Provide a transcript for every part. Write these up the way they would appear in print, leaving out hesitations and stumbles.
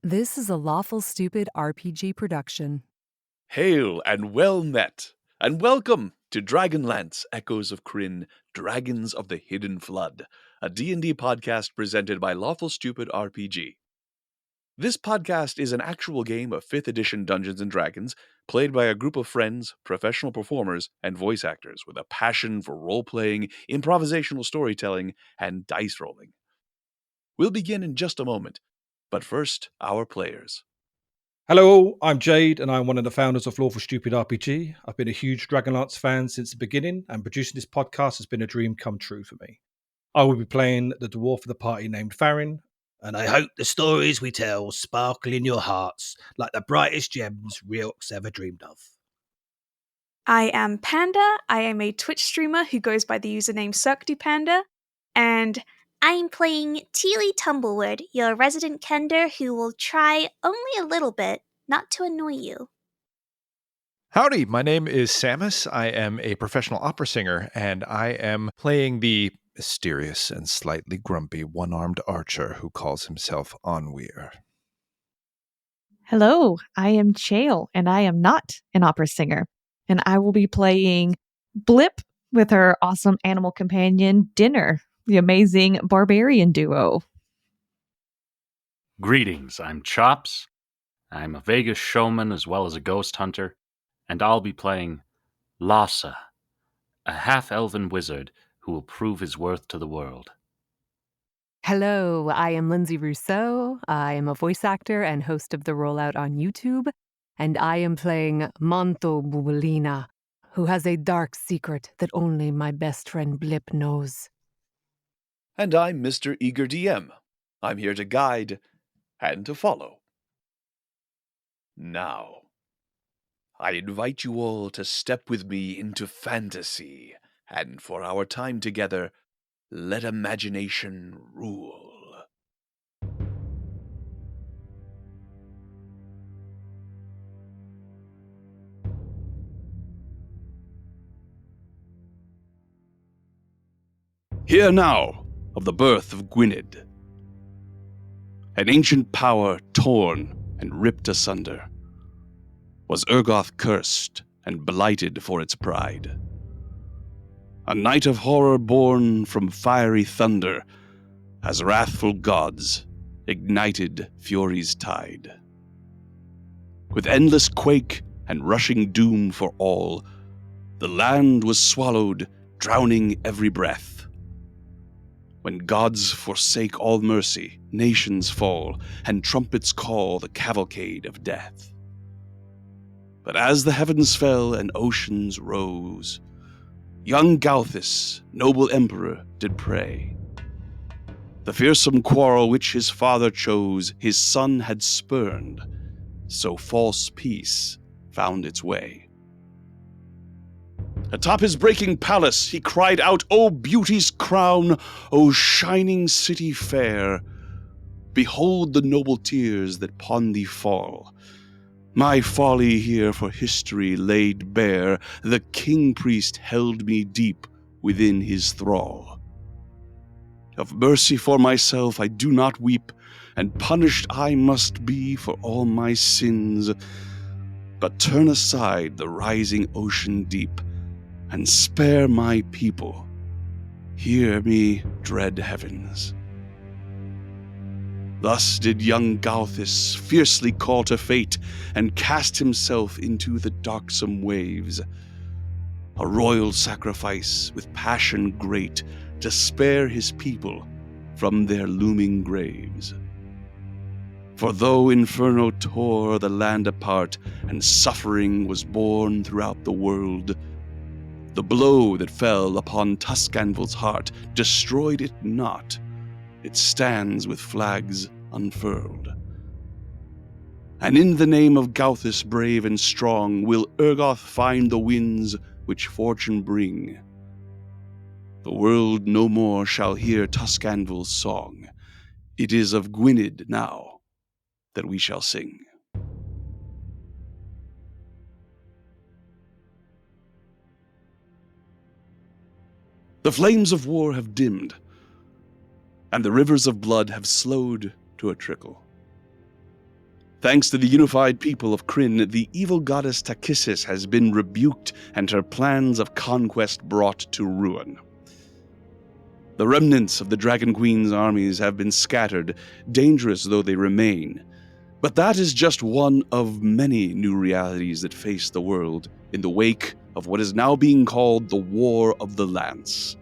This is a Lawful Stupid RPG production. Hail and well met, and welcome to Dragonlance, Echoes of Krynn, Dragons of the Hidden Flood, a D&D podcast presented by Lawful Stupid RPG. This podcast is an actual game of 5th edition Dungeons & Dragons, played by a group of friends, professional performers, and voice actors with a passion for role-playing, improvisational storytelling, and dice rolling. We'll begin in just a moment, but first, our players. Hello, I'm Jade, and I'm one of the founders of Lawful Stupid RPG. I've been a huge Dragonlance fan since the beginning, and producing this podcast has been a dream come true for me. I will be playing the dwarf of the party named Farron, and I hope the stories we tell sparkle in your hearts like the brightest gems Reorx ever dreamed of. I am Panda. I am a Twitch streamer who goes by the username CirqueDuPanda, and I'm playing Teely Tumblewood, your resident Kender who will try only a little bit not to annoy you. Howdy, my name is Samus. I am a professional opera singer, and I am playing the mysterious and slightly grumpy one-armed archer who calls himself Onweir. Hello, I am Chael, and I am not an opera singer, and I will be playing Blip with her awesome animal companion, Dinner, the amazing barbarian duo. Greetings, I'm Chops. I'm a Vegas showman as well as a ghost hunter, and I'll be playing Lhasa, a half-elven wizard who will prove his worth to the world. Hello, I am Lindsay Rousseau. I am a voice actor and host of The Rollout on YouTube, and I am playing Manto Bubulina, who has a dark secret that only my best friend Blip knows. And I'm Mr. Eager DM. I'm here to guide and to follow. Now, I invite you all to step with me into fantasy, and for our time together, let imagination rule. Hear now of the birth of Gwynned, an ancient power torn and ripped asunder. Was Ergoth cursed and blighted for its pride? A night of horror born from fiery thunder, as wrathful gods ignited fury's tide. With endless quake and rushing doom for all, the land was swallowed, drowning every breath. When gods forsake all mercy, nations fall, and trumpets call the cavalcade of death. But as the heavens fell and oceans rose, young Gauthis, noble emperor, did pray. The fearsome quarrel which his father chose, his son had spurned, so false peace found its way. Atop his breaking palace, he cried out, "O beauty's crown, O shining city fair! Behold the noble tears that upon thee fall. My folly here for history laid bare, the king-priest held me deep within his thrall. Of mercy for myself I do not weep, and punished I must be for all my sins. But turn aside the rising ocean deep, and spare my people. Hear me, dread heavens." Thus did young Gauthis fiercely call to fate, and cast himself into the darksome waves. A royal sacrifice with passion great, to spare his people from their looming graves. For though Inferno tore the land apart, and suffering was born throughout the world, the blow that fell upon Tuscanvil's heart destroyed it not. It stands with flags unfurled. And in the name of Gauthis brave and strong, will Ergoth find the winds which fortune bring. The world no more shall hear Tuscanvil's song. It is of Gwynned now that we shall sing. The flames of war have dimmed, and the rivers of blood have slowed to a trickle. Thanks to the unified people of Krynn, the evil goddess Takissis has been rebuked and her plans of conquest brought to ruin. The remnants of the Dragon Queen's armies have been scattered, dangerous though they remain. But that is just one of many new realities that face the world in the wake of what is now being called the War of the Lance.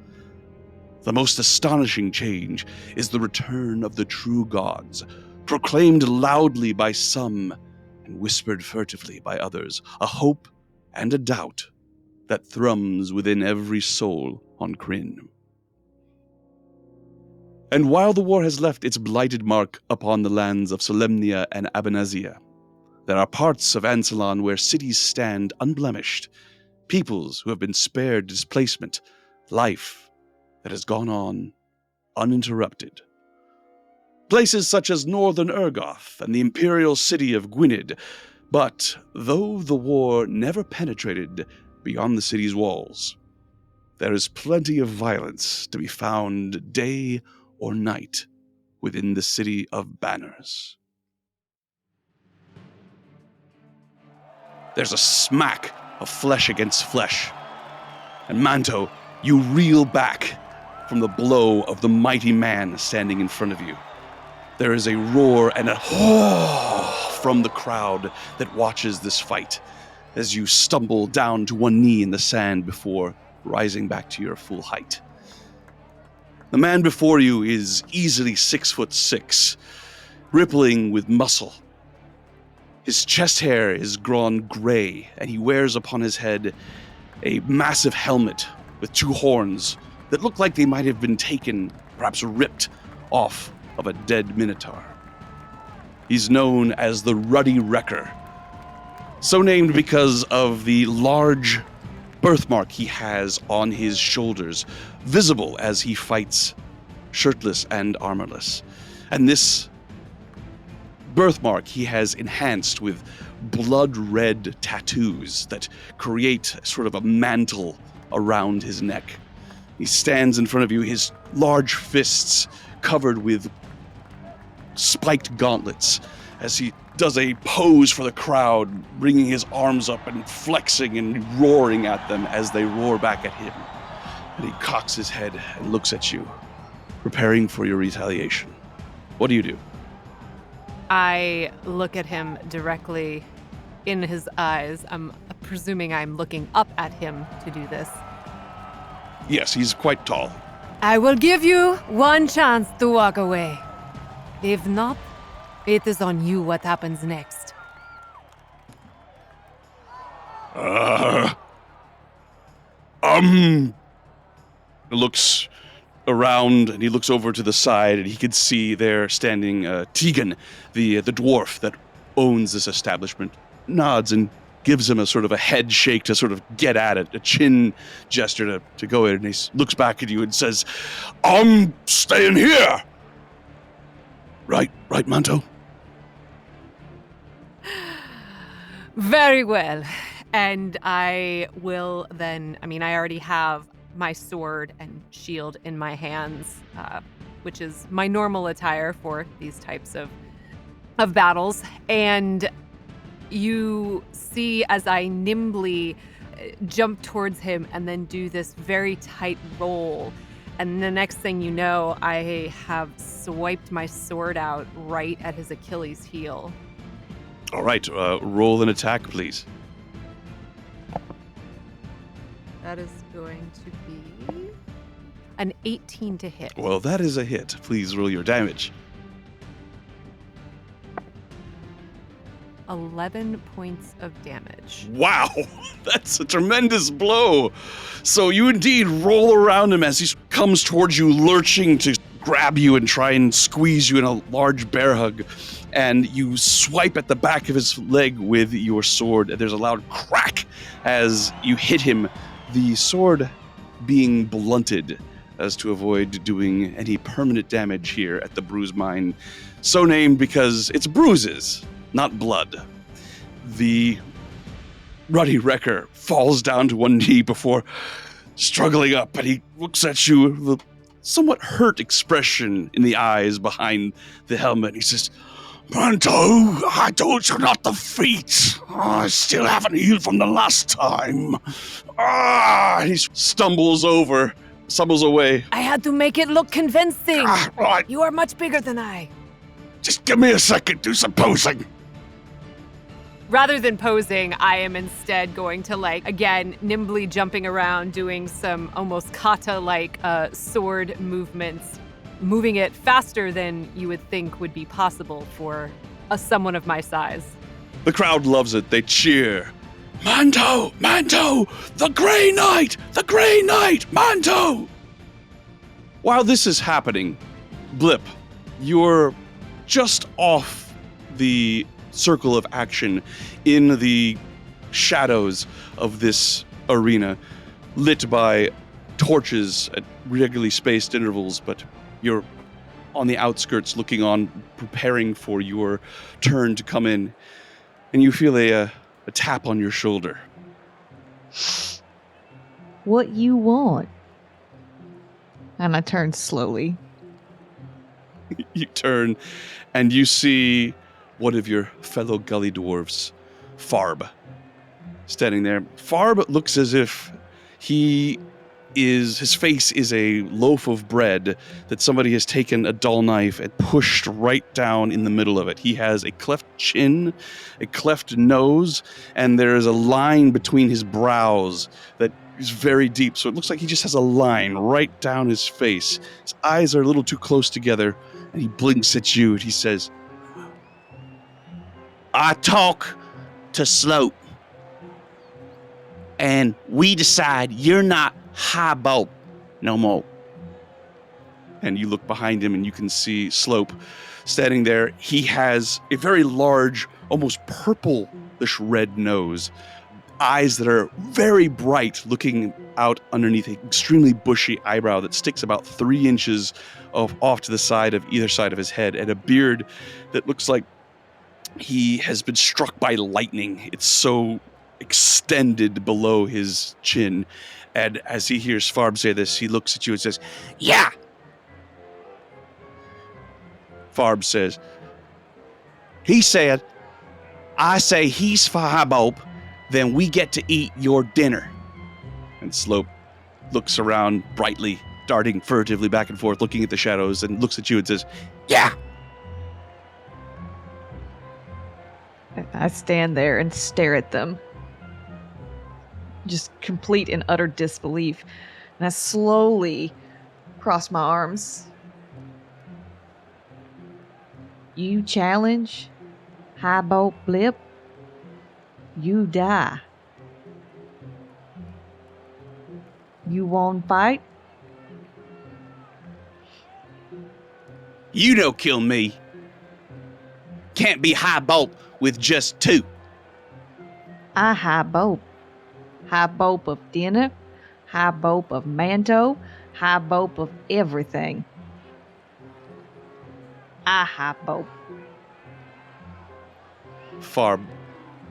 The most astonishing change is the return of the true gods, proclaimed loudly by some and whispered furtively by others, a hope and a doubt that thrums within every soul on Krynn. And while the war has left its blighted mark upon the lands of Solemnia and Abanazia, there are parts of Ansalon where cities stand unblemished, peoples who have been spared displacement, life that has gone on uninterrupted. Places such as Northern Ergoth and the Imperial City of Gwynned, but though the war never penetrated beyond the city's walls, there is plenty of violence to be found day or night within the City of Banners. There's a smack of flesh against flesh, and Manto, you reel back from the blow of the mighty man standing in front of you. There is a roar and a from the crowd that watches this fight as you stumble down to one knee in the sand before rising back to your full height. The man before you is easily 6'6", rippling with muscle. His chest hair is grown gray, and he wears upon his head a massive helmet with two horns that look like they might have been taken, perhaps ripped, off of a dead minotaur. He's known as the Ruddy Wrecker, so named because of the large birthmark he has on his shoulders, visible as he fights shirtless and armorless. And this birthmark he has enhanced with blood-red tattoos that create sort of a mantle around his neck. He stands in front of you, his large fists covered with spiked gauntlets, as he does a pose for the crowd, bringing his arms up and flexing and roaring at them as they roar back at him. And he cocks his head and looks at you, preparing for your retaliation. What do you do? I look at him directly in his eyes. I'm presuming I'm looking up at him to do this. Yes, he's quite tall. I will give you one chance to walk away. If not, it is on you what happens next. Looks around and he looks over to the side and he can see there standing Tegan, the dwarf that owns this establishment, nods and gives him a sort of a head shake to sort of get at it, a chin gesture to go in, and he looks back at you and says, I'm staying here. Right, Manto? Very well. And I will then, I already have my sword and shield in my hands, which is my normal attire for these types of battles. And you see as I nimbly jump towards him and then do this very tight roll. And the next thing you know, I have swiped my sword out right at his Achilles heel. All right, roll an attack, please. That is going to be an 18 to hit. Well, that is a hit. Please roll your damage. 11 points of damage. Wow, that's a tremendous blow. So you indeed roll around him as he comes towards you, lurching to grab you and try and squeeze you in a large bear hug. And you swipe at the back of his leg with your sword. There's a loud crack as you hit him, the sword being blunted as to avoid doing any permanent damage here at the Bruise Mine. So named because it's bruises, not blood. The Ruddy Wrecker falls down to one knee before struggling up, and he looks at you with a somewhat hurt expression in the eyes behind the helmet. He says, Manto, I told you not the feet. I still haven't healed from the last time. He stumbles away. I had to make it look convincing. Right, You are much bigger than I. just give me a second, do some posing. Rather than posing, I am instead going to, again, nimbly jumping around, doing some almost kata-like sword movements, moving it faster than you would think would be possible for someone of my size. The crowd loves it. They cheer. Manto! Manto! The Grey Knight! The Grey Knight! Manto! While this is happening, Blip, you're just off the circle of action in the shadows of this arena, lit by torches at regularly spaced intervals, but you're on the outskirts looking on, preparing for your turn to come in, and you feel a tap on your shoulder. What you want? And I turn slowly. You turn, and you see one of your fellow gully dwarves, Farb, standing there. Farb looks as if his face is a loaf of bread that somebody has taken a dull knife and pushed right down in the middle of it. He has a cleft chin, a cleft nose, and there is a line between his brows that is very deep, so it looks like he just has a line right down his face. His eyes are a little too close together, and he blinks at you, and he says, I talk to Slope, and we decide you're not high boat no more. And you look behind him and you can see Slope standing there. He has a very large, almost purplish red nose, eyes that are very bright, looking out underneath an extremely bushy eyebrow that sticks about 3 inches off to the side of either side of his head, and a beard that looks like he has been struck by lightning. It's so extended below his chin. And as he hears Farb say this, he looks at you and says, Yeah. Farb says, He said, I say he's for high boat, then we get to eat your dinner. and Slope looks around brightly, darting furtively back and forth, looking at the shadows, and looks at you and says, Yeah. I stand there and stare at them, just complete and utter disbelief. And I slowly cross my arms. You challenge High Boat Blip, you die. You won't fight? You no kill me. Can't be high boat with just 2. I high boat. High boat of dinner, high boat of manto, high boat of everything. I high boat. Farb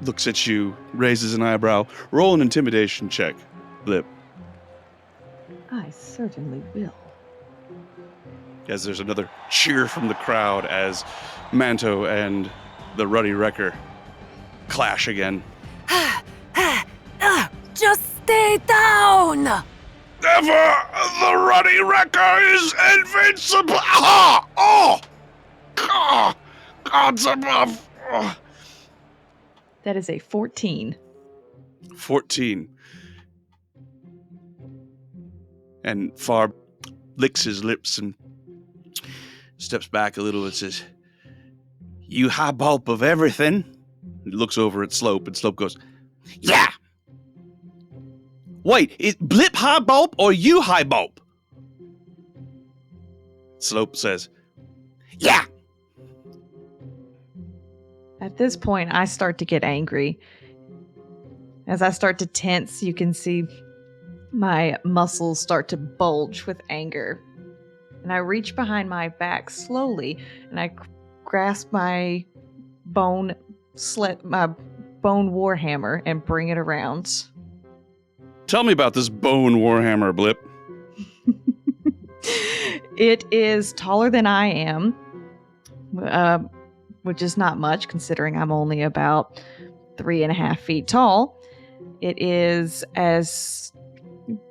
looks at you, raises an eyebrow. Roll an intimidation check, Blip, I certainly will. as there's another cheer from the crowd as Manto and the Ruddy Wrecker clash again. Just stay down! Never! The Ruddy Wrecker is invincible! Ah! Oh! Ah! Gods above! Oh. That is a 14. 14. And Farb licks his lips and steps back a little and says, You high boat of everything. he looks over at Slope, and Slope goes, Yeah. Wait, is Blip high boat or you high boat? Slope says, Yeah. At this point, I start to get angry. As I start to tense, you can see my muscles start to bulge with anger. And I reach behind my back slowly, and I grasp my bone warhammer and bring it around. Tell me about this bone warhammer, Blip. It is taller than I am, which is not much considering I'm only about 3.5 feet tall. It is as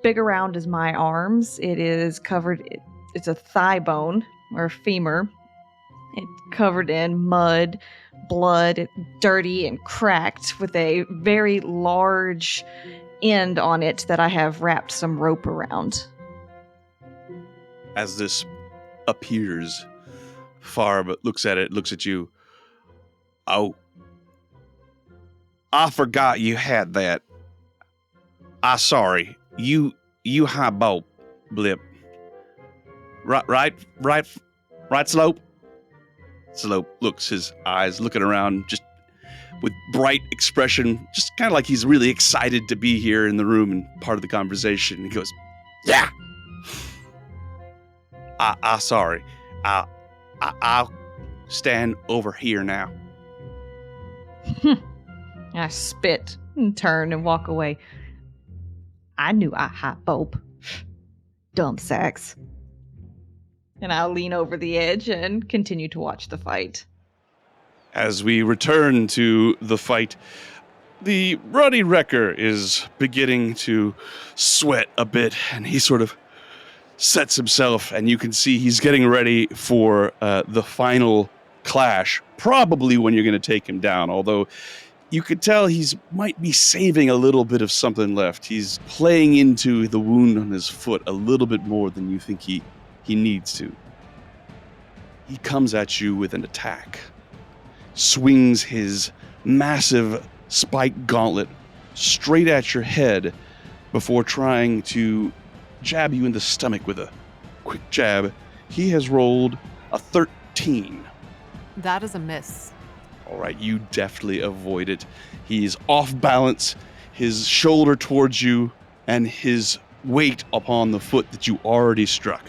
big around as my arms. It is covered, it's a thigh bone or a femur. It's covered in mud, blood, dirty and cracked, with a very large end on it that I have wrapped some rope around. As this appears, Farb looks at it, looks at you. Oh, I forgot you had that. Sorry. You high boat, Blip. Right, Slope? Slope looks, his eyes looking around, just with bright expression, just kind of like he's really excited to be here in the room and part of the conversation. He goes, yeah. Sorry. I'll stand over here now. I spit and turn and walk away. I knew I hot bope. Dumb sacks. And I'll lean over the edge and continue to watch the fight. As we return to the fight, the Ruddy Wrecker is beginning to sweat a bit, and he sort of sets himself, and you can see he's getting ready for the final clash, probably when you're going to take him down, although you could tell he's might be saving a little bit of something left. He's playing into the wound on his foot a little bit more than you think he needs to. He comes at you with an attack, swings his massive spiked gauntlet straight at your head before trying to jab you in the stomach with a quick jab. He has rolled a 13. That is a miss. All right, you deftly avoid it. He's off balance, his shoulder towards you, and his weight upon the foot that you already struck.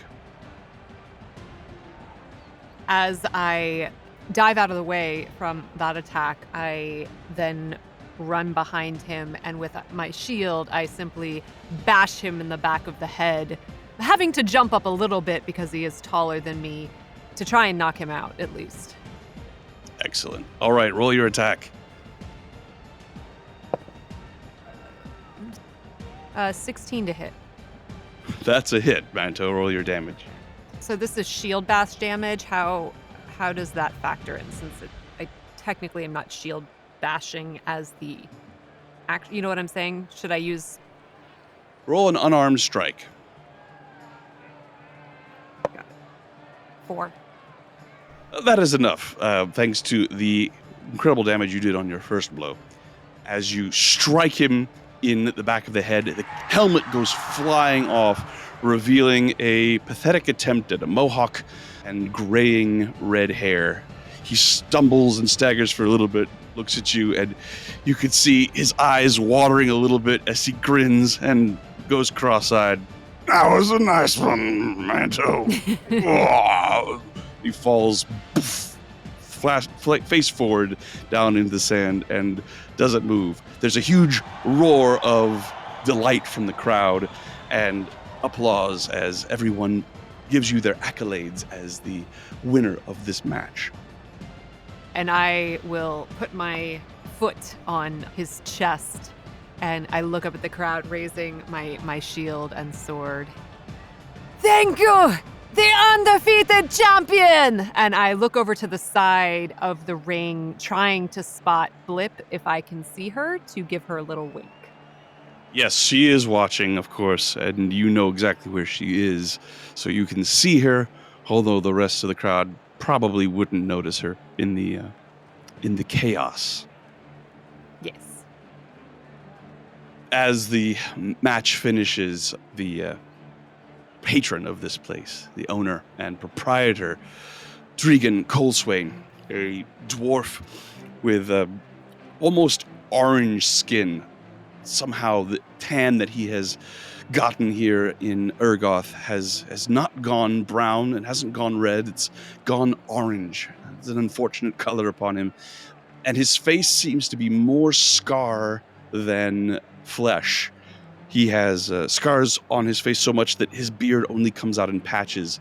As I dive out of the way from that attack, I then run behind him, and with my shield, I simply bash him in the back of the head, having to jump up a little bit because he is taller than me to try and knock him out, at least. Excellent. All right, roll your attack. 16 to hit. That's a hit, Manto. Roll your damage. So this is shield bash damage. How does that factor in? Since I technically am not shield bashing as the act. You know what I'm saying? Should I use? Roll an unarmed strike. Got it. 4. That is enough, thanks to the incredible damage you did on your first blow. As you strike him in the back of the head, the helmet goes flying off, revealing a pathetic attempt at a mohawk and graying red hair. He stumbles and staggers for a little bit, looks at you, and you can see his eyes watering a little bit as he grins and goes cross-eyed. That was a nice one, Manto. He falls face forward down into the sand and doesn't move. There's a huge roar of delight from the crowd and applause as everyone gives you their accolades as the winner of this match. And I will put my foot on his chest, and I look up at the crowd, raising my shield and sword. Thank you! The undefeated champion! And I look over to the side of the ring, trying to spot Blip, if I can see her, to give her a little wink. Yes, she is watching, of course, and you know exactly where she is, so you can see her, although the rest of the crowd probably wouldn't notice her in the chaos. Yes. As the match finishes, the patron of this place, the owner and proprietor, Dregan Coleswain, a dwarf with almost orange skin. Somehow the tan that he has gotten here in Ergoth has not gone brown and hasn't gone red. It's gone orange. It's an unfortunate color upon him. And his face seems to be more scar than flesh. He has scars on his face so much that his beard only comes out in patches,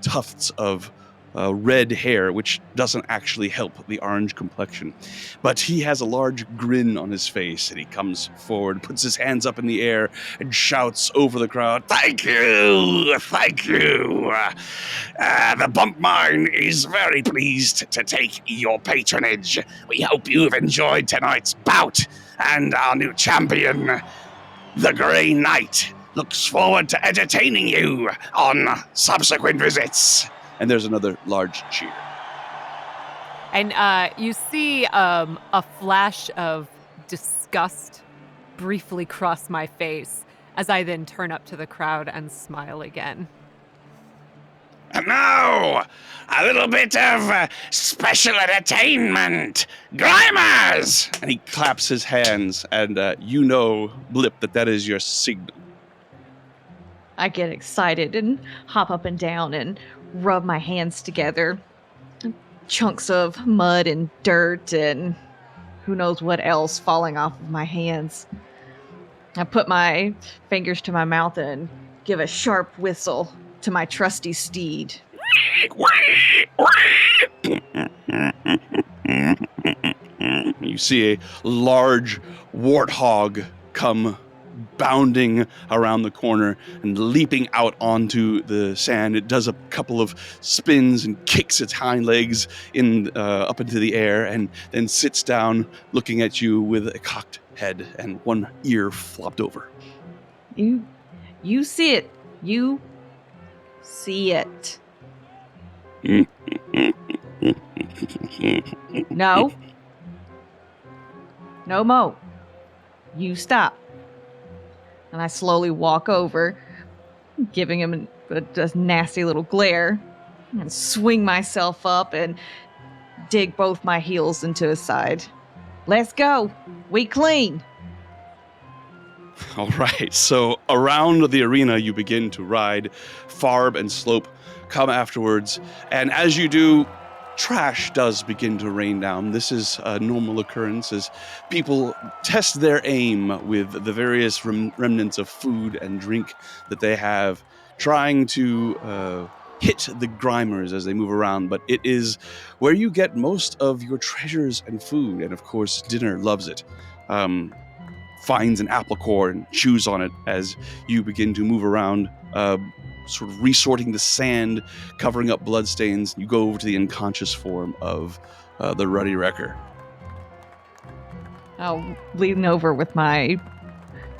tufts of red hair, which doesn't actually help the orange complexion. But he has a large grin on his face, and he comes forward, puts his hands up in the air, and shouts over the crowd, "Thank you! Thank you! The Bump Mine is very pleased to take your patronage. We hope you've enjoyed tonight's bout, and our new champion, the Grey Knight, looks forward to entertaining you on subsequent visits." And there's another large cheer. And you see a flash of disgust briefly cross my face as I then turn up to the crowd and smile again. And now, a little bit of special entertainment. Grimers! And he claps his hands, and Blip, that is your signal. I get excited and hop up and down and rub my hands together. Chunks of mud and dirt and who knows what else falling off of my hands. I put my fingers to my mouth and give a sharp whistle to my trusty steed. You see a large warthog come bounding around the corner and leaping out onto the sand. It does a couple of spins and kicks its hind legs up into the air, and then sits down looking at you with a cocked head and one ear flopped over. You see it. You see it. No. No mo. You stop. And I slowly walk over, giving him a nasty little glare, and swing myself up and dig both my heels into his side. Let's go. We clean. All right, so around the arena you begin to ride. Farb and Slope come afterwards, and as you do, trash does begin to rain down. This is a normal occurrence as people test their aim with the various remnants of food and drink that they have, trying to hit the Grimers as they move around, but it is where you get most of your treasures and food, and of course Dinner loves it. Finds an apple core and chews on it as you begin to move around, sort of resorting the sand, covering up bloodstains. You go over to the unconscious form of the Ruddy Wrecker. I'll lean over with my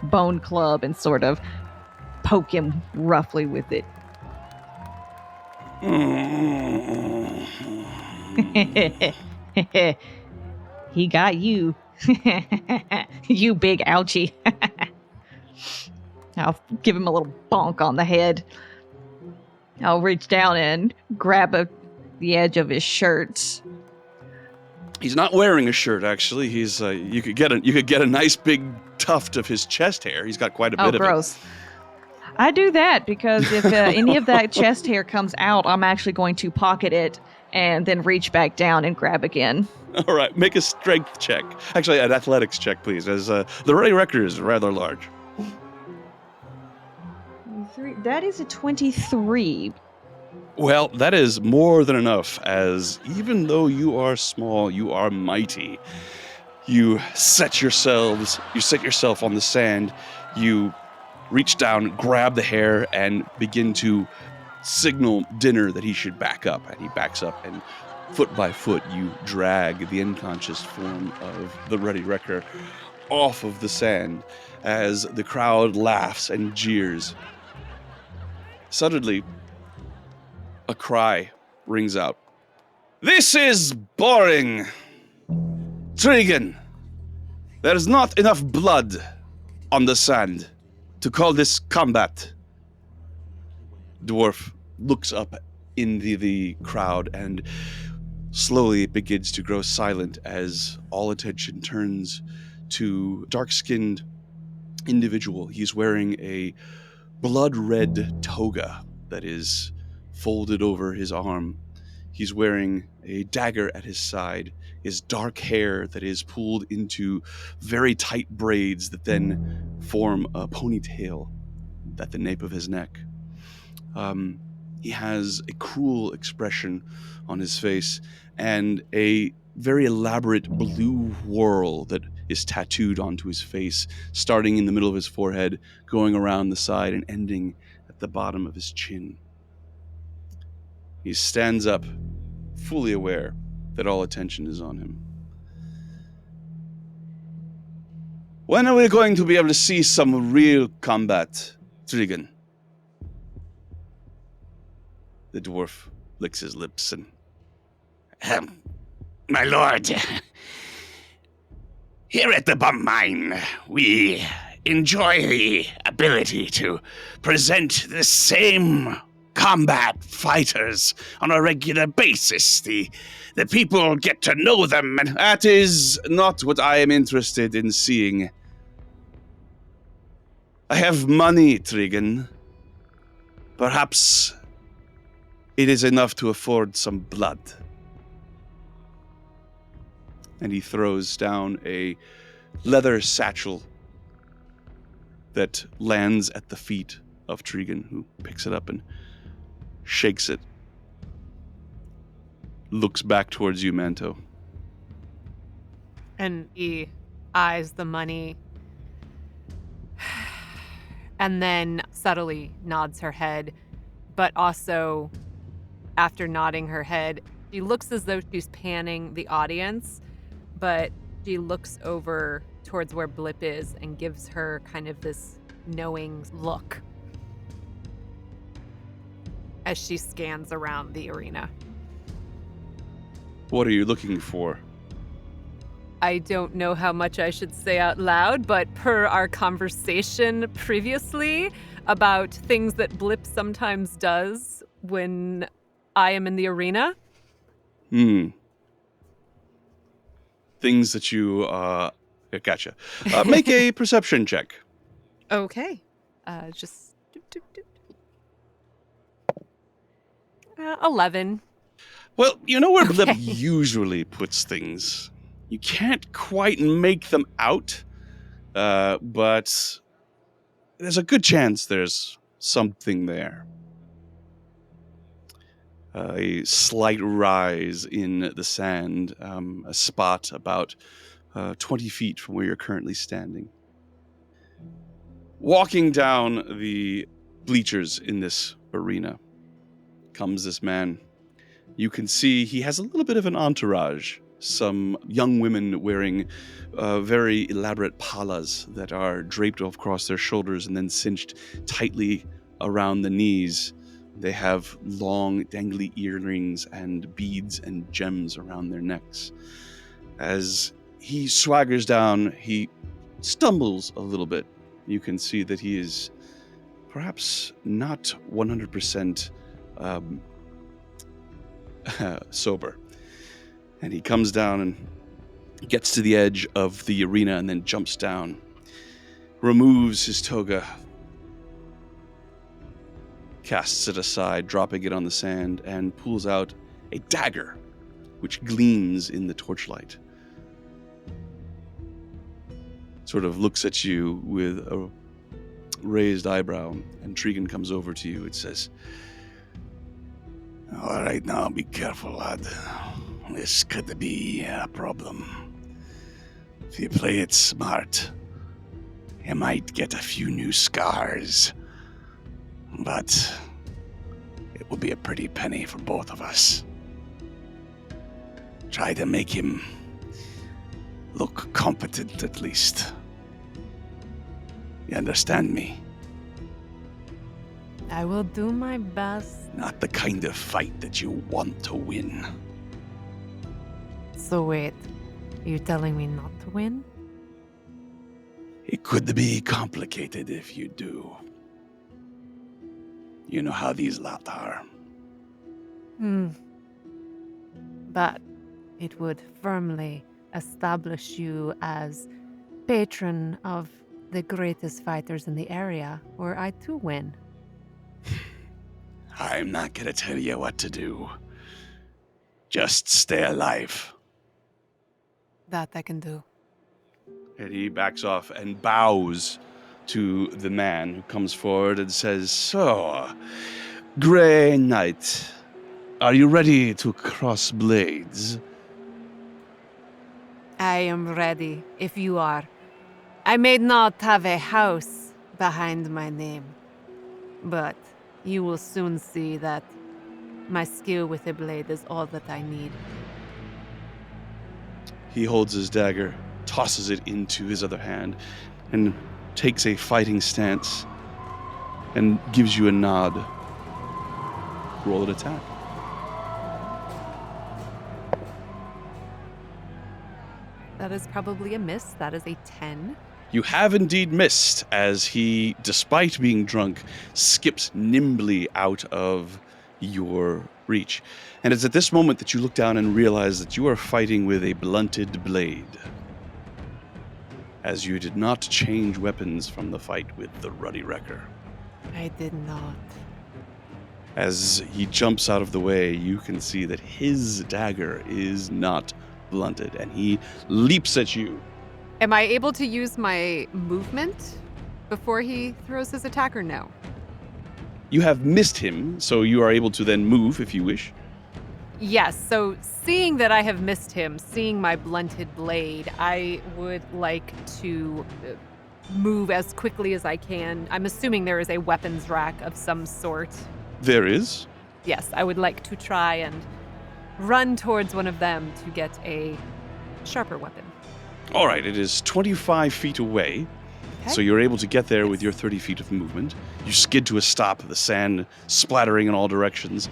bone club and sort of poke him roughly with it. He got you. You big ouchie. I'll give him a little bonk on the head. I'll reach down and grab the edge of his shirt. He's not wearing a shirt, actually. He's you could get a nice big tuft of his chest hair. He's got quite a bit of it. Oh, gross. I do that because if any of that chest hair comes out, I'm actually going to pocket it and then reach back down and grab again. All right, make a strength check. Actually, an athletics check, please, as the Ruddy Wrecker is rather large. That is a 23. Well, that is more than enough, as even though you are small, you are mighty. You set yourself on the sand, you reach down, grab the hair, and begin to signal Dinner that he should back up. And he backs up, and foot by foot, you drag the unconscious form of the Ruddy Wrecker off of the sand as the crowd laughs and jeers. Suddenly, a cry rings out. "This is boring! Trigan, there's not enough blood on the sand to call this combat." Dwarf looks up in the crowd and slowly begins to grow silent as all attention turns to a dark-skinned individual. He's wearing a blood-red toga that is folded over his arm. He's wearing a dagger at his side, his dark hair that is pulled into very tight braids that then form a ponytail at the nape of his neck. He has a cruel expression on his face and a very elaborate blue whorl that is tattooed onto his face, starting in the middle of his forehead, going around the side, and ending at the bottom of his chin. He stands up, fully aware that all attention is on him. When are we going to be able to see some real combat, Trigon? The dwarf licks his lips and... My lord, here at the Bum Mine, we enjoy the ability to present the same combat fighters on a regular basis. The people get to know them, and That is not what I am interested in seeing. I have money, Trigon. Perhaps it is enough to afford some blood. And he throws down a leather satchel that lands at the feet of Trigon, who picks it up and shakes it. Looks back towards you, Manto. And he eyes the money and then subtly nods her head, but also, after nodding her head, she looks as though she's panning the audience, but she looks over towards where Blip is and gives her kind of this knowing look as she scans around the arena. What are you looking for? I don't know how much I should say out loud, but per our conversation previously about things that Blip sometimes does when I am in the arena. Things that you, gotcha. Make a perception check. Okay. 11. Well, you know where Blip Okay. usually puts things. You can't quite make them out, but there's a good chance there's something there. A slight rise in the sand, a spot about 20 feet from where you're currently standing. Walking down the bleachers in this arena comes this man. You can see he has a little bit of an entourage. Some young women wearing very elaborate palas that are draped across their shoulders and then cinched tightly around the knees. They have long, dangly earrings and beads and gems around their necks. As he swaggers down, he stumbles a little bit. You can see that he is perhaps not 100% sober. And he comes down and gets to the edge of the arena and then jumps down, removes his toga, casts it aside, dropping it on the sand, and pulls out a dagger, which gleams in the torchlight. Sort of looks at you with a raised eyebrow, and Trigon comes over to you and says, all right, now be careful, lad. This could be a problem. If you play it smart, you might get a few new scars. But it will be a pretty penny for both of us. Try to make him look competent, at least. You understand me? I will do my best. Not the kind of fight that you want to win. So wait, you're telling me not to win? It could be complicated if you do. You know how these lot are. But it would firmly establish you as patron of the greatest fighters in the area, were I to win. I'm not gonna tell you what to do. Just stay alive. That I can do. and he backs off and bows to the man who comes forward and says, "So, Grey Knight, are you ready to cross blades? I am ready, if you are. I may not have a house behind my name, but you will soon see that my skill with a blade is all that I need. He holds his dagger, tosses it into his other hand, and takes a fighting stance and gives you a nod. Roll an attack. That is probably a miss. That is a 10. You have indeed missed, as he, despite being drunk, skips nimbly out of your reach. And it's at this moment that you look down and realize that you are fighting with a blunted blade, as you did not change weapons from the fight with the Ruddy Wrecker. I did not. As he jumps out of the way, you can see that his dagger is not blunted, and he leaps at you. Am I able to use my movement before he throws his attack, or no? You have missed him, so you are able to then move if you wish. Yes, so seeing that I have missed him, seeing my blunted blade, I would like to move as quickly as I can. I'm assuming there is a weapons rack of some sort. There is. Yes, I would like to try and run towards one of them to get a sharper weapon. All right, it is 25 feet away, so you're able to get there with your 30 feet of movement. You skid to a stop, the sand splattering in all directions.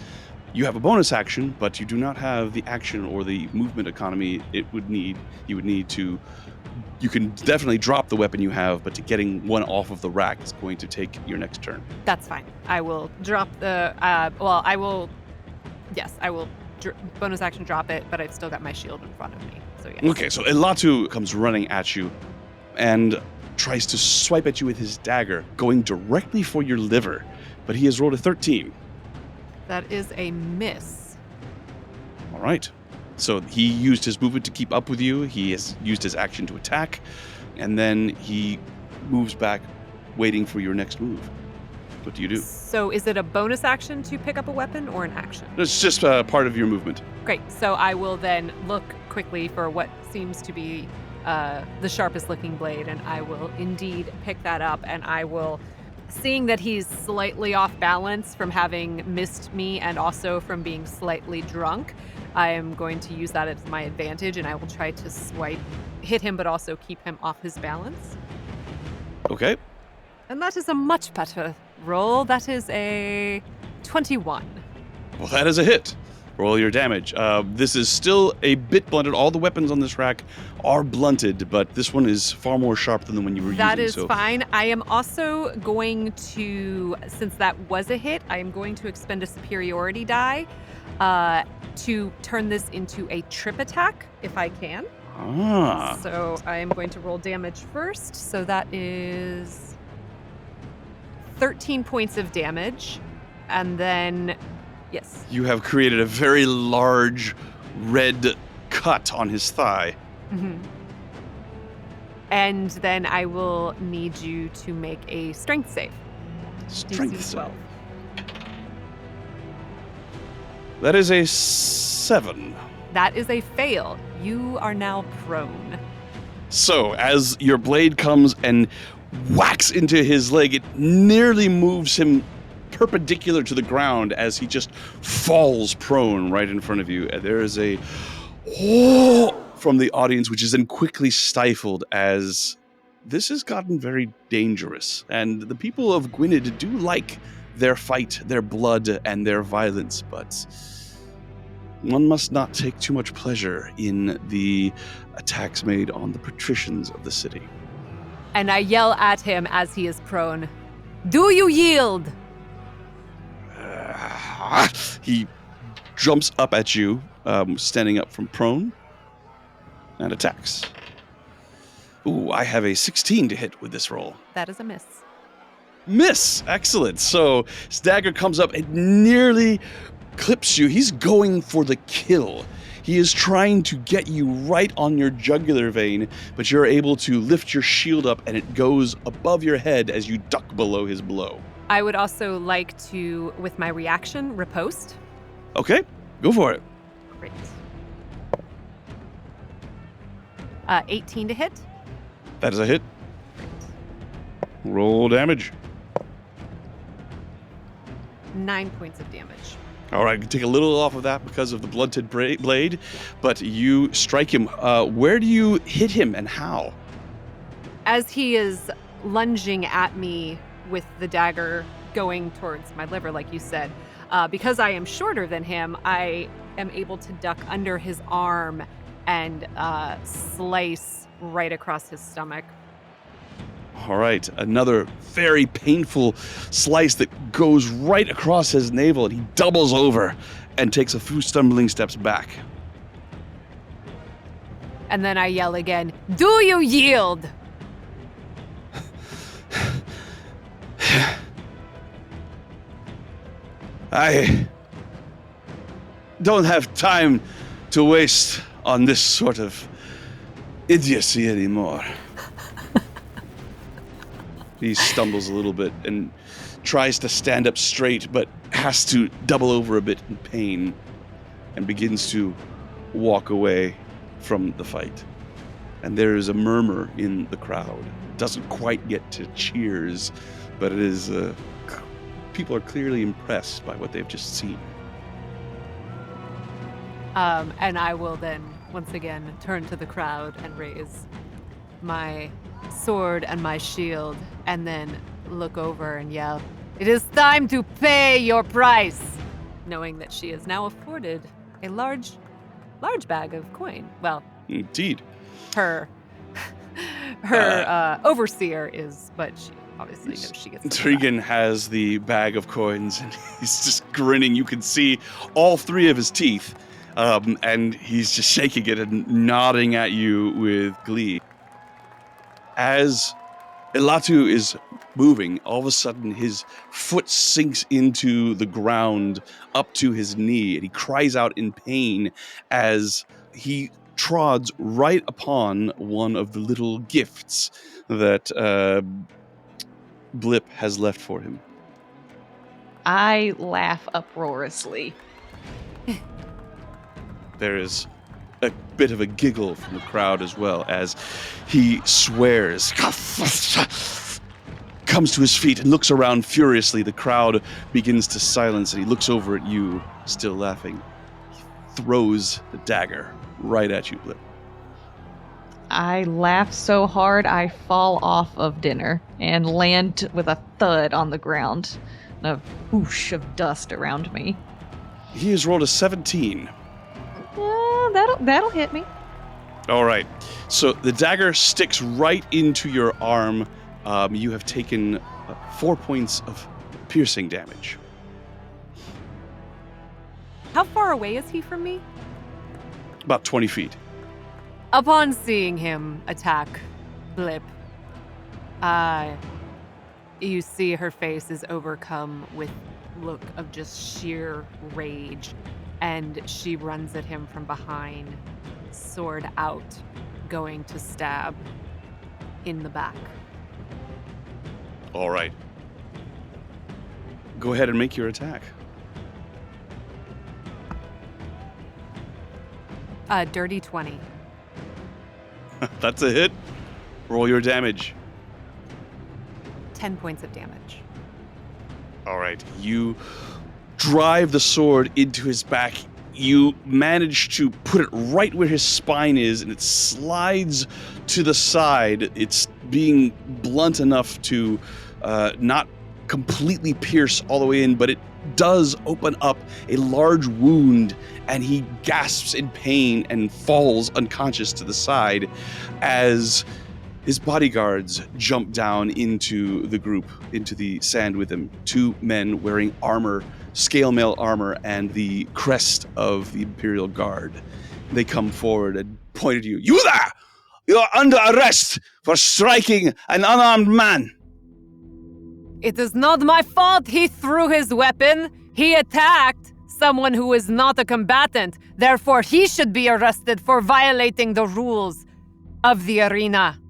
You have a bonus action, but you do not have the action or the movement economy you would need to. You can definitely drop the weapon you have, but getting one off of the rack is going to take your next turn. That's fine. I will drop the, bonus action drop it, but I've still got my shield in front of me, so yes. Okay, so Elatu comes running at you and tries to swipe at you with his dagger, going directly for your liver, but he has rolled a 13. That is a miss. All right. So he used his movement to keep up with you. He has used his action to attack, and then he moves back, waiting for your next move. What do you do? So is it a bonus action to pick up a weapon or an action? It's just part of your movement. Great. So I will then look quickly for what seems to be the sharpest looking blade, and I will indeed pick that up, and I will, seeing that he's slightly off balance from having missed me and also from being slightly drunk, I am going to use that as my advantage, and I will try to hit him, but also keep him off his balance. Okay. And that is a much better roll. That is a 21. Well, that is a hit. Roll your damage. This is still a bit blunted. All the weapons on this rack are blunted, but this one is far more sharp than the one you were using. That is fine. I am also going to, since that was a hit, I am going to expend a superiority die to turn this into a trip attack, if I can. So I am going to roll damage first. So that is 13 points of damage. And then, yes. You have created a very large red cut on his thigh. Mm-hmm. And then I will need you to make a strength save. Strength DC save. 12. That is a 7. That is a fail. You are now prone. So, as your blade comes and whacks into his leg, it nearly moves him perpendicular to the ground as he just falls prone right in front of you. And there is a whoa from the audience, which is then quickly stifled as this has gotten very dangerous. And the people of Gwynned do like their fight, their blood, and their violence, but one must not take too much pleasure in the attacks made on the patricians of the city. And I yell at him as he is prone. Do you yield? He jumps up at you, standing up from prone, and attacks. Ooh, I have a 16 to hit with this roll. That is a miss. Miss! Excellent. So his dagger comes up and nearly clips you. He's going for the kill. He is trying to get you right on your jugular vein, but you're able to lift your shield up and it goes above your head as you duck below his blow. I would also like to, with my reaction, riposte. Okay, go for it. Great. 18 to hit. That is a hit. Roll damage. 9 points of damage. All right, take a little off of that because of the blunted blade, but you strike him. Where do you hit him and how? As he is lunging at me with the dagger going towards my liver, like you said, because I am shorter than him, I am able to duck under his arm and slice right across his stomach. All right, another very painful slice that goes right across his navel, and he doubles over and takes a few stumbling steps back. And then I yell again, "Do you yield?" I don't have time to waste on this sort of idiocy anymore. He stumbles a little bit and tries to stand up straight, but has to double over a bit in pain and begins to walk away from the fight. And there is a murmur in the crowd. It doesn't quite get to cheers, but it is, people are clearly impressed by what they've just seen. And I will then, once again, turn to the crowd and raise my sword and my shield, and then look over and yell, "It is time to pay your price!" Knowing that she is now afforded a large bag of coin. Well, Indeed. her overseer is, but she obviously knows she gets the Tregan has the bag of coins, and he's just grinning. You can see all three of his teeth, and he's just shaking it and nodding at you with glee. As Elatu is moving, all of a sudden his foot sinks into the ground up to his knee, and he cries out in pain as he trods right upon one of the little gifts that Blip has left for him. I laugh uproariously. There is a bit of a giggle from the crowd as well as he swears, comes to his feet and looks around furiously. The crowd begins to silence, and he looks over at you, still laughing. He throws the dagger right at you, Blip. I laugh so hard I fall off of dinner and land with a thud on the ground, and a whoosh of dust around me. He has rolled a 17. That'll hit me. All right. So the dagger sticks right into your arm. You have taken 4 points of piercing damage. How far away is he from me? About 20 feet. Upon seeing him attack Blip, you see her face is overcome with look of just sheer rage, and she runs at him from behind, sword out, going to stab in the back. All right. Go ahead and make your attack. Dirty 20. That's a hit. Roll your damage. 10 points of damage. All right. You drive the sword into his back. You manage to put it right where his spine is, and it slides to the side. It's being blunt enough to not completely pierce all the way in, but it does open up a large wound, and he gasps in pain and falls unconscious to the side as his bodyguards jump down into the group, into the sand with him. 2 men wearing armor, scale mail armor, and the crest of the Imperial Guard. They come forward and point at you. "You there! You are under arrest for striking an unarmed man." It is not my fault he threw his weapon. He attacked someone who is not a combatant. Therefore, he should be arrested for violating the rules of the arena.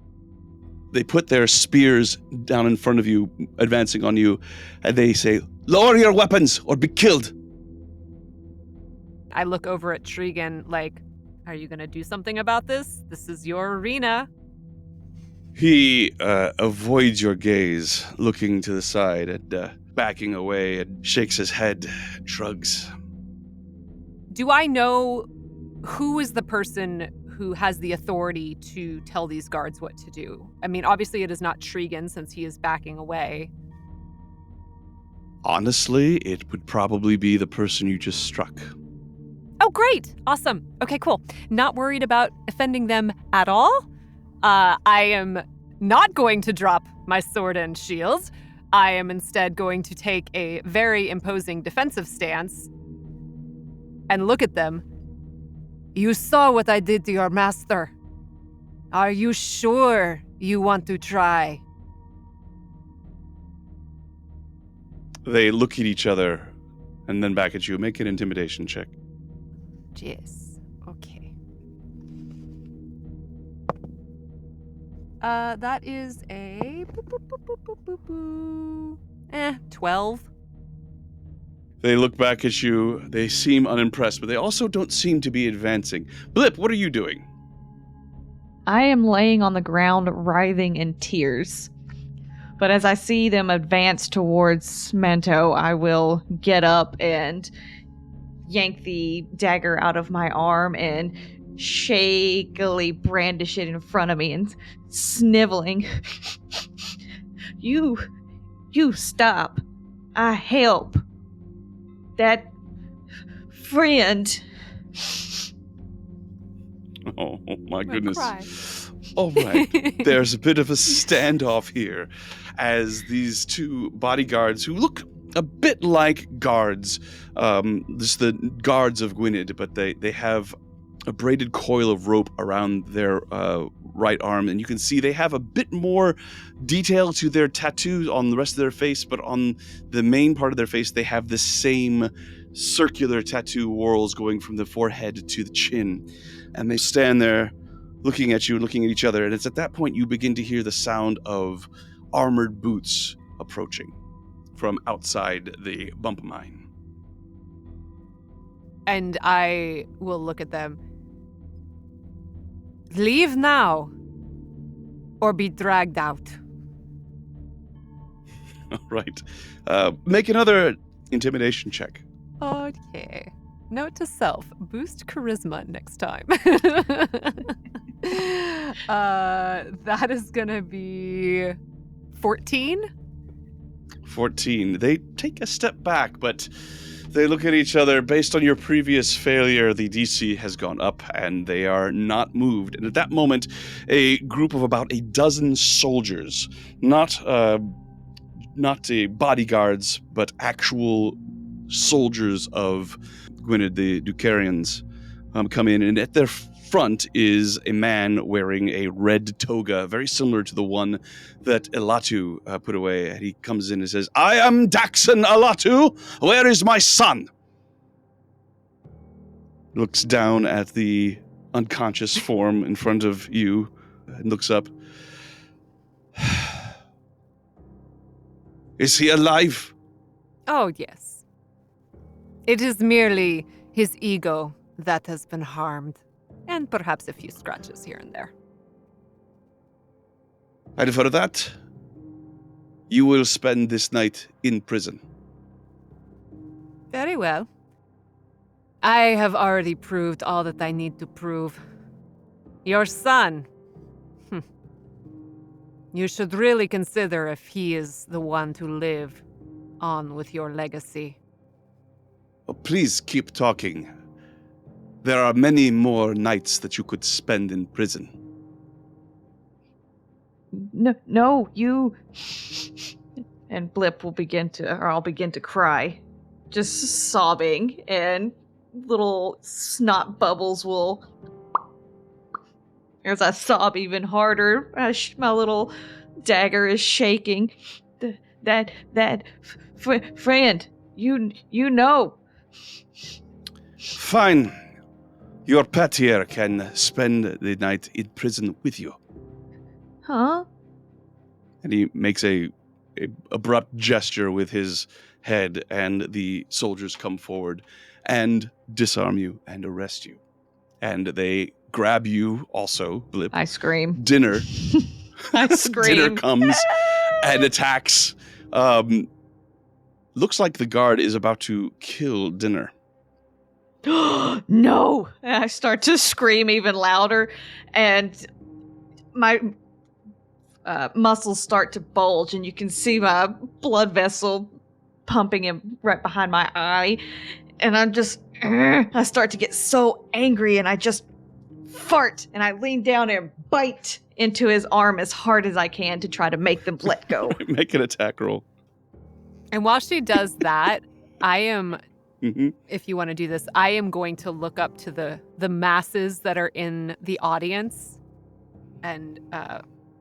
They put their spears down in front of you, advancing on you, and they say, "Lower your weapons or be killed." I look over at Tregan like, are you going to do something about this? This is your arena. He avoids your gaze, looking to the side and backing away, and shakes his head and shrugs. Do I know who is the person who has the authority to tell these guards what to do? I mean, obviously it is not Tregan since he is backing away. Honestly, it would probably be the person you just struck. Oh, great. Awesome. Okay, cool. Not worried about offending them at all. I am not going to drop my sword and shield. I am instead going to take a very imposing defensive stance and look at them. You saw what I did to your master. Are you sure you want to try? They look at each other and then back at you. Make an intimidation check. Yes. Okay. That is a 12. They look back at you. They seem unimpressed, but they also don't seem to be advancing. Blip, what are you doing? I am laying on the ground, writhing in tears. But as I see them advance towards Mento, I will get up and yank the dagger out of my arm and shakily brandish it in front of me and sniveling. You stop. I help. That friend. Oh my goodness. Cry. All right. There's a bit of a standoff here as these two bodyguards who look a bit like guards, just the guards of Gwynned, but they have a braided coil of rope around their right arm, and you can see they have a bit more detail to their tattoos on the rest of their face, but on the main part of their face, they have the same circular tattoo whorls going from the forehead to the chin. And they stand there looking at you, looking at each other, and it's at that point you begin to hear the sound of armored boots approaching from outside the bump mine. And I will look at them. Leave now, or be dragged out. All right. Make another intimidation check. Okay. Note to self, boost charisma next time. That is gonna be 14? 14. They take a step back, but they look at each other. Based on your previous failure, the DC has gone up, and they are not moved. And at that moment, a group of about a dozen soldiers, not bodyguards, but actual soldiers of Gwynned, the Ducarians, come in, and at their front is a man wearing a red toga, very similar to the one that Elatu put away. And he comes in and says, "I am Daxon Elatu. Where is my son?" Looks down at the unconscious form in front of you and looks up. Is he alive? Oh, yes. It is merely his ego that has been harmed, and perhaps a few scratches here and there. And for that, you will spend this night in prison. Very well. I have already proved all that I need to prove. Your son. You should really consider if he is the one to live on with your legacy. Oh, please keep talking. There are many more nights that you could spend in prison. No, you. And Blip will I'll begin to cry, just sobbing, and little snot bubbles will. As I sob even harder, my little dagger is shaking. That friend, you know. Fine. Your pet here can spend the night in prison with you. Huh? And he makes a abrupt gesture with his head, and the soldiers come forward and disarm you and arrest you. And they grab you also, Blip. I scream. Dinner. I scream. Dinner comes and attacks. Looks like the guard is about to kill Dinner. No! And I start to scream even louder, and my muscles start to bulge, and you can see my blood vessel pumping in right behind my eye. And I start to get so angry, and I just fart, and I lean down and bite into his arm as hard as I can to try to make them let go. Make an attack roll. And while she does that, I am, if you want to do this, I am going to look up to the masses that are in the audience, and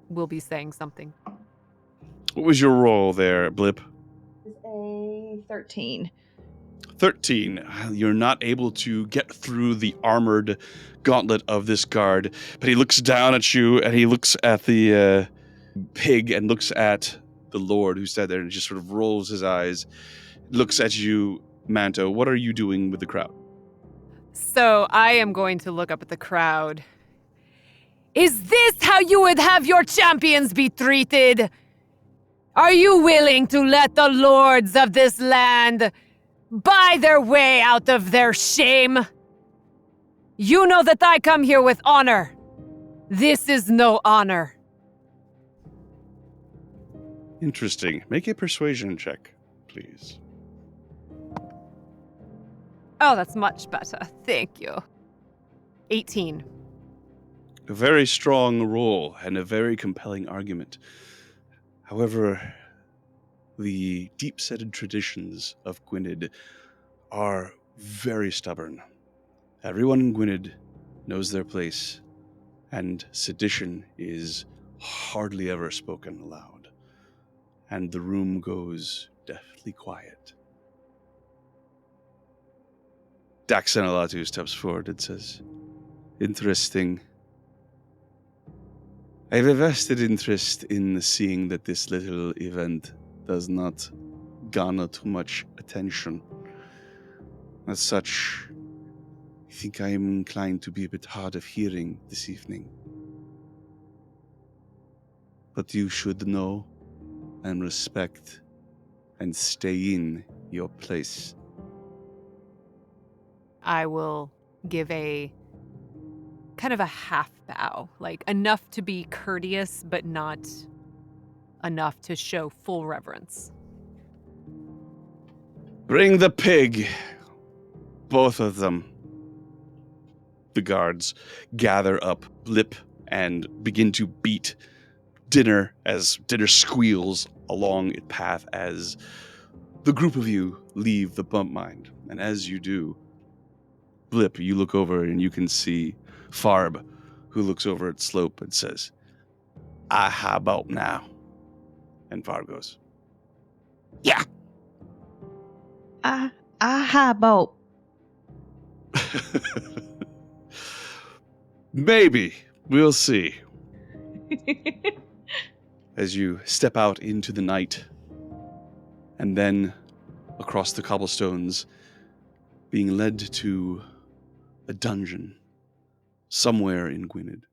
we'll be saying something. What was your roll there, Blip? It's a 13. 13. You're not able to get through the armored gauntlet of this guard, but he looks down at you, and he looks at the pig and looks at the Lord who sat there and just sort of rolls his eyes, looks at you, Manto. What are you doing with the crowd? So I am going to look up at the crowd. Is this how you would have your champions be treated? Are you willing to let the lords of this land buy their way out of their shame? You know that I come here with honor. This is no honor. Interesting. Make a persuasion check, please. Oh, that's much better. Thank you. 18. A very strong roll and a very compelling argument. However, the deep-setted traditions of Gwynned are very stubborn. Everyone in Gwynned knows their place, and sedition is hardly ever spoken aloud. And the room goes deathly quiet. Daxanalatu steps forward and says, "Interesting. I have a vested interest in seeing that this little event does not garner too much attention. As such, I think I am inclined to be a bit hard of hearing this evening. But you should know and respect and stay in your place." I will give a kind of a half bow, like enough to be courteous, but not enough to show full reverence. "Bring the pig, both of them." The guards gather up Blip and begin to beat Dinner as Dinner squeals along its path as the group of you leave the bump mine. And as you do, Blip, you look over and you can see Farb, who looks over at Slope and says, "How about now?" And Farb goes, "Yeah." How about? Maybe. We'll see. As you step out into the night, and then across the cobblestones, being led to a dungeon somewhere in Gwynned.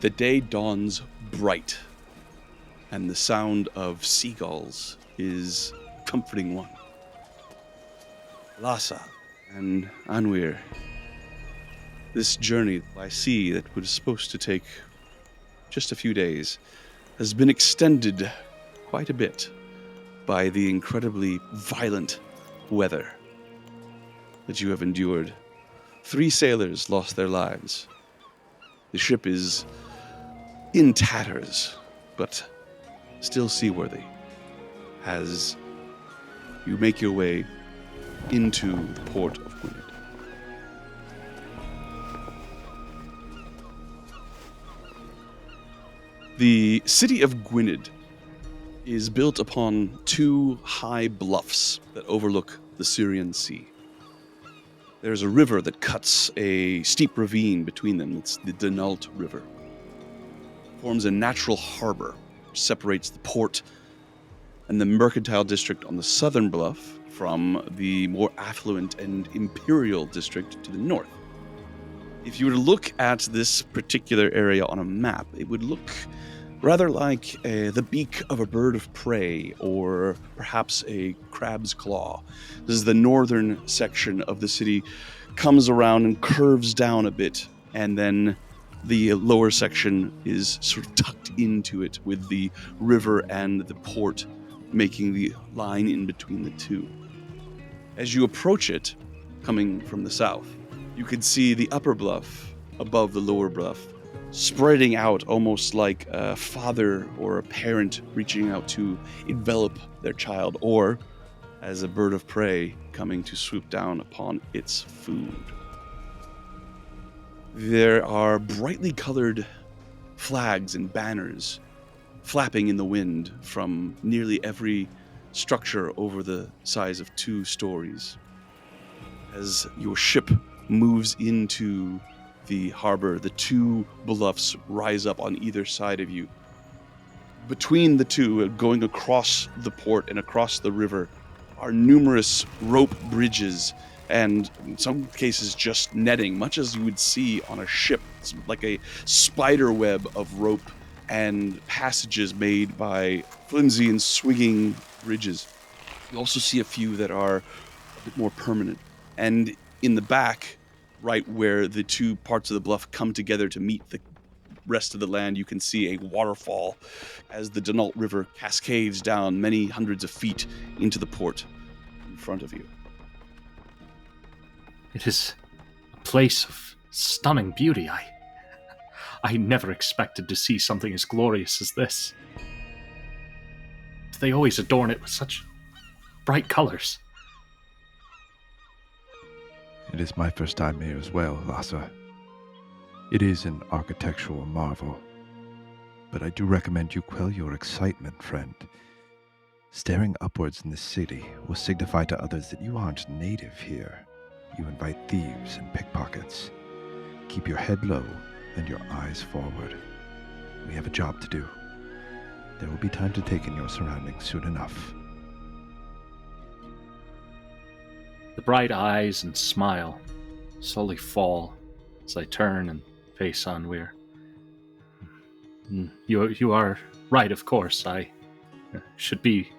The day dawns bright, and the sound of seagulls is a comforting one. Lhasa and Anwir, this journey I see that was supposed to take just a few days has been extended quite a bit by the incredibly violent weather that you have endured. 3 sailors lost their lives. The ship is in tatters, but still seaworthy, as you make your way into the port of Gwynned. The city of Gwynned is built upon two high bluffs that overlook the Syrian Sea. There's a river that cuts a steep ravine between them. It's the Denault River. It forms a natural harbor, which separates the port and the mercantile district on the southern bluff from the more affluent and imperial district to the north. If you were to look at this particular area on a map, it would look rather like the beak of a bird of prey, or perhaps a crab's claw. This is the northern section of the city, comes around and curves down a bit, and then the lower section is sort of tucked into it, with the river and the port making the line in between the two. As you approach it, coming from the south, you can see the upper bluff above the lower bluff, spreading out almost like a father or a parent reaching out to envelop their child, or as a bird of prey coming to swoop down upon its food. There are brightly colored flags and banners flapping in the wind from nearly every structure over the size of 2 stories. As your ship moves into the harbor, the 2 bluffs rise up on either side of you. Between the two, going across the port and across the river, are numerous rope bridges, and in some cases just netting, much as you would see on a ship. It's like a spider web of rope and passages made by flimsy and swinging bridges. You also see a few that are a bit more permanent. And in the back, right where the 2 parts of the bluff come together to meet the rest of the land, you can see a waterfall as the Denault River cascades down many hundreds of feet into the port in front of you. It is a place of stunning beauty. I never expected to see something as glorious as this. They always adorn it with such bright colors. It is my first time here as well, Lhasa. It is an architectural marvel, but I do recommend you quell your excitement, friend. Staring upwards in the city will signify to others that you aren't native here. You invite thieves and pickpockets. Keep your head low and your eyes forward. We have a job to do. There will be time to take in your surroundings soon enough. The bright eyes and smile slowly fall as I turn and face Anwir. You are right, of course. I should be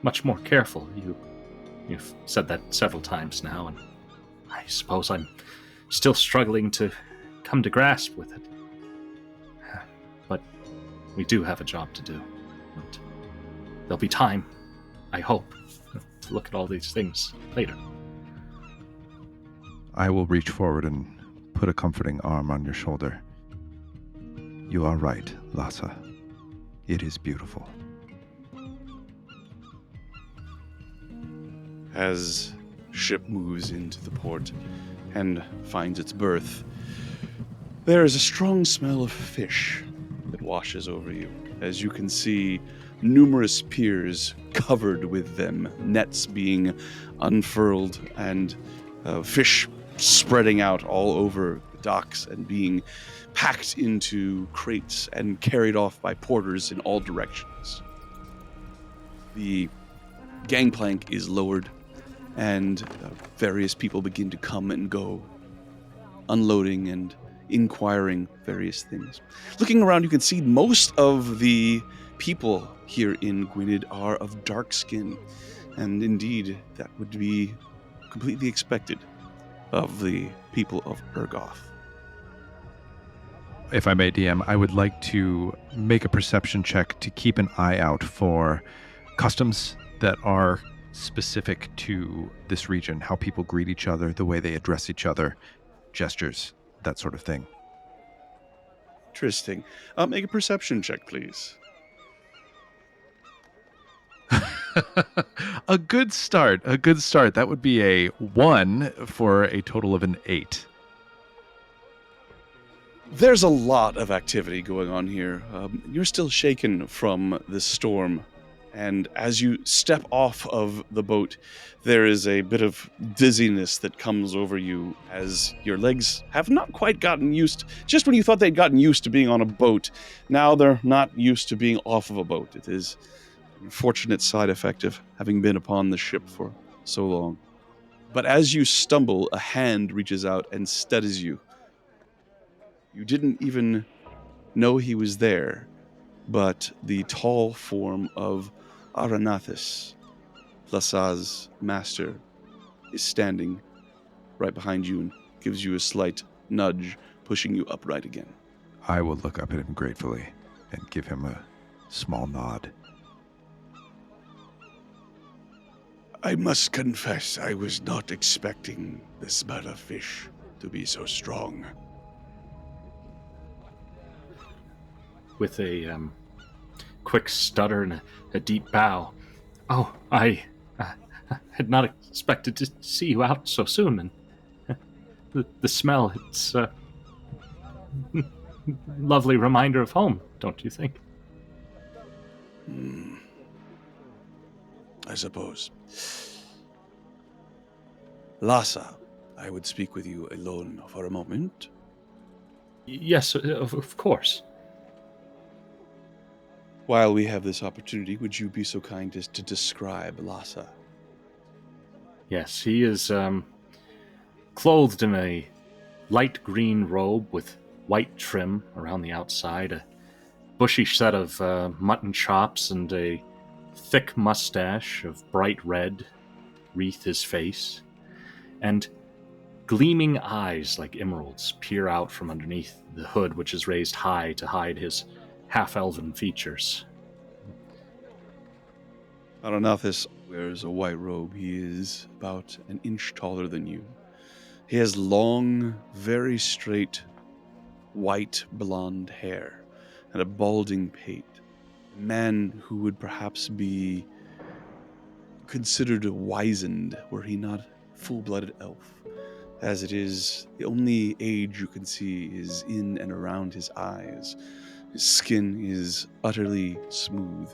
much more careful. You've said that several times now, and I suppose I'm still struggling to come to grasp with it. But we do have a job to do. And there'll be time, I hope, to look at all these things later. I will reach forward and put a comforting arm on your shoulder. You are right, Lhasa. It is beautiful. As ship moves into the port and finds its berth, there is a strong smell of fish that washes over you, as you can see numerous piers covered with them, nets being unfurled, and fish spreading out all over the docks and being packed into crates and carried off by porters in all directions. The gangplank is lowered, and various people begin to come and go, unloading and inquiring various things. Looking around, you can see most of the people here in Gwynned are of dark skin, and indeed, that would be completely expected of the people of Ergoth. If I may, DM, I would like to make a perception check to keep an eye out for customs that are specific to this region, how people greet each other, the way they address each other, gestures, that sort of thing. Interesting. Make a perception check, please. A good start. That would be a 1 for a total of an 8. There's a lot of activity going on here. You're still shaken from the storm And as you step off of the boat, there is a bit of dizziness that comes over you as your legs have not quite gotten used. Just when you thought they'd gotten used to being on a boat, now they're not used to being off of a boat. It is an unfortunate side effect of having been upon the ship for so long. But as you stumble, a hand reaches out and steadies you. You didn't even know he was there, but the tall form of Aranathus, Lasa's master, is standing right behind you and gives you a slight nudge, pushing you upright again. I will look up at him gratefully and give him a small nod. I must confess, I was not expecting the smell of fish to be so strong. With a quick stutter and a deep bow. Oh, I had not expected to see you out so soon, and the smell, it's a lovely reminder of home, don't you think? I suppose. Lhasa, I would speak with you alone for a moment. Yes, of course. While we have this opportunity, would you be so kind as to describe Lhasa? Yes, he is clothed in a light green robe with white trim around the outside, a bushy set of mutton chops, and a thick mustache of bright red wreath his face, and gleaming eyes like emeralds peer out from underneath the hood, which is raised high to hide his half-elven features. Aranathus wears a white robe. He is about an inch taller than you. He has long, very straight, white blonde hair and a balding pate. A man who would perhaps be considered wizened were he not full-blooded elf. As it is, the only age you can see is in and around his eyes. His skin is utterly smooth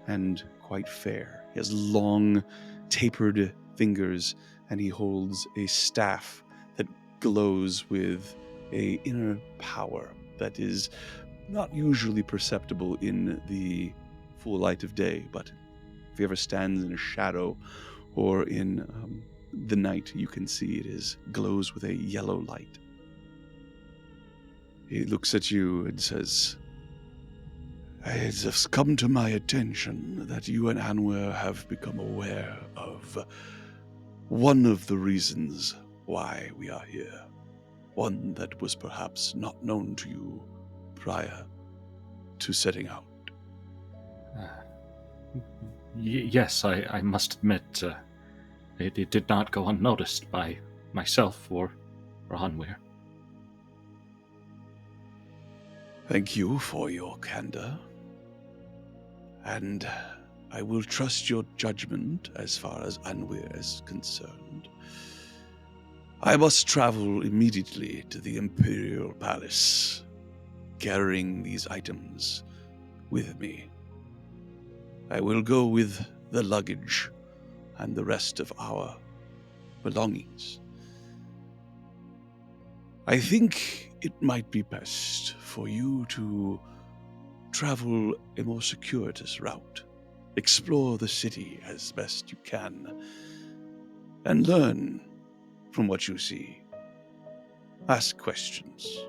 and quite fair. He has long, tapered fingers, and he holds a staff that glows with an inner power that is not usually perceptible in the full light of day, but if he ever stands in a shadow or in the night, you can see it glows with a yellow light. He looks at you and says, "It has come to my attention that you and Anwer have become aware of one of the reasons why we are here. One that was perhaps not known to you prior to setting out." Yes, I must admit, it did not go unnoticed by myself or Hanweir. Thank you for your candor, and I will trust your judgment as far as Anwer is concerned. I must travel immediately to the Imperial Palace, carrying these items with me. I will go with the luggage and the rest of our belongings. I think it might be best for you to travel a more circuitous route, explore the city as best you can, and learn from what you see. Ask questions.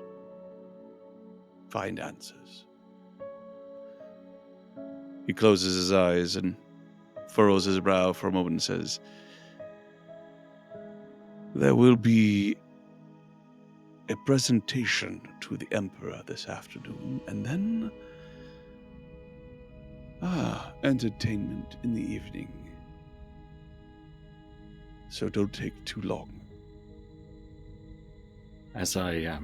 Find answers. He closes his eyes and furrows his brow for a moment and says, "There will be a presentation to the Emperor this afternoon, and then entertainment in the evening. So don't take too long." As I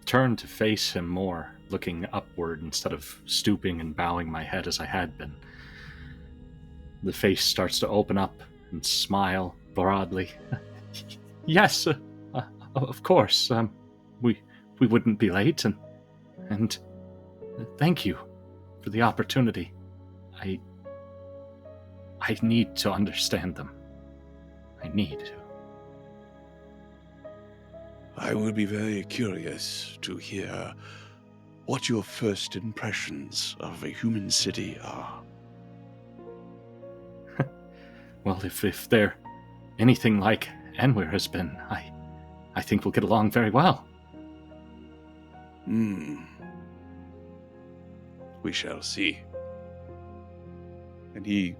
turn to face him more, looking upward instead of stooping and bowing my head as I had been, the face starts to open up and smile broadly. Yes, of course. We wouldn't be late, and thank you for the opportunity. I need to understand them. I need to. I would be very curious to hear what your first impressions of a human city are. Well, if they're anything like Anwir has been, I think we'll get along very well. We shall see. And he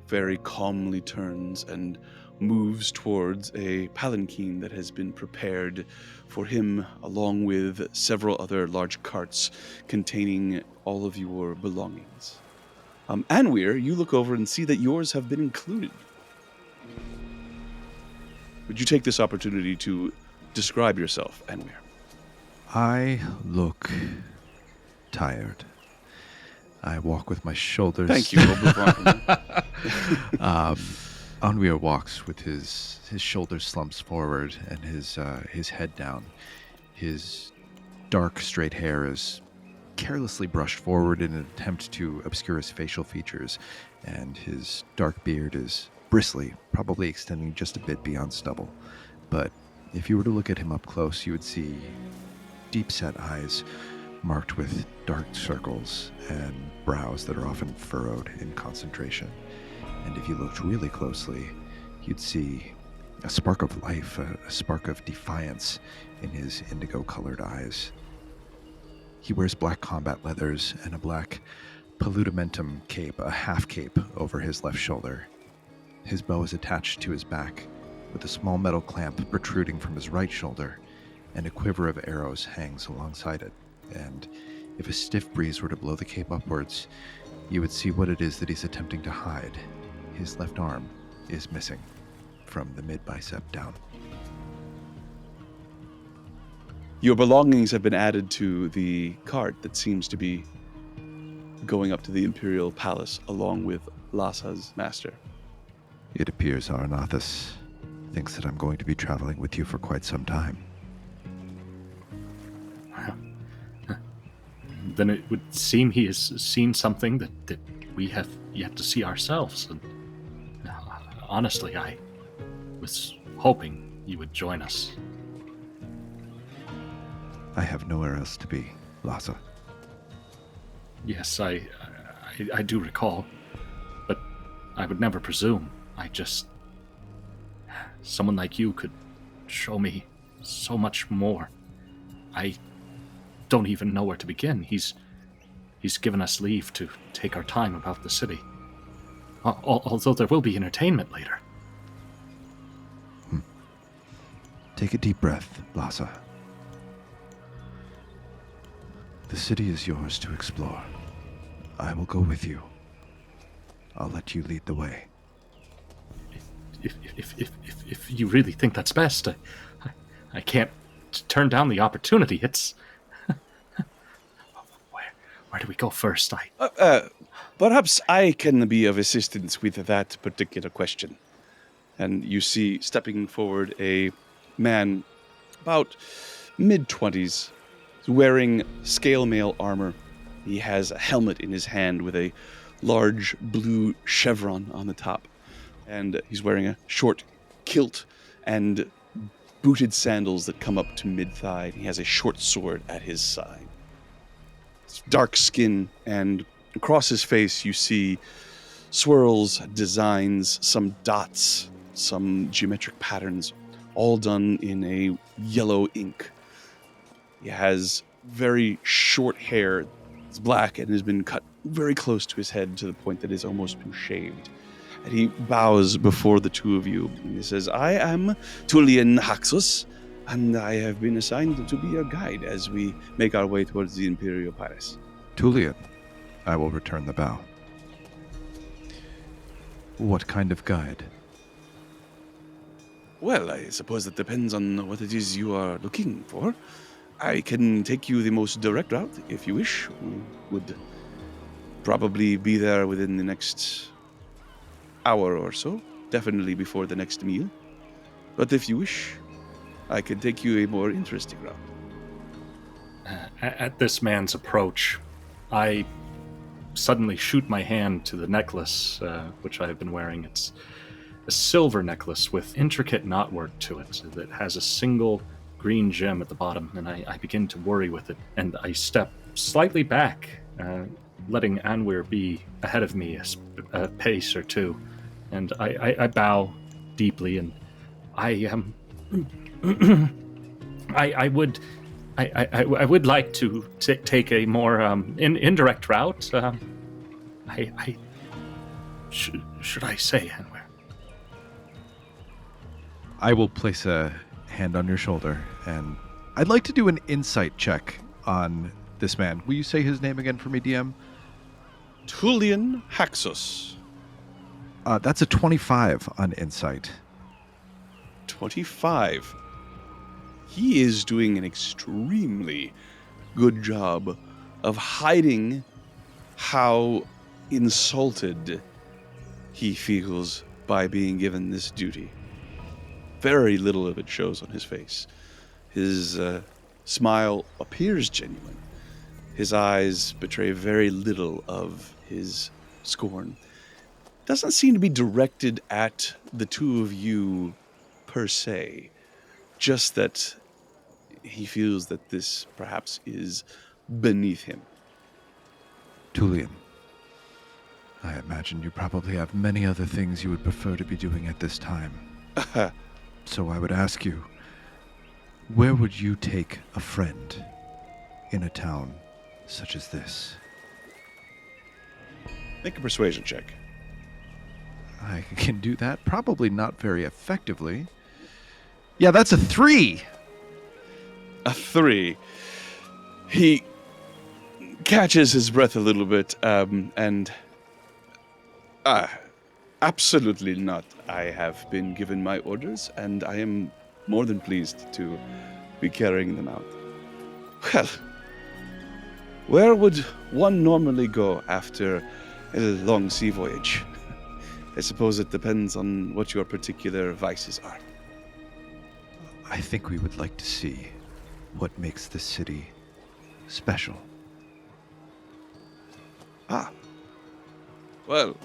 very calmly turns and moves towards a palanquin that has been prepared for him, along with several other large carts containing all of your belongings. Anwir, you look over and see that yours have been included. Would you take this opportunity to describe yourself, Anwir? I look tired. I walk with my shoulders. Thank you. We'll move on. Anwir walks with his shoulders slumps forward and his head down. His dark, straight hair is carelessly brushed forward in an attempt to obscure his facial features, and his dark beard is bristly, probably extending just a bit beyond stubble. But if you were to look at him up close, you would see deep-set eyes marked with dark circles and brows that are often furrowed in concentration. And if you looked really closely, you'd see a spark of life, a spark of defiance in his indigo-colored eyes. He wears black combat leathers and a black paludamentum cape, a half cape, over his left shoulder. His bow is attached to his back, with a small metal clamp protruding from his right shoulder, and a quiver of arrows hangs alongside it. And if a stiff breeze were to blow the cape upwards, you would see what it is that he's attempting to hide. His left arm is missing from the mid-bicep down. Your belongings have been added to the cart that seems to be going up to the Imperial Palace along with Lassa's master. It appears Arnathus thinks that I'm going to be traveling with you for quite some time. Then it would seem he has seen something that we have yet to see ourselves. And honestly, I was hoping you would join us. I have nowhere else to be, Lhasa. Yes, I do recall, but I would never presume. Someone like you could show me so much more. I don't even know where to begin. He's given us leave to take our time about the city. Although there will be entertainment later. Take a deep breath, Lhasa. The city is yours to explore. I will go with you. I'll let you lead the way. If you really think that's best, I can't turn down the opportunity. It's where do we go first? Perhaps I can be of assistance with that particular question. And you see, stepping forward, a man about mid-20s, wearing scale mail armor. He has a helmet in his hand with a large blue chevron on the top. And he's wearing a short kilt and booted sandals that come up to mid-thigh. He has a short sword at his side. It's dark skin, and across his face you see swirls, designs, some dots, some geometric patterns, all done in a yellow ink. He has very short hair. It's black and has been cut very close to his head to the point that it's almost been shaved. And he bows before the two of you. And he says, I am Tullian Haxus, and I have been assigned to be your guide as we make our way towards the Imperial Palace. Tullian, I will return the bow. What kind of guide? Well, I suppose that depends on what it is you are looking for. I can take you the most direct route, if you wish. We would probably be there within the next hour or so, definitely before the next meal. But if you wish, I can take you a more interesting route. At this man's approach, I suddenly shoot my hand to the necklace, which I have been wearing. It's a silver necklace with intricate knotwork to it that has a single green gem at the bottom, and I begin to worry with it, and I step slightly back, letting Anwir be ahead of me a pace or two, and I bow deeply, and I would like to take a more indirect route. Should I say, Anwir? I will place a hand on your shoulder, and I'd like to do an insight check on this man. Will you say his name again for me, DM? Tullian Haxus. That's a 25 on insight. 25. He is doing an extremely good job of hiding how insulted he feels by being given this duty. Very little of it shows on his face. His smile appears genuine. His eyes betray very little of his scorn. Doesn't seem to be directed at the two of you per se. Just that he feels that this perhaps is beneath him. Tullian, I imagine you probably have many other things you would prefer to be doing at this time. So I would ask you, where would you take a friend in a town such as this? Make a persuasion check. I can do that. Probably not very effectively. Yeah, that's a 3. A 3. He catches his breath a little bit, and absolutely not. I have been given my orders, and I am more than pleased to be carrying them out. Well, where would one normally go after a long sea voyage? I suppose it depends on what your particular vices are. I think we would like to see what makes this city special. Well,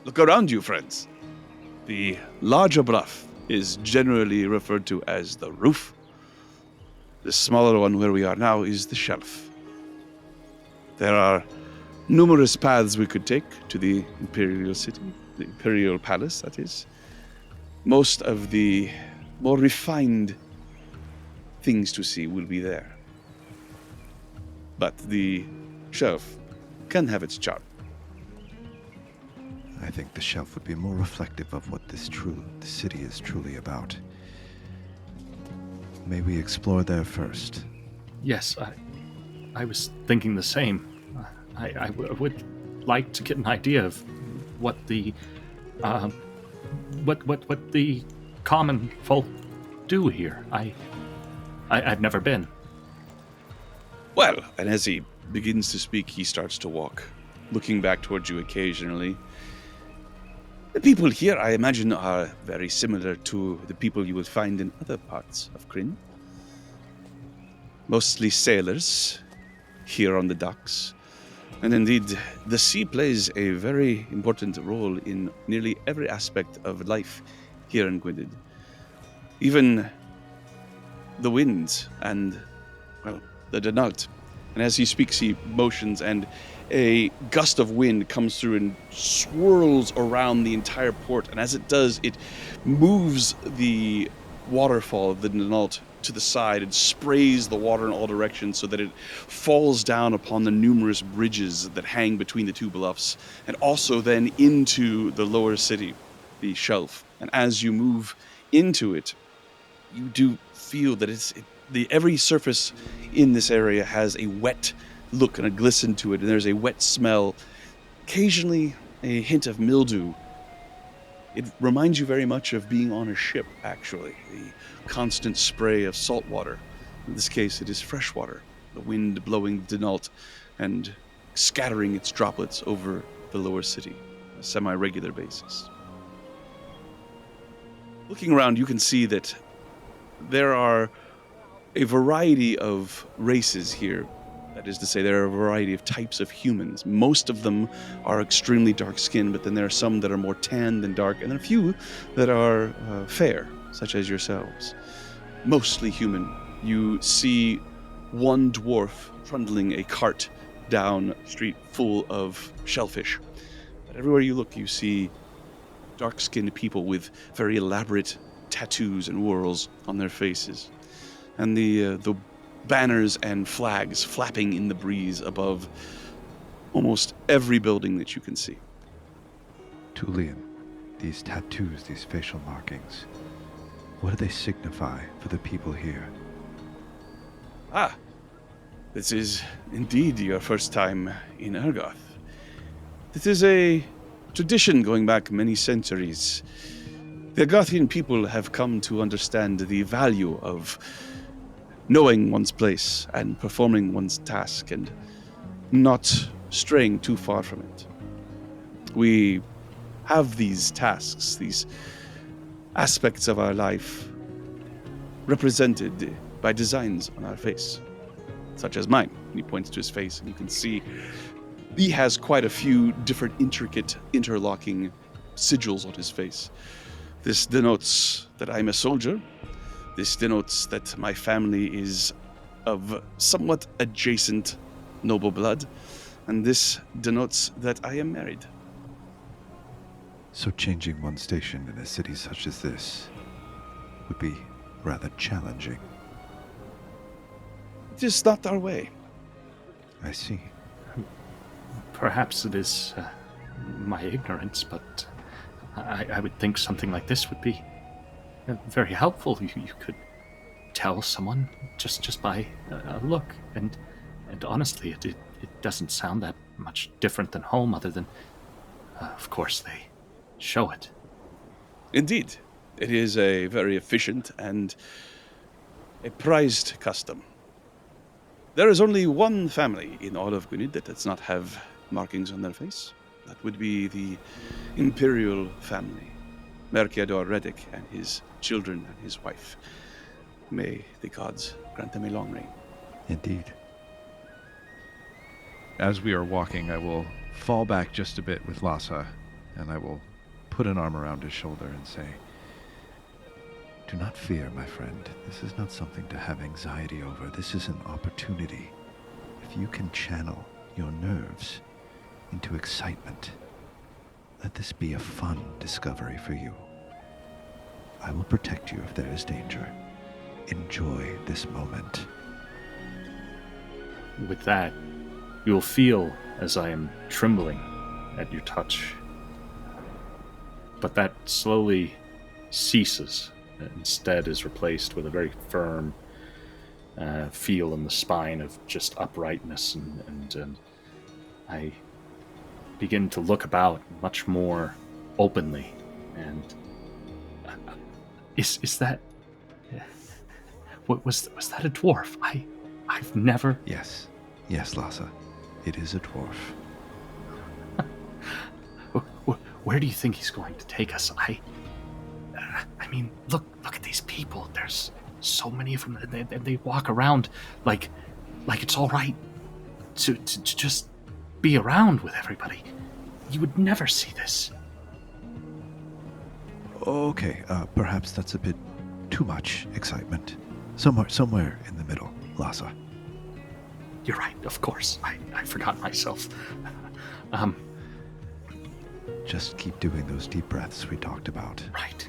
look around you, friends. The larger bluff is generally referred to as the roof. The smaller one where we are now is the shelf. There are numerous paths we could take to the Imperial City, the Imperial Palace, that is. Most of the more refined things to see will be there. But the shelf can have its charm. I think the shelf would be more reflective of what the city is truly about. May we explore there first? Yes, I was thinking the same. I would like to get an idea of what the what the common folk do here. I've never been. Well, and as he begins to speak, he starts to walk, looking back towards you occasionally. The people here, I imagine, are very similar to the people you will find in other parts of Krynn. Mostly sailors here on the docks. And indeed, the sea plays a very important role in nearly every aspect of life here in Gwynned. Even the winds and, well, the Denault. And as he speaks, he motions, and a gust of wind comes through and swirls around the entire port. And as it does, it moves the waterfall of the Denault to the side and sprays the water in all directions so that it falls down upon the numerous bridges that hang between the two bluffs, and also then into the lower city, the shelf. And as you move into it, you do feel that every surface in this area has a wet look and a glisten to it, and there's a wet smell, occasionally a hint of mildew. It reminds you very much of being on a ship, actually. The constant spray of salt water. In this case, it is fresh water. The wind blowing the Denault and scattering its droplets over the lower city on a semi-regular basis. Looking around, you can see that there are a variety of races here that That is to say, there are a variety of types of humans. Most of them are extremely dark-skinned, but then there are some that are more tan than dark, and then a few that are fair, such as yourselves. Mostly human. You see one dwarf trundling a cart down a street full of shellfish. But everywhere you look, you see dark-skinned people with very elaborate tattoos and whorls on their faces. And the banners and flags flapping in the breeze above almost every building that you can see. Tulian, these tattoos, these facial markings, what do they signify for the people here? Ah, this is indeed your first time in Ergoth. This is a tradition going back many centuries. The Ergothian people have come to understand the value of knowing one's place and performing one's task and not straying too far from it. We have these tasks, these aspects of our life represented by designs on our face, such as mine. And he points to his face, and you can see he has quite a few different intricate interlocking sigils on his face. This denotes that I'm a soldier. This denotes that my family is of somewhat adjacent noble blood. And this denotes that I am married. So changing one's station in a city such as this would be rather challenging. It is not our way. I see. Perhaps it is my ignorance, but I would think something like this would be very helpful. You could tell someone just by a look, and honestly, it doesn't sound that much different than home, other than, of course, they show it. Indeed, it is a very efficient and a prized custom. There is only one family in all of Gwynned that does not have markings on their face. That would be the Imperial family, Merciador Reddick and his children and his wife. May the gods grant them a long reign. Indeed. As we are walking, I will fall back just a bit with Lhasa, and I will put an arm around his shoulder and say, Do not fear, my friend. This is not something to have anxiety over. This is an opportunity. If you can channel your nerves into excitement, let this be a fun discovery for you. I will protect you if there is danger. Enjoy this moment. With that, you'll feel as I am trembling at your touch. But that slowly ceases. Instead is replaced with a very firm feel in the spine of just uprightness, and I begin to look about much more openly. And is that was that a dwarf? I've never. Yes, Lhasa, it is a dwarf. Where do you think he's going to take us? I mean, look at these people. There's so many of them, and they walk around like it's all right to just be around with everybody. You would never see this. Okay, perhaps that's a bit too much excitement. Somewhere in the middle, Lhasa. You're right, of course. I forgot myself. Just keep doing those deep breaths we talked about. Right.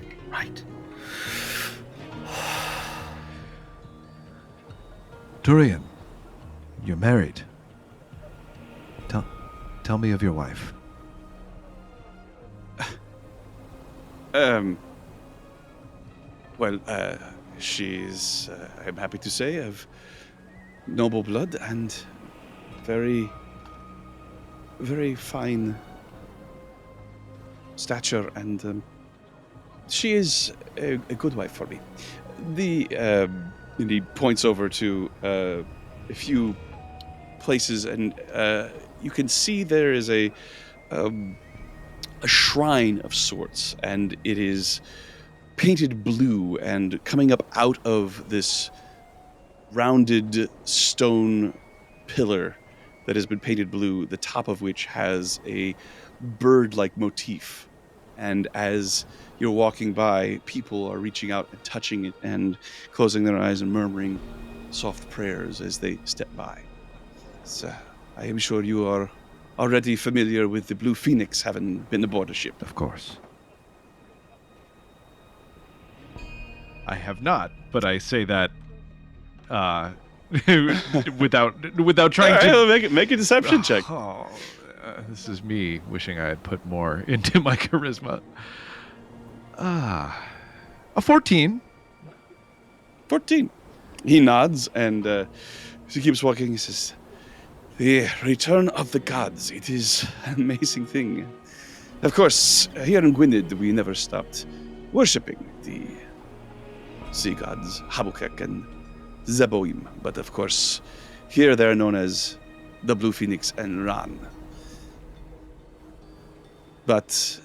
Turian, you're married. Tell me of your wife. Well, she's, I'm happy to say, of noble blood and very, very fine stature, and she is a good wife for me. And he points over to a few places, and you can see there is a shrine of sorts, and it is painted blue, and coming up out of this rounded stone pillar that has been painted blue, the top of which has a bird-like motif. And as you're walking by, people are reaching out and touching it and closing their eyes and murmuring soft prayers as they step by. So, I am sure you are already familiar with the Blue Phoenix, having been aboard a ship. Of course. I have not, but I say that without trying to make a deception check. This is me wishing I had put more into my charisma. A 14. 14. He nods and as he keeps walking, he says, "The return of the gods. It is an amazing thing. Of course, here in Gwynned, we never stopped worshipping the sea gods, Habukek and Zeboim. But of course, here they are known as the Blue Phoenix and Ran. But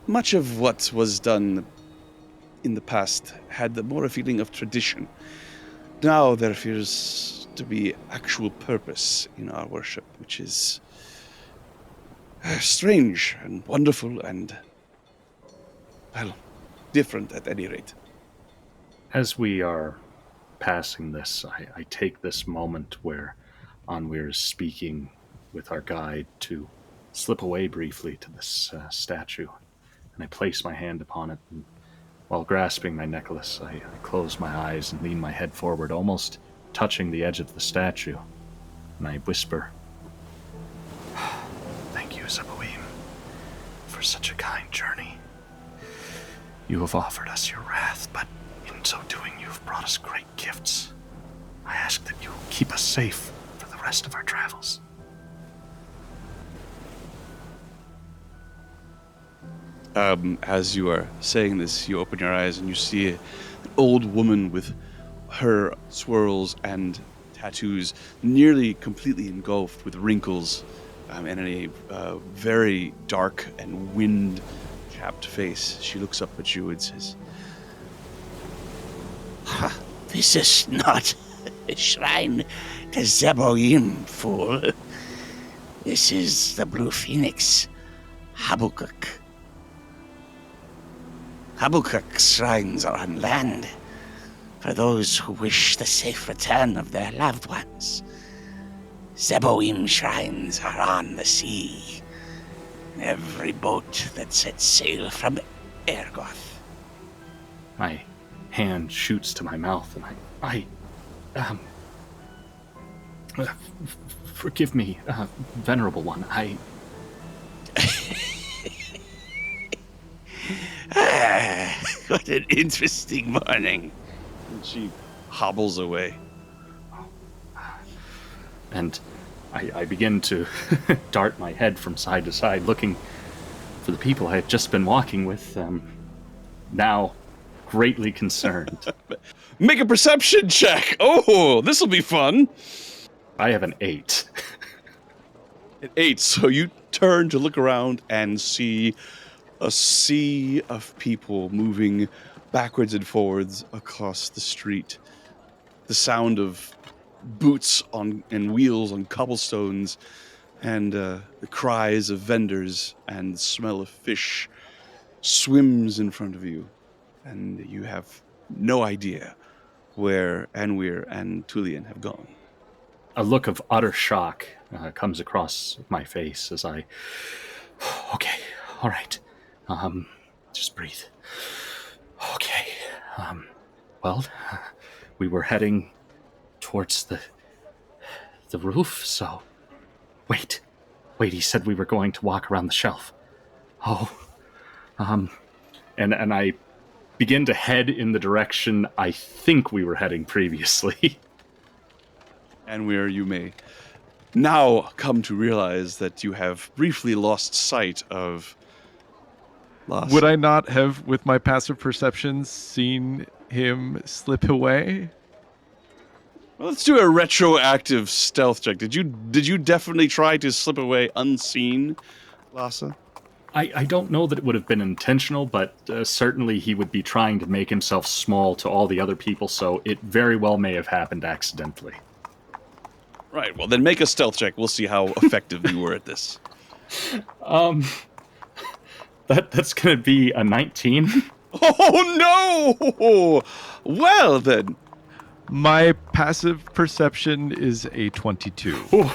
much of what was done in the past had more a feeling of tradition. Now there appears to be actual purpose in our worship, which is strange and wonderful and, well, different at any rate." As we are passing this, I take this moment where Onweir is speaking with our guide to slip away briefly to this statue, and I place my hand upon it, and while grasping my necklace, I close my eyes and lean my head forward, almost touching the edge of the statue, and I whisper, "Thank you, Zeboim, for such a kind journey. You have offered us your wrath, but in so doing you have brought us great gifts. I ask that you keep us safe for the rest of our travels." As you are saying this, you open your eyes and you see an old woman with her swirls and tattoos nearly completely engulfed with wrinkles and a very dark and wind-chapped face. She looks up at you and says, This is not a shrine to Zeboim, fool. This is the Blue Phoenix, Habukuk. Habukuk's shrines are on land for those who wish the safe return of their loved ones. Zeboim shrines are on the sea. Every boat that sets sail from Ergoth. My hand shoots to my mouth, and forgive me, Venerable One, What an interesting morning. and she hobbles away. And I begin to dart my head from side to side, looking for the people I had just been walking with, now greatly concerned. Make a perception check! Oh, this'll be fun! I have an 8. An 8, so you turn to look around and see a sea of people moving backwards and forwards across the street. The sound of boots and wheels on cobblestones, and the cries of vendors and the smell of fish swims in front of you, and you have no idea where Anweir and Tulian have gone. A look of utter shock comes across my face as I... Okay, all right. Just breathe. Okay. Well, we were heading towards the roof, so... Wait, he said we were going to walk around the shelf. And I begin to head in the direction I think we were heading previously. Anweir, you may now come to realize that you have briefly lost sight of Lhasa. Would I not have, with my passive perceptions, seen him slip away? Well, let's do a retroactive stealth check. Did you definitely try to slip away unseen, Lhasa? I don't know that it would have been intentional, but certainly he would be trying to make himself small to all the other people, so it very well may have happened accidentally. Right, well then make a stealth check. We'll see how effective you were at this. That's gonna be a 19. Oh no! Well then. My passive perception is a 22.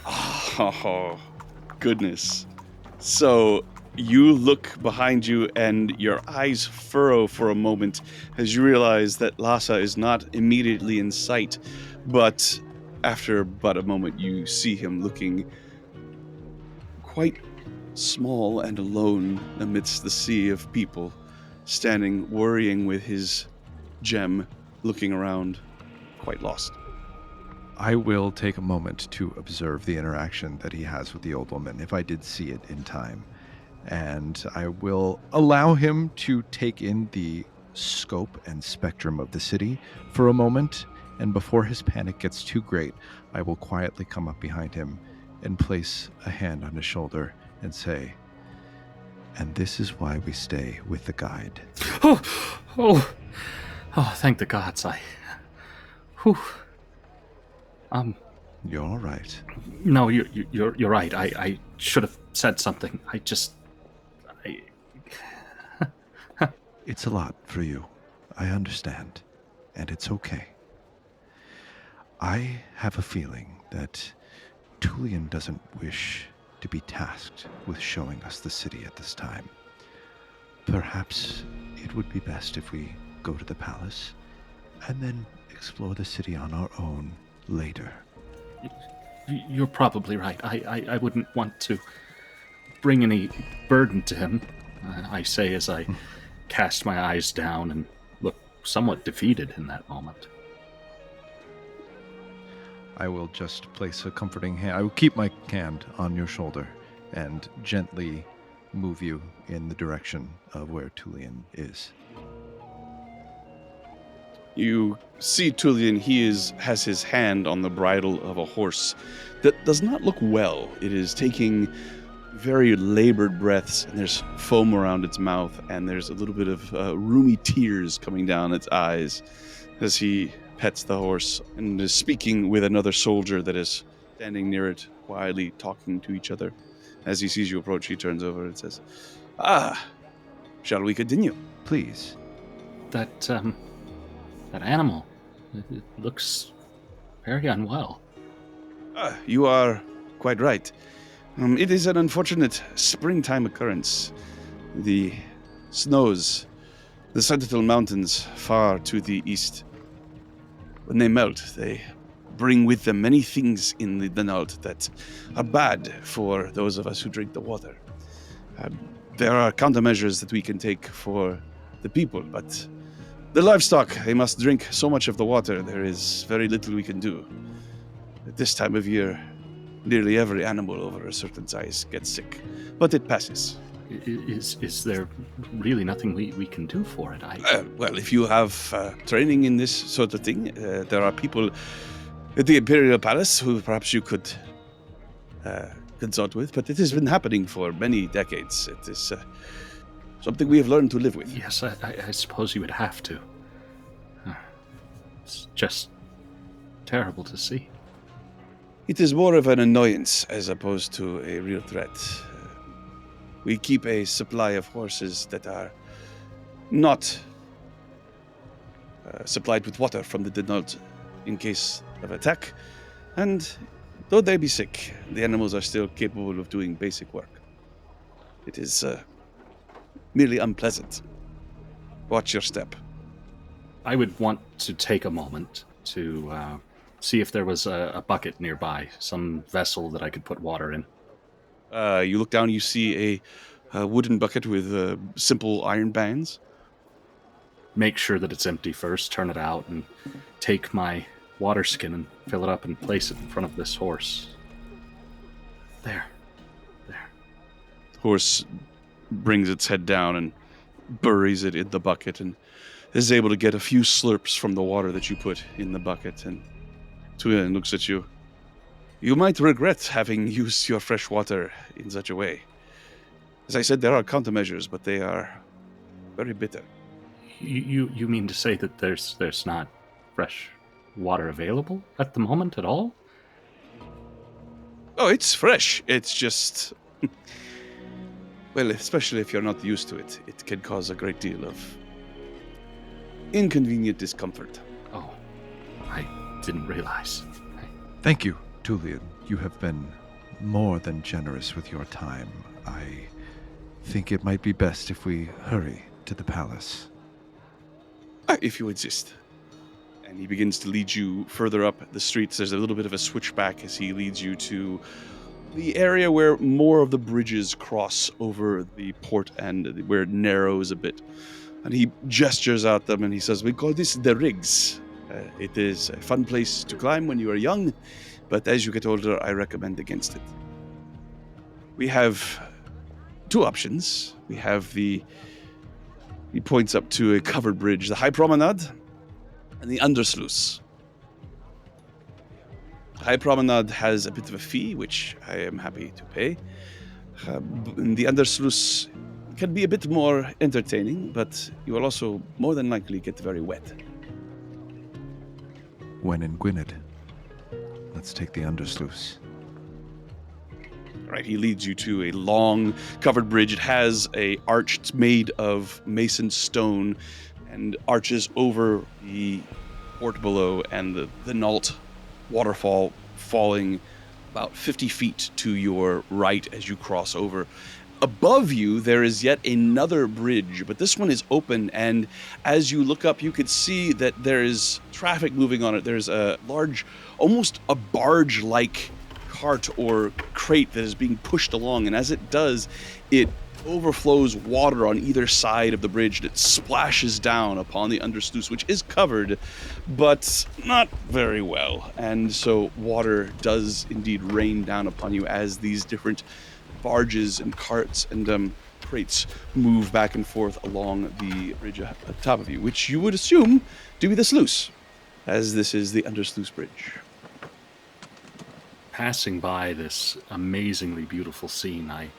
Oh, goodness. So you look behind you and your eyes furrow for a moment as you realize that Lhasa is not immediately in sight, but after but a moment you see him looking quite small and alone amidst the sea of people, standing worrying with his gem, looking around, quite lost. I will take a moment to observe the interaction that he has with the old woman, if I did see it in time. And I will allow him to take in the scope and spectrum of the city for a moment. And before his panic gets too great, I will quietly come up behind him and place a hand on his shoulder and say, "And this is why we stay with the guide." Oh, thank the gods. Whew. You're all right. No, you're right. I should have said something. It's a lot for you. I understand. And it's okay. I have a feeling that Tullian doesn't wish to be tasked with showing us the city at this time. Perhaps it would be best if we go to the palace and then explore the city on our own later. You're probably right. I wouldn't want to bring any burden to him, I say as I cast my eyes down and look somewhat defeated in that moment. I will just place a comforting hand. I will keep my hand on your shoulder and gently move you in the direction of where Tullian is. You see Tullian, he has his hand on the bridle of a horse that does not look well. It is taking very labored breaths, and there's foam around its mouth, and there's a little bit of roomy tears coming down its eyes as he pets the horse and is speaking with another soldier that is standing near it, quietly talking to each other. As he sees you approach, he turns over and says, shall we continue? Please. That animal, it looks very unwell. You are quite right. It is an unfortunate springtime occurrence. The snows, the Sentinel Mountains far to the east, when they melt, they bring with them many things in the Denalt that are bad for those of us who drink the water. There are countermeasures that we can take for the people, but the livestock, they must drink so much of the water, there is very little we can do. At this time of year, nearly every animal over a certain size gets sick, but it passes. Is there really nothing we can do for it? Well, if you have training in this sort of thing, there are people at the Imperial Palace who perhaps you could consult with, but it has been happening for many decades. It is something we have learned to live with. Yes, I suppose you would have to. It's just terrible to see. It is more of an annoyance as opposed to a real threat. We keep a supply of horses that are not supplied with water from the Denalt in case of attack, and though they be sick, the animals are still capable of doing basic work. It is merely unpleasant. Watch your step. I would want to take a moment to see if there was a bucket nearby, some vessel that I could put water in. You look down, you see a wooden bucket with simple iron bands. Make sure that it's empty first, turn it out, and take my water skin and fill it up and place it in front of this horse. There. The horse brings its head down and buries it in the bucket and is able to get a few slurps from the water that you put in the bucket. And Tuyan looks at you. You might regret having used your fresh water in such a way. As I said, there are countermeasures, but they are very bitter. You mean to say that there's not fresh water available at the moment at all? Oh, it's fresh. It's just... well, especially if you're not used to it, it can cause a great deal of inconvenient discomfort. Oh, I didn't realize. Thank you, Tulian. You have been more than generous with your time. I think it might be best if we hurry to the palace. If you insist. And he begins to lead you further up the streets. There's a little bit of a switchback as he leads you to the area where more of the bridges cross over the port and where it narrows a bit. And he gestures at them and he says, "We call this the Rigs. It is a fun place to climb when you are young, but as you get older, I recommend against it. We have two options. We have he points up to a covered bridge, the High Promenade and the Undersluice. The High Promenade has a bit of a fee, which I am happy to pay. The Undersluice can be a bit more entertaining, but you will also more than likely get very wet." When in Gwynned, let's take the Undersluice. Right, he leads you to a long covered bridge. It has a arch. It's made of mason stone and arches over the port below and the Nalt waterfall falling about 50 feet to your right as you cross over. Above you, there is yet another bridge, but this one is open, and as you look up, you could see that there is traffic moving on it. There's a large, almost a barge-like cart or crate that is being pushed along, and as it does, it overflows water on either side of the bridge, and it splashes down upon the Undersluice, which is covered, but not very well. And so water does indeed rain down upon you as these different barges and carts and crates move back and forth along the bridge at the top of you, which you would assume to be the sluice, as this is the Undersluice Bridge. Passing by this amazingly beautiful scene, I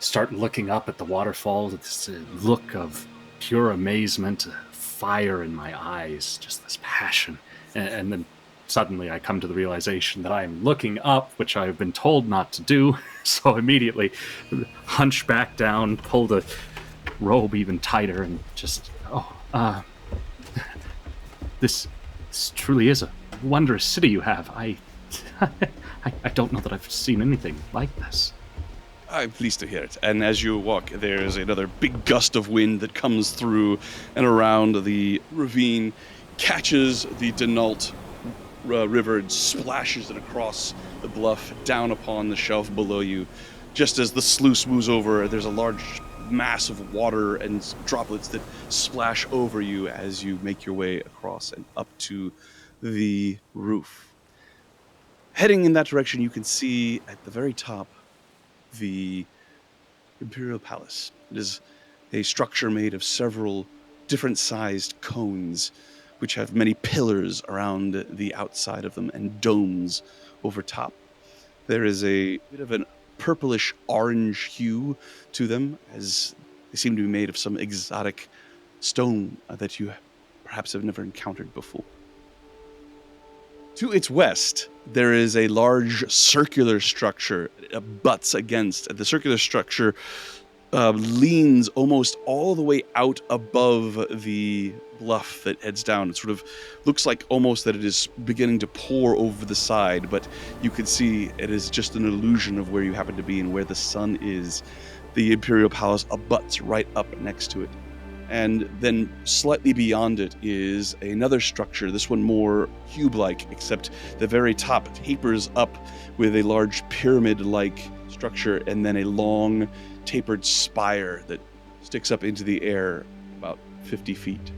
start looking up at the waterfall with this look of pure amazement, fire in my eyes, just this passion. And then suddenly I come to the realization that I'm looking up, which I've been told not to do. So immediately hunch back down, pull the robe even tighter, and just, this truly is a wondrous city you have. I don't know that I've seen anything like this. I'm pleased to hear it. And as you walk, there's another big gust of wind that comes through and around the ravine, catches the Denalt river and splashes it across the bluff down upon the shelf below you. Just as the sluice moves over, there's a large mass of water and droplets that splash over you as you make your way across and up to the roof. Heading in that direction, you can see at the very top the Imperial Palace. It is a structure made of several different sized cones, which have many pillars around the outside of them and domes over top. There is a bit of an purplish orange hue to them, as they seem to be made of some exotic stone that you perhaps have never encountered before. To its west, there is a large circular structure that butts against. The circular structure leans almost all the way out above the bluff that heads down. It sort of looks like almost that it is beginning to pour over the side, but you can see it is just an illusion of where you happen to be and where the sun is. The Imperial Palace abuts right up next to it. And then slightly beyond it is another structure, this one more cube-like, except the very top tapers up with a large pyramid-like structure and then a long tapered spire that sticks up into the air about 50 feet.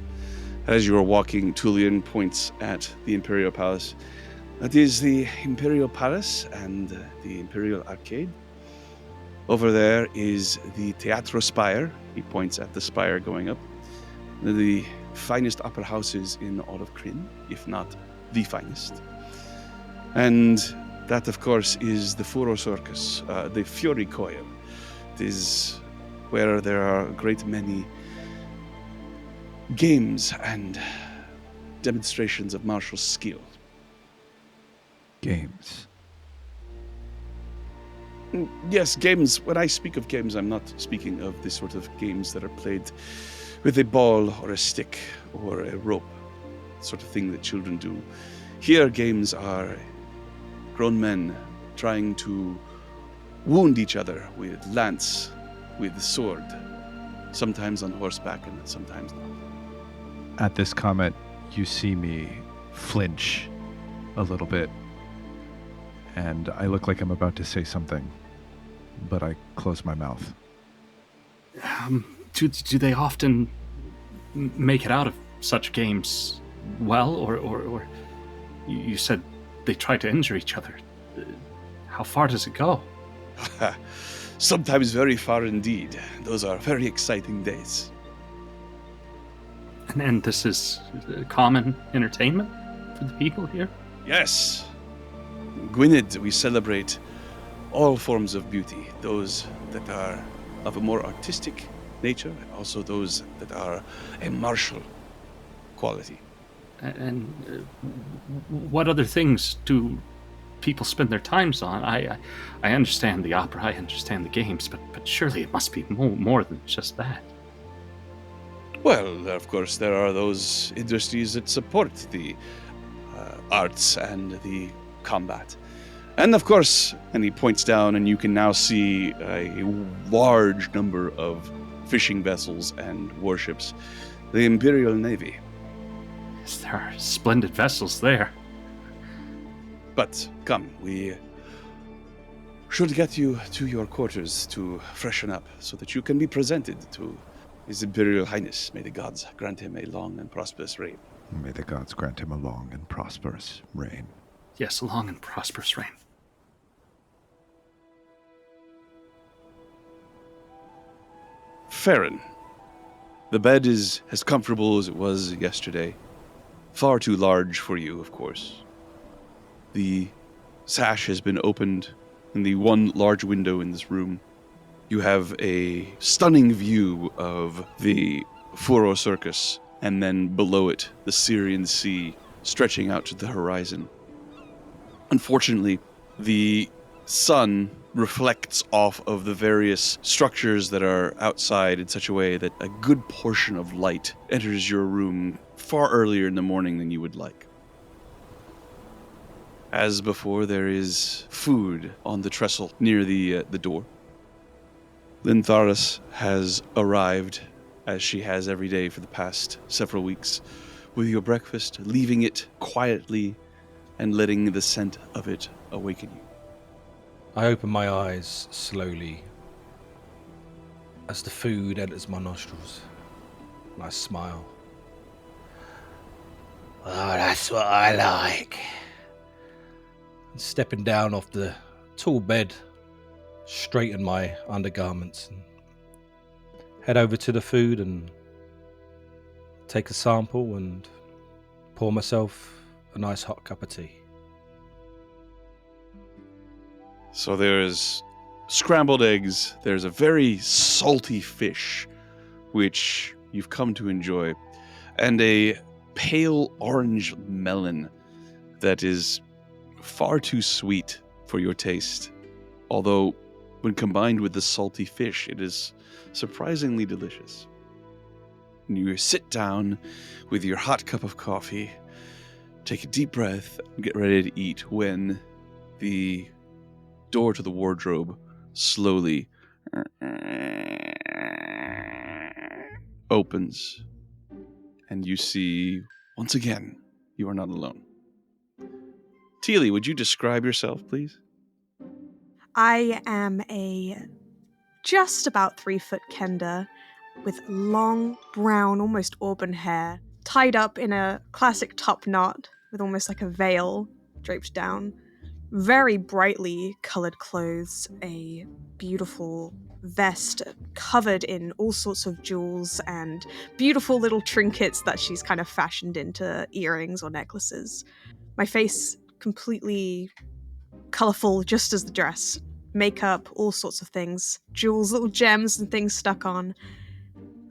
As you are walking, Tulian points at the Imperial Palace. That is the Imperial Palace and the Imperial Arcade. Over there is the Teatro Spire. He points at the spire going up. The finest opera houses in all of Krynn, if not the finest. And that, of course, is the Furo Circus, the Fury Coil. It is where there are a great many games and demonstrations of martial skill. Games. Yes, games. When I speak of games, I'm not speaking of the sort of games that are played with a ball or a stick or a rope, sort of thing that children do. Here, games are grown men trying to wound each other with lance, with sword, sometimes on horseback and sometimes not. At this comment, you see me flinch a little bit, and I look like I'm about to say something, but I close my mouth. Do they often make it out of such games well, or you said they try to injure each other? How far does it go? Sometimes very far indeed. Those are very exciting days. And this is common entertainment for the people here? Yes. In Gwynned, we celebrate all forms of beauty, those that are of a more artistic nature, and also those that are a martial quality. And what other things do people spend their times on? I understand the opera, I understand the games, but surely it must be more than just that. Well, of course, there are those industries that support the arts and the combat. And of course, and he points down, and you can now see a large number of fishing vessels and warships. The Imperial Navy. Yes, there are splendid vessels there. But come, we should get you to your quarters to freshen up so that you can be presented to His Imperial Highness. May the gods grant him a long and prosperous reign. May the gods grant him a long and prosperous reign. Yes, a long and prosperous reign. Farron, the bed is as comfortable as it was yesterday. Far too large for you, of course. The sash has been opened in the one large window in this room. You have a stunning view of the Furo Circus, and then below it, the Syrian Sea stretching out to the horizon. Unfortunately, the sun reflects off of the various structures that are outside in such a way that a good portion of light enters your room far earlier in the morning than you would like. As before, there is food on the trestle near the door. Lintharis has arrived, as she has every day for the past several weeks, with your breakfast, leaving it quietly and letting the scent of it awaken you. I open my eyes slowly as the food enters my nostrils, and I smile. Oh, that's what I like. And stepping down off the tall bed, straighten my undergarments and head over to the food and take a sample and pour myself a nice hot cup of tea. So there's scrambled eggs, there's a very salty fish, which you've come to enjoy, and a pale orange melon that is far too sweet for your taste. Although, when combined with the salty fish, it is surprisingly delicious. And you sit down with your hot cup of coffee, take a deep breath, and get ready to eat when the door to the wardrobe slowly opens, and you see, once again, you are not alone. Teely, would you describe yourself, please? I am a just about 3-foot kender with long, brown, almost auburn hair, tied up in a classic top knot with almost like a veil draped down. Very brightly colored clothes, a beautiful vest covered in all sorts of jewels and beautiful little trinkets that she's kind of fashioned into earrings or necklaces. My face completely colorful, just as the dress. Makeup, all sorts of things. Jewels, little gems and things stuck on.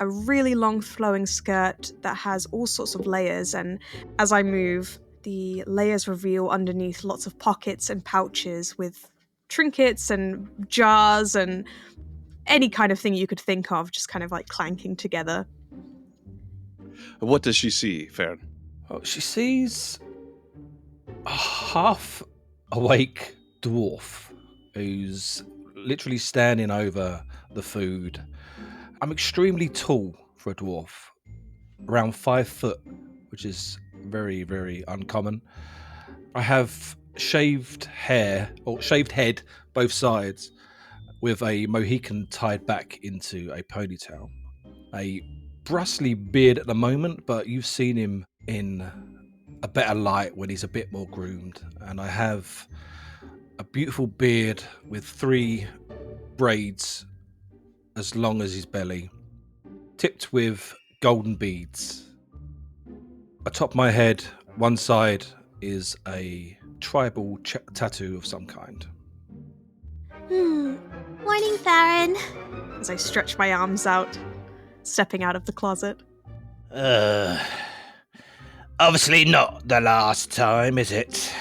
A really long flowing skirt that has all sorts of layers, and as I move, the layers reveal underneath lots of pockets and pouches with trinkets and jars and any kind of thing you could think of, just kind of like clanking together. What does she see, Farron? Oh, she sees a half-awake dwarf who's literally standing over the food. I'm extremely tall for a dwarf, around 5 foot, which is very, very uncommon. I have shaved hair, or shaved head, both sides, with a Mohican tied back into a ponytail. A bristly beard at the moment, but you've seen him in a better light when he's a bit more groomed. And I have a beautiful beard with 3 braids as long as his belly, tipped with golden beads. Atop my head, one side is a tribal tattoo of some kind. Morning, Farron. As I stretch my arms out, stepping out of the closet. Obviously not the last time, is it?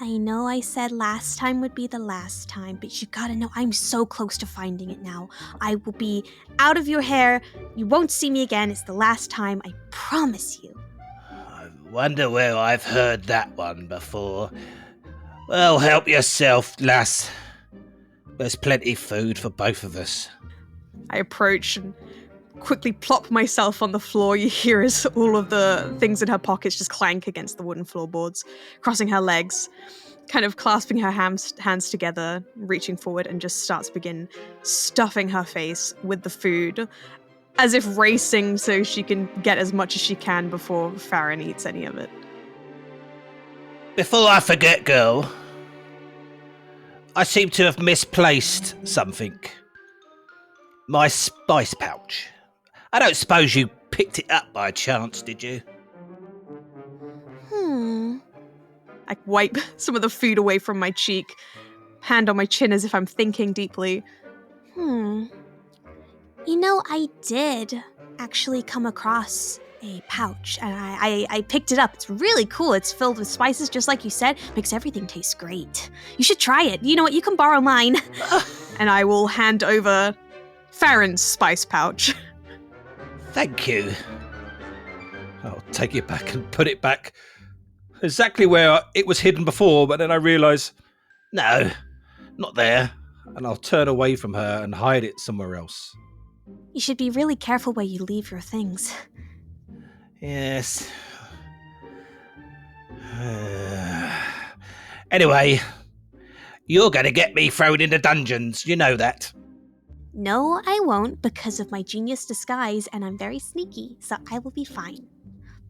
I know I said last time would be the last time, but you gotta know I'm so close to finding it now. I will be out of your hair. You won't see me again. It's the last time. I promise you. I wonder where I've heard that one before. Well, help yourself, lass. There's plenty food for both of us. I approach and quickly plop myself on the floor. You hear as all of the things in her pockets just clank against the wooden floorboards, crossing her legs, kind of clasping her hands together, reaching forward, and just starts to begin stuffing her face with the food, as if racing so she can get as much as she can before Farron eats any of it. Before I forget, girl, I seem to have misplaced something. My spice pouch. I don't suppose you picked it up by chance, did you? I wipe some of the food away from my cheek, hand on my chin as if I'm thinking deeply. You know, I did actually come across a pouch, and I picked it up. It's really cool. It's filled with spices, just like you said. Makes everything taste great. You should try it. You know what? You can borrow mine. And I will hand over Farron's spice pouch. Thank you. I'll take it back and put it back exactly where it was hidden before, but then I realise, No, not there. and I'll turn away from her and hide it somewhere else. You should be really careful where you leave your things. Yes. Anyway, you're going to get me thrown into dungeons. You know that. No, I won't because of my genius disguise, and I'm very sneaky, so I will be fine.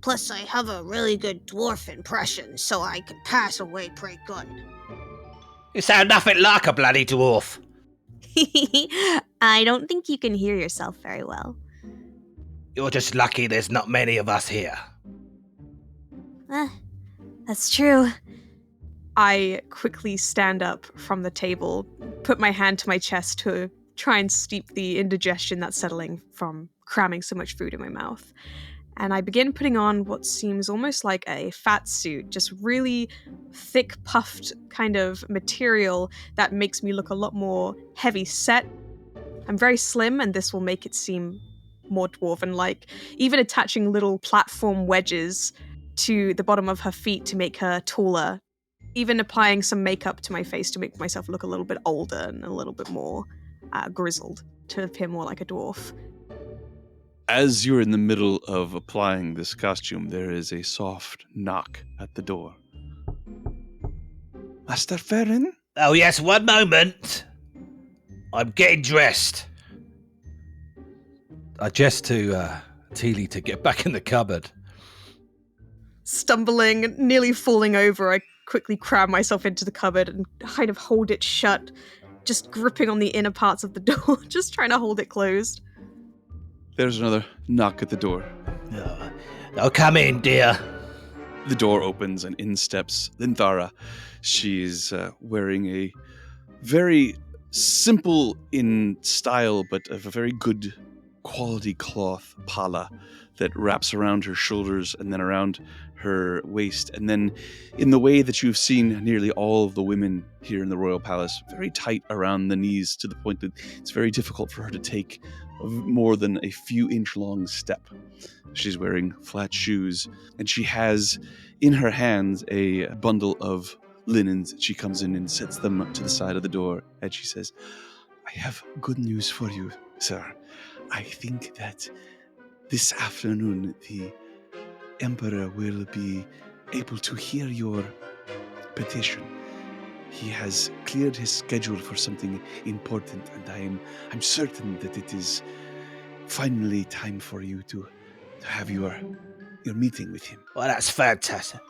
Plus, I have a really good dwarf impression, so I can pass away pretty good. You sound nothing like a bloody dwarf. I don't think you can hear yourself very well. You're just lucky there's not many of us here. That's true. I quickly stand up from the table, put my hand to my chest to try and steep the indigestion that's settling from cramming so much food in my mouth. And I begin putting on what seems almost like a fat suit, just really thick, puffed kind of material that makes me look a lot more heavy set. I'm very slim, and this will make it seem more dwarven-like, even attaching little platform wedges to the bottom of her feet to make her taller, even applying some makeup to my face to make myself look a little bit older and a little bit more grizzled, to appear more like a dwarf. As you're in the middle of applying this costume, there is a soft knock at the door. Master Farron? Oh yes, one moment. I'm getting dressed. I jest to Teely to get back in the cupboard. Stumbling, nearly falling over, I quickly cram myself into the cupboard and kind of hold it shut, just gripping on the inner parts of the door, just trying to hold it closed. There's another knock at the door. Oh, come in, dear. The door opens and in steps Linthara. She's wearing a very simple in style, but of a very good quality cloth pala that wraps around her shoulders and then around her waist. And then in the way that you've seen nearly all of the women here in the royal palace, very tight around the knees to the point that it's very difficult for her to take more than a few inch long step. She's wearing flat shoes, and she has in her hands a bundle of linens. She comes in and sets them to the side of the door, and she says, I have good news for you, sir. I think that this afternoon the Emperor will be able to hear your petition. He has cleared his schedule for something important, and I'm certain that it is finally time for you to have your meeting with him. Well, that's fantastic.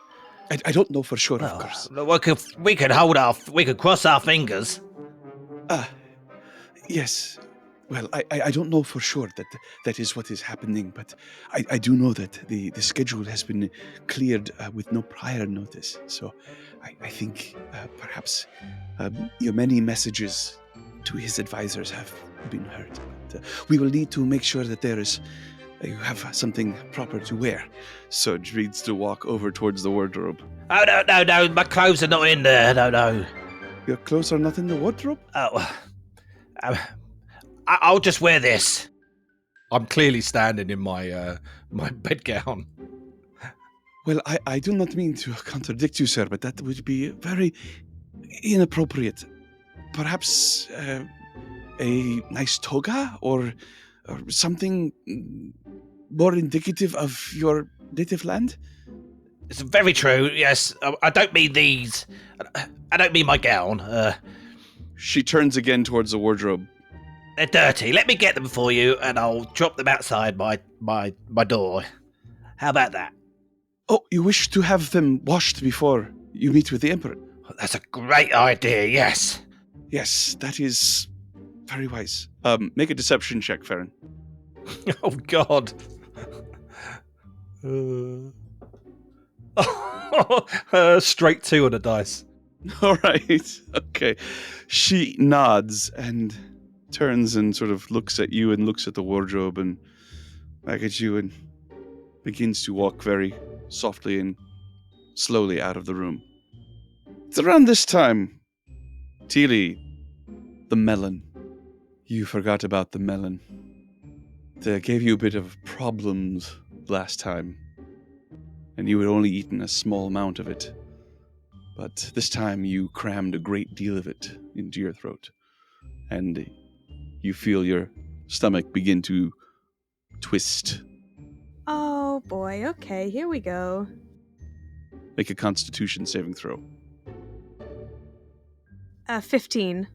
I don't know for sure, of course. We could cross our fingers. Yes. Well, I don't know for sure that is what is happening, but I do know that the schedule has been cleared with no prior notice. So I think perhaps your many messages to his advisors have been heard. But we will need to make sure that you have something proper to wear. So it needs to walk over towards the wardrobe. Oh, no, my clothes are not in there, no. Your clothes are not in the wardrobe? Oh, I'll just wear this. I'm clearly standing in my my bedgown. Well, I do not mean to contradict you, sir, but that would be very inappropriate. Perhaps a nice toga or something more indicative of your native land? It's very true, yes. I don't mean these. I don't mean my gown. She turns again towards the wardrobe. They're dirty. Let me get them for you, and I'll drop them outside my door. How about that? Oh, you wish to have them washed before you meet with the Emperor? That's a great idea, yes. Yes, that is very wise. Make a deception check, Farron. Oh, God. Straight 2 on the dice. All right. Okay. She nods and turns and sort of looks at you and looks at the wardrobe and back at you and begins to walk very softly and slowly out of the room. It's around this time. Teely, the melon. You forgot about the melon. They gave you a bit of problems last time, and you had only eaten a small amount of it. But this time you crammed a great deal of it into your throat, and you feel your stomach begin to twist. Oh boy, okay, here we go. Make a Constitution saving throw. 15.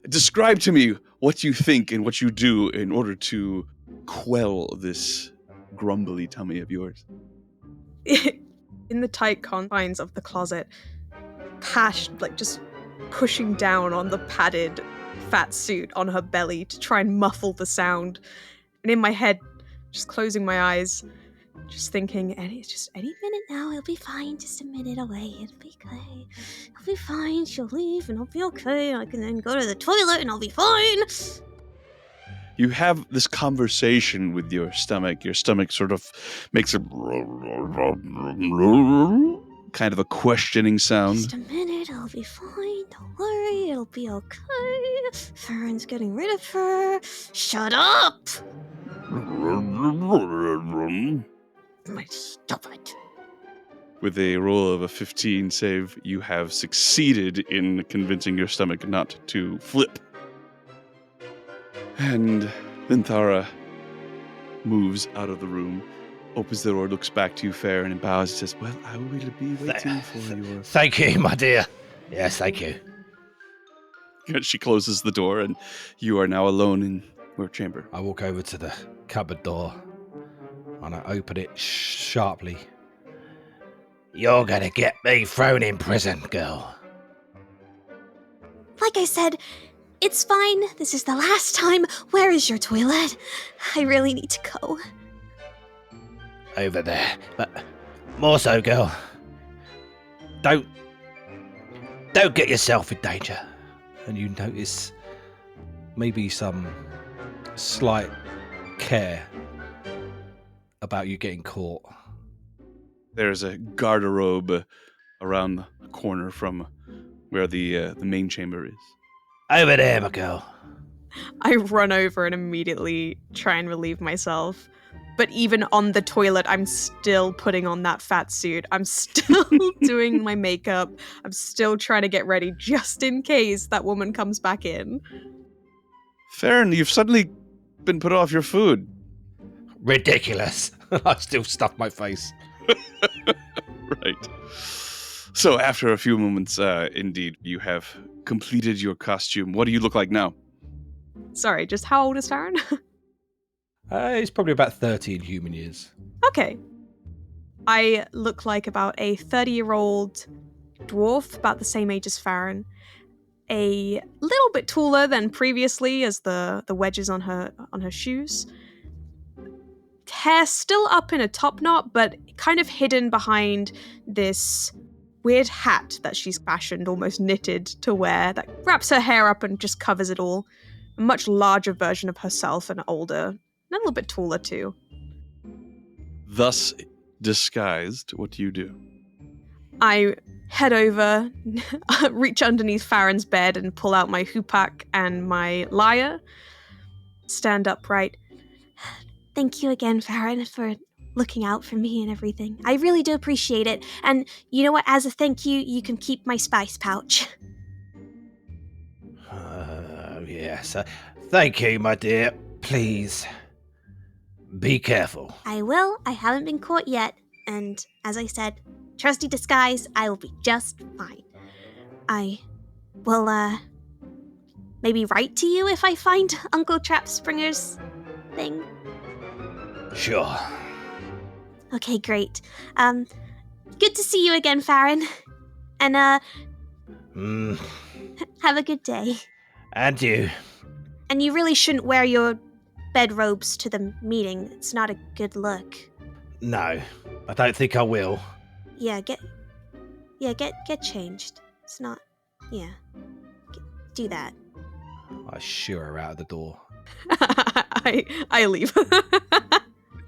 Describe to me what you think and what you do in order to quell this grumbly tummy of yours. In the tight confines of the closet, just pushing down on the padded fat suit on her belly to try and muffle the sound. And in my head, just closing my eyes, just thinking, any minute now, it'll be fine. Just a minute away, it'll be okay. It'll be fine. She'll leave, and I'll be okay. I can then go to the toilet, and I'll be fine. You have this conversation with your stomach. Your stomach sort of makes a kind of a questioning sound. Just a minute, I'll be fine. Don't worry, it'll be okay. Farron's getting rid of her. Shut up! Stop it. With a roll of a 15 save, you have succeeded in convincing your stomach not to flip. And Linthara moves out of the room, opens the door, looks back to you, Farron, and bows and says, well, I will be waiting for your... Thank you, my dear. Yes, thank you. She closes the door, and you are now alone in your chamber. I walk over to the cupboard door, and I open it sharply. You're gonna get me thrown in prison, girl. Like I said, it's fine. This is the last time. Where is your toilet? I really need to go. Over there. But more so, girl. Don't get yourself in danger. And you notice maybe some slight care about you getting caught. There's a garderobe around the corner from where the main chamber is. Over there, my girl. I run over and immediately try and relieve myself. But even on the toilet, I'm still putting on that fat suit. I'm still doing my makeup. I'm still trying to get ready just in case that woman comes back in. Farron, you've suddenly been put off your food. Ridiculous. I still stuff my face. Right. So after a few moments, indeed, you have completed your costume. What do you look like now? Sorry, just how old is Farron? He's probably about 30 in human years. Okay. I look like about a 30-year-old dwarf, about the same age as Farron. A little bit taller than previously, as the wedges on her shoes. Hair still up in a top knot, but kind of hidden behind this weird hat that she's fashioned, almost knitted to wear, that wraps her hair up and just covers it all. A much larger version of herself and older, and a little bit taller too. Thus disguised, what do you do? I head over, reach underneath Farron's bed and pull out my hoopak and my lyre. Stand upright. Thank you again, Farron, for looking out for me and everything. I really do appreciate it. And you know what? As a thank you, you can keep my spice pouch. Yes. Thank you, my dear. Please, be careful. I will. I haven't been caught yet. And as I said, trusty disguise, I will be just fine. I will, maybe write to you if I find Uncle Trapspringer's thing. Sure. Okay, great. Good to see you again, Farron. And, have a good day. And you. And you really shouldn't wear your bedrobes to the meeting. It's not a good look. No, I don't think I will. Yeah, get changed. It's not, yeah. Do that. I shoo her out of the door. I leave.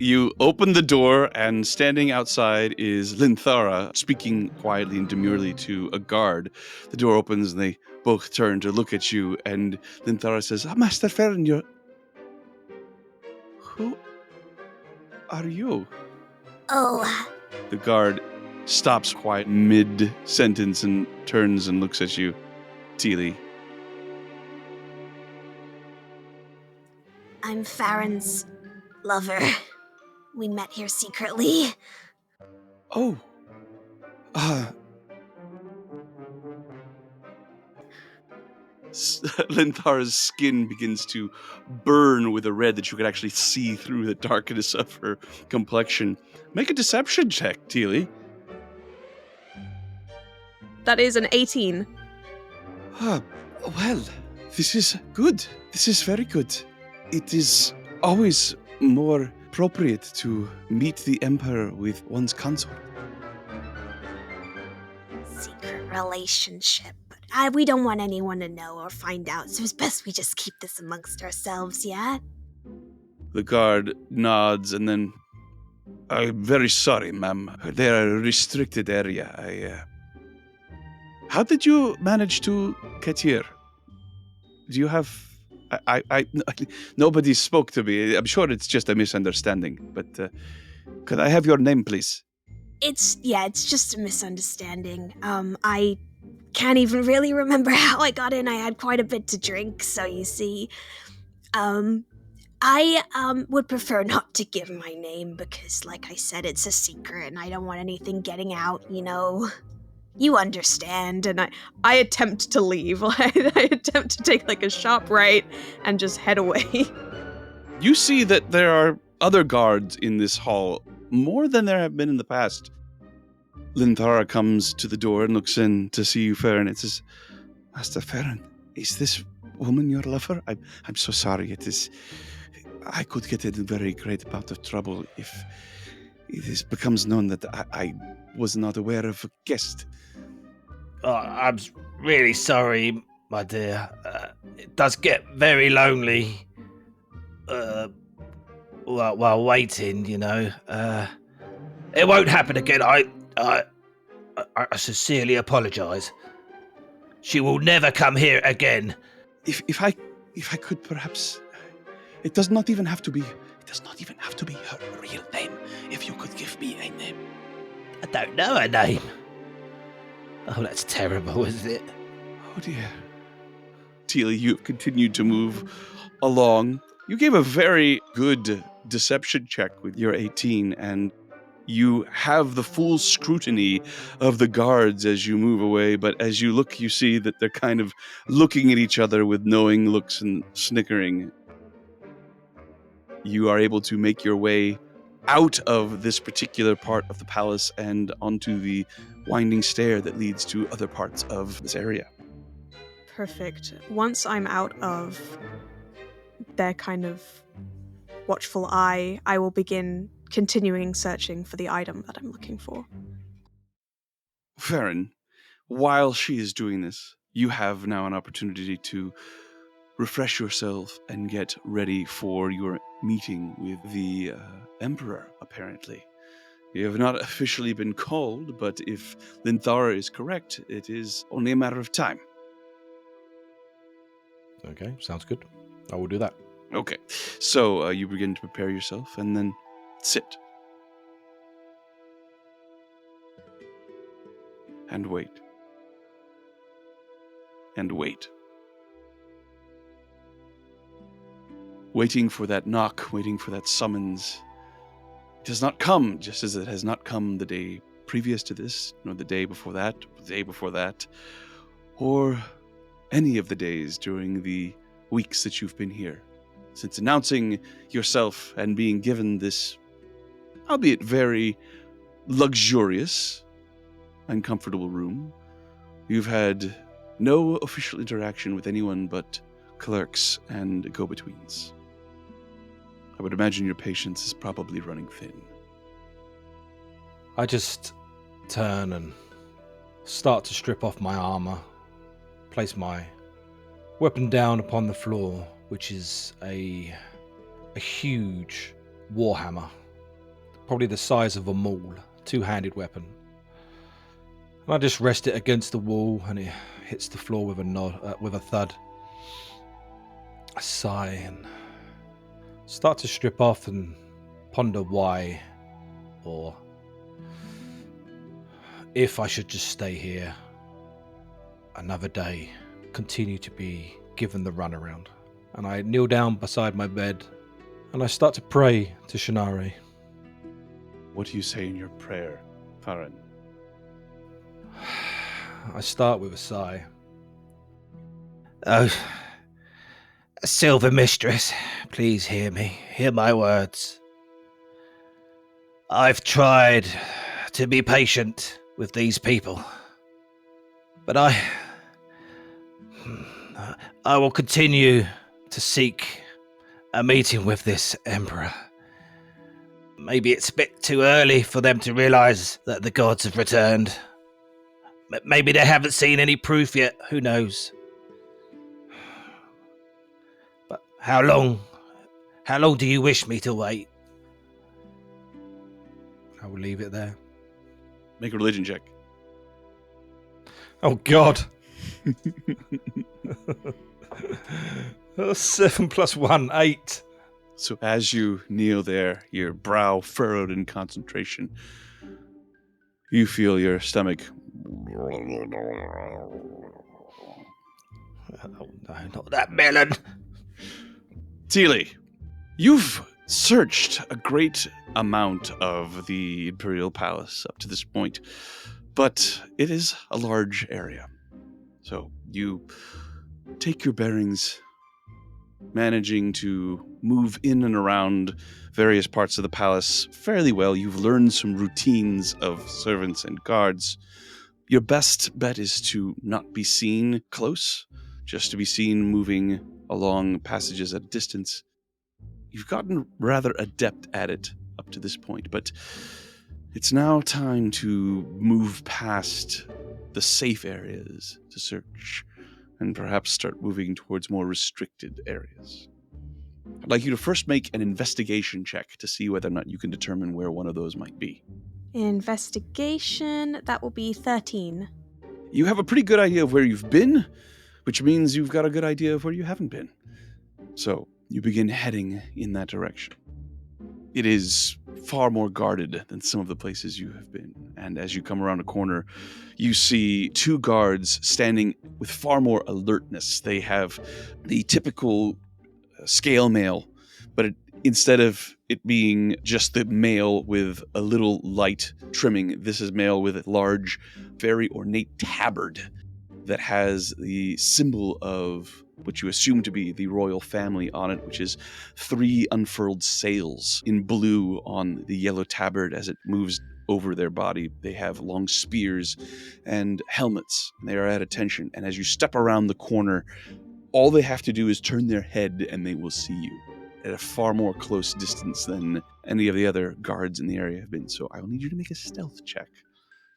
You open the door, and standing outside is Linthara, speaking quietly and demurely to a guard. The door opens, and they both turn to look at you, and Linthara says, Master Farron, you're... Who are you? Oh. The guard stops quiet mid-sentence and turns and looks at you. Teely. I'm Farron's lover. We met here secretly. Oh. Linthara's skin begins to burn with a red that you could actually see through the darkness of her complexion. Make a deception check, Teely. That is an 18. Well, this is good. This is very good. It is always more appropriate to meet the Emperor with one's consort. Secret relationship. We don't want anyone to know or find out, so it's best we just keep this amongst ourselves, yeah? The guard nods and then... I'm very sorry, ma'am. They're a restricted area. How did you manage to get here? Do you have... Nobody spoke to me. I'm sure it's just a misunderstanding, but could I have your name, please? It's just a misunderstanding. I can't even really remember how I got in. I had quite a bit to drink, so you see. I would prefer not to give my name because, like I said, it's a secret and I don't want anything getting out, you know. You understand. And I attempt to leave. I attempt to take like a sharp right and just head away. You see that there are other guards in this hall, more than there have been in the past. Linthara comes to the door and looks in to see you, Farron, and says, Master Farron, is this woman your lover? I'm so sorry. I could get in a very great bout of trouble if it becomes known that I was not aware of a guest. I'm really sorry, my dear. It does get very lonely while waiting, it won't happen again. I sincerely apologise. She will never come here again. If I could perhaps, it does not even have to be her real name. If you could give me a name. I don't know her name. Oh, that's terrible, isn't it? Oh dear. Teely, you've continued to move along. You gave a very good deception check with your 18, and you have the full scrutiny of the guards as you move away, but as you look, you see that they're kind of looking at each other with knowing looks and snickering. You are able to make your way out of this particular part of the palace and onto the winding stair that leads to other parts of this area. Perfect. Once I'm out of their kind of watchful eye, I will begin continuing searching for the item that I'm looking for. Farron, while she is doing this, you have now an opportunity to refresh yourself and get ready for your meeting with the Emperor, apparently. You have not officially been called, but if Linthara is correct, it is only a matter of time. Okay, sounds good. I will do that. Okay, so you begin to prepare yourself and then sit. And wait. And wait. Waiting for that knock, waiting for that summons. It does not come, just as it has not come the day previous to this, nor the day before that, or the day before that, or any of the days during the weeks that you've been here. Since announcing yourself and being given this, albeit very luxurious and comfortable room, you've had no official interaction with anyone but clerks and go-betweens. I would imagine your patience is probably running thin. I just turn and start to strip off my armor, place my weapon down upon the floor, which is a huge warhammer, probably the size of a maul, two-handed weapon. And I just rest it against the wall, and it hits the floor with a thud. I sigh and start to strip off and ponder why, or if I should just stay here another day, continue to be given the runaround. And I kneel down beside my bed and I start to pray to Shannare. What do you say in your prayer, Farron? I start with a sigh. Oh, Silver Mistress, please hear me. Hear my words. I've tried to be patient with these people, but I will continue to seek a meeting with this Emperor. Maybe it's a bit too early for them to realize that the gods have returned. Maybe they haven't seen any proof yet. Who knows? But how long do you wish me to wait? I will leave it there. Make a religion check. Oh, God. 7 + 1, 8. So as you kneel there, your brow furrowed in concentration, you feel your stomach. Oh, no, not that melon. Teely, you've searched a great amount of the Imperial Palace up to this point, but it is a large area. So you take your bearings, managing to move in and around various parts of the palace fairly well. You've learned some routines of servants and guards. Your best bet is to not be seen close, just to be seen moving along passages at a distance. You've gotten rather adept at it up to this point, but it's now time to move past the safe areas to search and perhaps start moving towards more restricted areas. I'd like you to first make an investigation check to see whether or not you can determine where one of those might be. Investigation, that will be 13. You have a pretty good idea of where you've been, which means you've got a good idea of where you haven't been. So you begin heading in that direction. It is far more guarded than some of the places you have been. And as you come around a corner, you see two guards standing with far more alertness. They have the typical scale mail, but instead of it being just the mail with a little light trimming, this is mail with a large, very ornate tabard that has the symbol of what you assume to be the royal family on it, which is 3 unfurled sails in blue on the yellow tabard as it moves over their body. They have long spears and helmets, and they are at attention. And as you step around the corner, all they have to do is turn their head and they will see you at a far more close distance than any of the other guards in the area have been. So I will need you to make a stealth check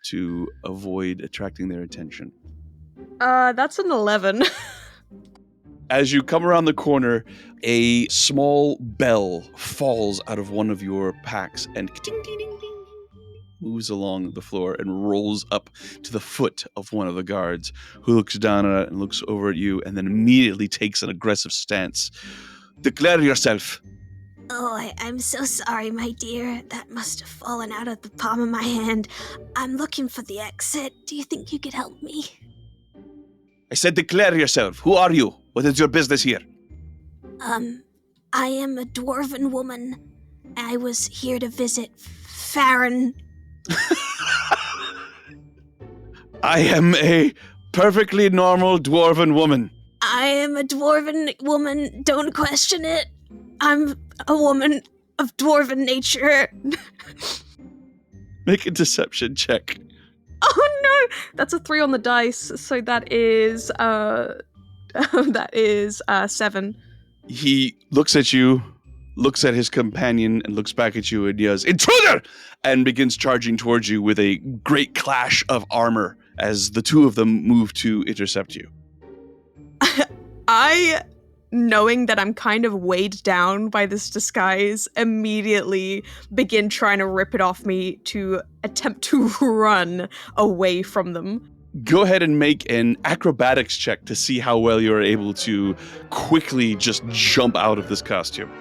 to avoid attracting their attention. That's an 11. As you come around the corner, a small bell falls out of one of your packs and ding, ding, ding, ding, moves along the floor and rolls up to the foot of one of the guards, who looks down at it and looks over at you and then immediately takes an aggressive stance. Declare yourself. Oh, I'm so sorry, my dear. That must have fallen out of the palm of my hand. I'm looking for the exit. Do you think you could help me? I said declare yourself. Who are you? What is your business here? I am a dwarven woman. I was here to visit Farron. I am a perfectly normal dwarven woman. I am a dwarven woman. Don't question it. I'm a woman of dwarven nature. Make a deception check. Oh no! That's a 3 on the dice, so that is 7. He looks at you, looks at his companion, and looks back at you and yells, "Intruder!" and begins charging towards you with a great clash of armor as the two of them move to intercept you. I, knowing that I'm kind of weighed down by this disguise, immediately begin trying to rip it off me to attempt to run away from them. Go ahead and make an acrobatics check to see how well you're able to quickly just jump out of this costume.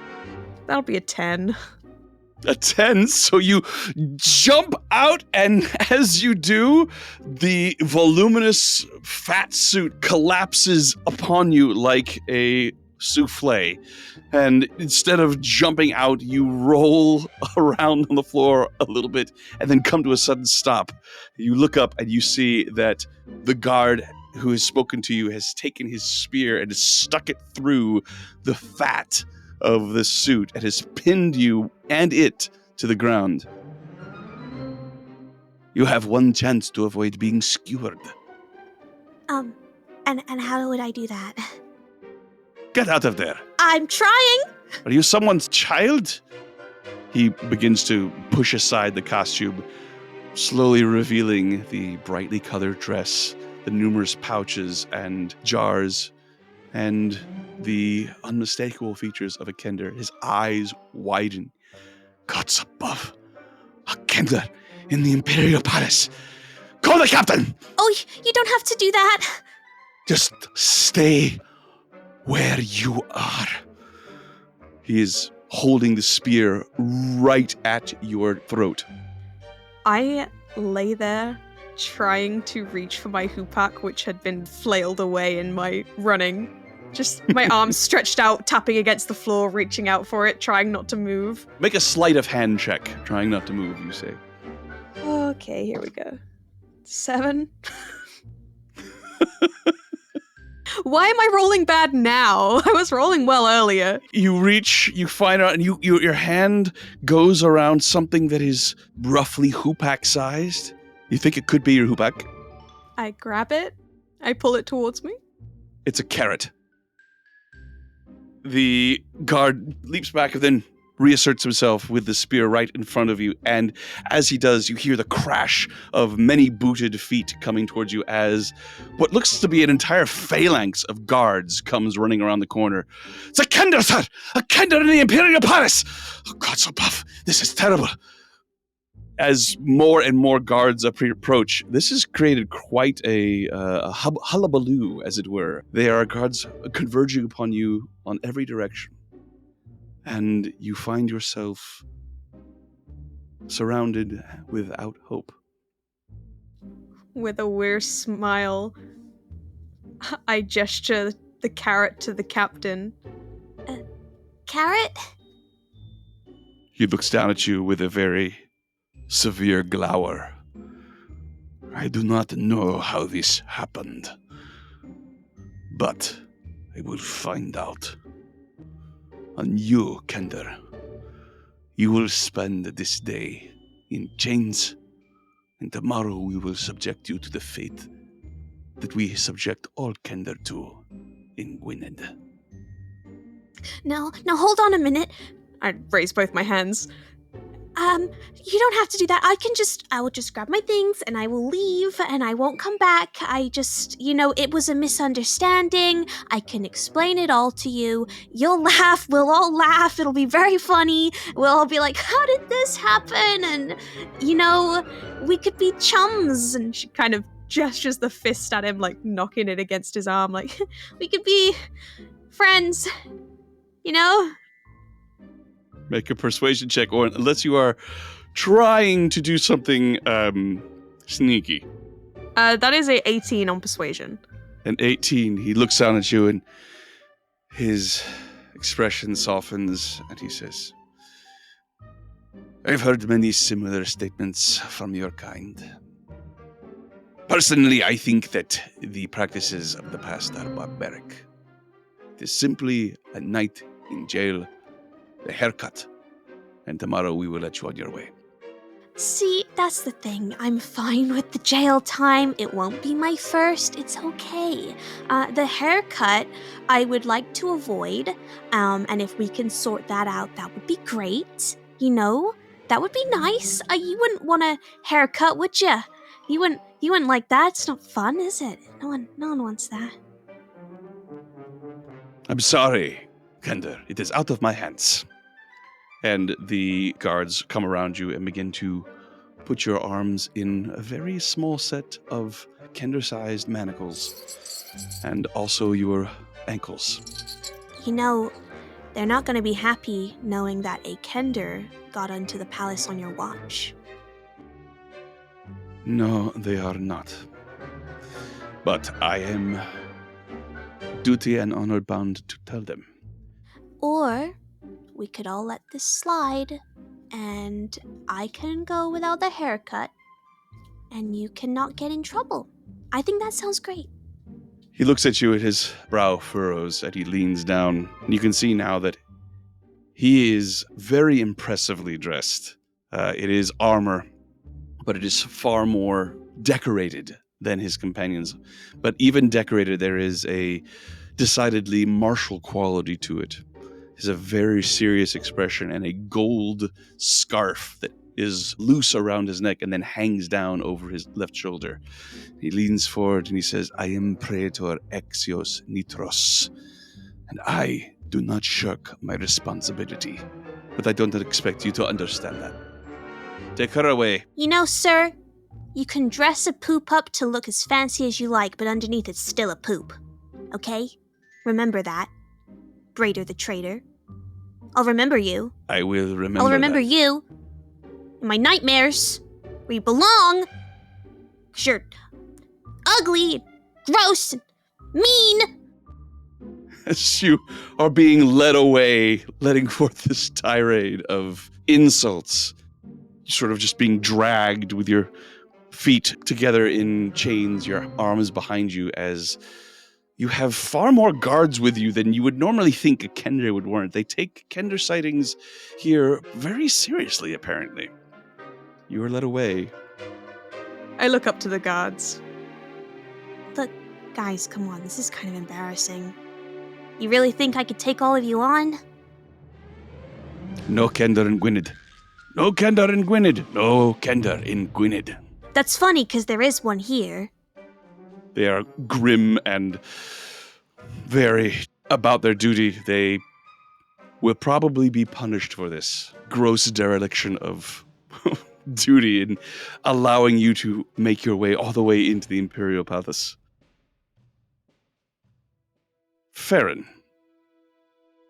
That'll be a 10. A 10, so you jump out, and as you do, the voluminous fat suit collapses upon you like a souffle. And instead of jumping out, you roll around on the floor a little bit and then come to a sudden stop. You look up and you see that the guard who has spoken to you has taken his spear and has stuck it through the fat of the suit and has pinned you and it to the ground. You have one chance to avoid being skewered. And how would I do that? Get out of there. I'm trying! Are you someone's child? He begins to push aside the costume, slowly revealing the brightly colored dress, the numerous pouches and jars, and the unmistakable features of a Kender. His eyes widen. Gods above. A Kender in the Imperial Palace. Call the captain! Oh, you don't have to do that. Just stay where you are. He is holding the spear right at your throat. I lay there trying to reach for my hoopak, which had been flailed away in my running. Just my arms stretched out, tapping against the floor, reaching out for it, trying not to move. Make a sleight of hand check, trying not to move, you say. Okay, here we go. 7. Why am I rolling bad now? I was rolling well earlier. You reach, you find out, and your hand goes around something that is roughly hoopak sized. You think it could be your hoopak? I grab it. I pull it towards me. It's a carrot. The guard leaps back and then, reasserts himself with the spear right in front of you, and as he does, you hear the crash of many booted feet coming towards you as what looks to be an entire phalanx of guards comes running around the corner. It's a Kender, sir! A Kender in the Imperial Palace! Oh God, so buff. This is terrible. As more and more guards approach, this has created quite a hullabaloo, as it were. There are guards converging upon you on every direction. And you find yourself surrounded without hope. With a weird smile, I gesture the carrot to the captain. Carrot? He looks down at you with a very severe glower. I do not know how this happened, but I will find out. And you, Kender, you will spend this day in chains, and tomorrow we will subject you to the fate that we subject all Kender to in Gwynned. No, hold on a minute. I raise both my hands. You don't have to do that. I will just grab my things and I will leave and I won't come back. It was a misunderstanding. I can explain it all to you. You'll laugh. We'll all laugh. It'll be very funny. We'll all be like, how did this happen? And, we could be chums. And she kind of gestures the fist at him, like knocking it against his arm, like, we could be friends, Make a persuasion check, or unless you are trying to do something sneaky. That is a 18 on persuasion. An 18, he looks down at you and his expression softens and he says, I've heard many similar statements from your kind. Personally, I think that the practices of the past are barbaric. It is simply a night in jail, a haircut, and tomorrow we will let you on your way. See, that's the thing. I'm fine with the jail time. It won't be my first. It's okay. The haircut, I would like to avoid. And if we can sort that out, that would be great. That would be nice. You wouldn't want a haircut, would you? You wouldn't like that. It's not fun, is it? No one wants that. I'm sorry, Kender. It is out of my hands. And the guards come around you and begin to put your arms in a very small set of Kender-sized manacles, and also your ankles. They're not going to be happy knowing that a Kender got into the palace on your watch. No, they are not. But I am duty and honor bound to tell them. Or we could all let this slide, and I can go without the haircut, and you cannot get in trouble. I think that sounds great. He looks at you and his brow furrows and he leans down. And you can see now that he is very impressively dressed. It is armor, but it is far more decorated than his companions. But even decorated, there is a decidedly martial quality to it. Is a very serious expression and a gold scarf that is loose around his neck and then hangs down over his left shoulder. He leans forward and he says, I am Praetor Exios Nitros, and I do not shirk my responsibility. But I don't expect you to understand that. Take her away. Sir, you can dress a poop up to look as fancy as you like, but underneath it's still a poop. Okay? Remember that. Braider the traitor. I'll remember you. I will remember I'll remember that. you in my nightmares where you belong. 'Cause you're ugly, and gross, and mean. As you are being led away, letting forth this tirade of insults, sort of just being dragged with your feet together in chains, your arms behind you, as you have far more guards with you than you would normally think a Kender would warrant. They take Kender sightings here very seriously, apparently. You are led away. I look up to the guards. Look, guys, come on, this is kind of embarrassing. You really think I could take all of you on? No Kender in Gwynned. No Kender in Gwynned. No Kender in Gwynned. That's funny, because there is one here. They are grim and very about their duty. They will probably be punished for this gross dereliction of duty in allowing you to make your way all the way into the Imperial Palace. Farron,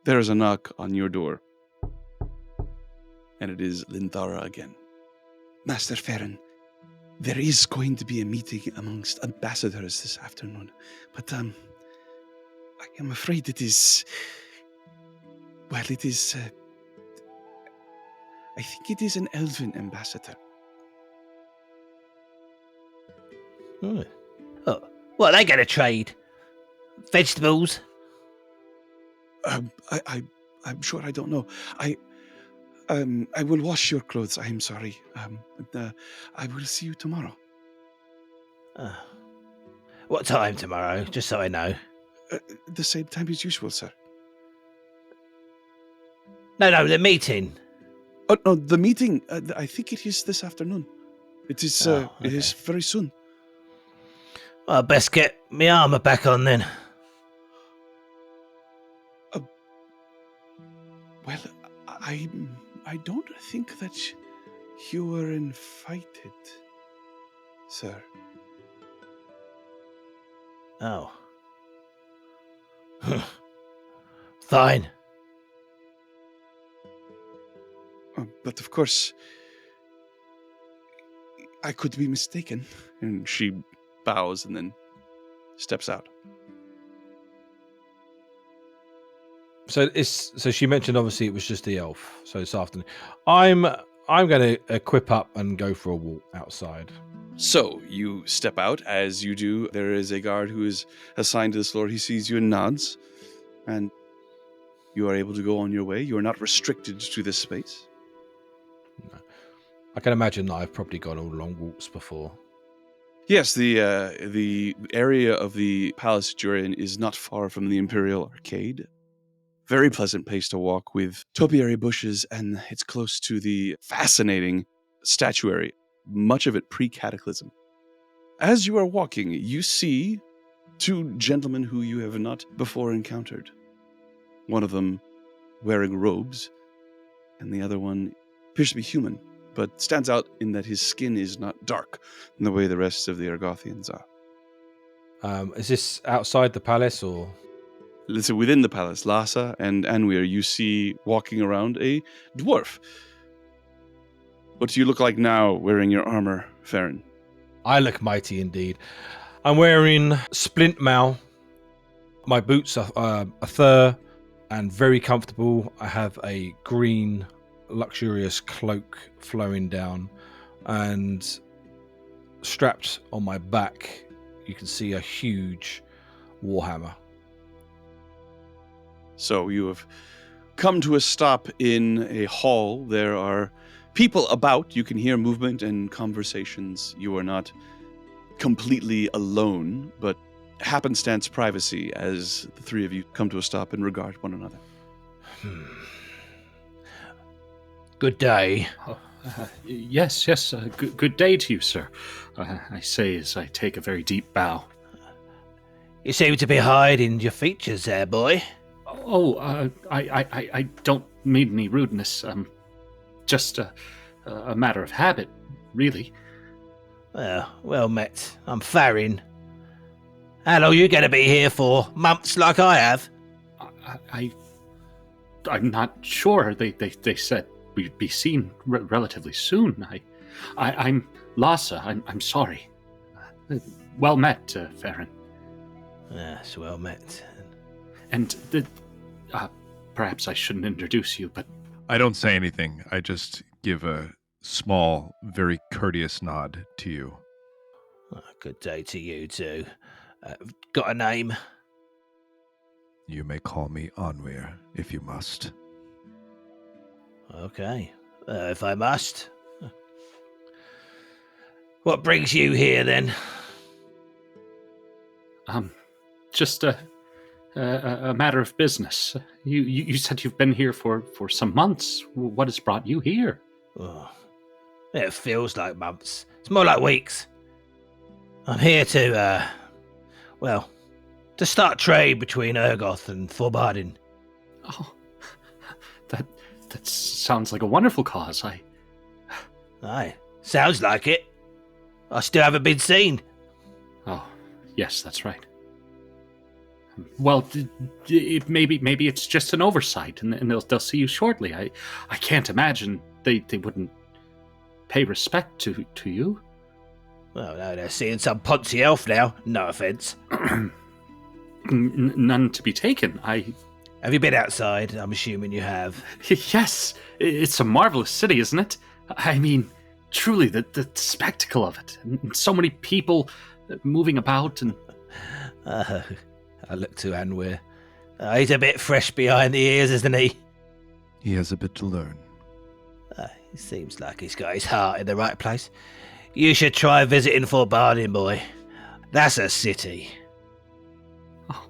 there is a knock on your door. And it is Linthara again. Master Farron, there is going to be a meeting amongst ambassadors this afternoon, but I am afraid it is... Well, it is... I think it is an elven ambassador. Oh, what are they going to trade? Vegetables? I'm sure I don't know. I will wash your clothes. I am sorry. I will see you tomorrow. What time tomorrow? Just so I know. The same time as usual, sir. No, the meeting. Oh no, the meeting. I think it is this afternoon. It is. Okay. It is very soon. Well, best get my armour back on then. Well, I don't think that you were invited, sir. Oh. Fine. But of course, I could be mistaken. And she bows and then steps out. So she mentioned obviously it was just the elf. So this afternoon, I'm going to equip up and go for a walk outside. So you step out. As you do, there is a guard who is assigned to this floor. He sees you and nods, and you are able to go on your way. You are not restricted to this space. No. I can imagine that I've probably gone all long walks before. Yes, the area of the palace that you're in is not far from the Imperial Arcade. Very pleasant place to walk with topiary bushes, and it's close to the fascinating statuary, much of it pre-cataclysm. As you are walking, you see two gentlemen who you have not before encountered. One of them wearing robes, and the other one appears to be human, but stands out in that his skin is not dark in the way the rest of the Ergothians are. Is this outside the palace or? So within the palace, Lhasa and Anwir, you see walking around a dwarf. What do you look like now wearing your armor, Farron? I look mighty indeed. I'm wearing splint mail. My boots are fur and very comfortable. I have a green, luxurious cloak flowing down, and strapped on my back, you can see a huge warhammer. So you have come to a stop in a hall. There are people about. You can hear movement and conversations. You are not completely alone, but happenstance privacy as the three of you come to a stop and regard one another. Good day. Yes. Good day to you, sir. I say as I take a very deep bow. You seem to be hiding your features there, boy. I don't mean any rudeness. Just a matter of habit, really. Well met. I'm Farron. How long are you going to be here for? Months like I have? I'm not sure. They said we'd be seen relatively soon. I'm Lhasa. I'm sorry. Well met, Farron. Yes, well met. And perhaps I shouldn't introduce you, but I don't say anything. I just give a small, very courteous nod to you. Good day to you too. Got a name? You may call me Anwir, if you must. Okay, if I must. What brings you here then? Just a matter of business. You said you've been here for some months. What has brought you here? Oh, it feels like months. It's more like weeks. I'm here to, to start trade between Ergoth and Forbardin. Oh, that sounds like a wonderful cause. Aye, sounds like it. I still haven't been seen. Oh, yes, that's right. Well, maybe it's just an oversight, and they'll see you shortly. I can't imagine they wouldn't pay respect to you. Well, no, they're seeing some poncy elf now. No offence. None to be taken. Have you been outside? I'm assuming you have. Yes, it's a marvelous city, isn't it? I mean, truly, the spectacle of it, and so many people moving about, and... I look to Anwir. He's a bit fresh behind the ears, isn't he? He has a bit to learn. He seems like he's got his heart in the right place. You should try visiting Forbardin, boy. That's a city. Oh,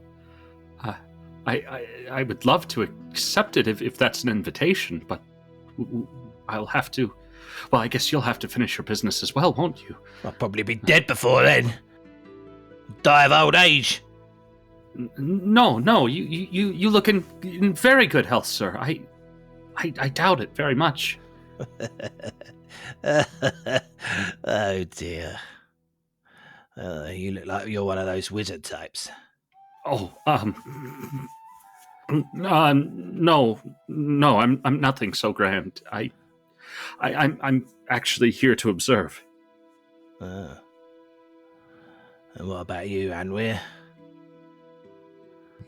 I would love to accept it if that's an invitation, but I'll have to... Well, I guess you'll have to finish your business as well, won't you? I'll probably be dead before then. Die of old age. No, you look in very good health, sir. I doubt it very much. Oh dear. You look like you're one of those wizard types. Oh, no, I'm nothing so grand. I'm actually here to observe. And what about you, Anwir?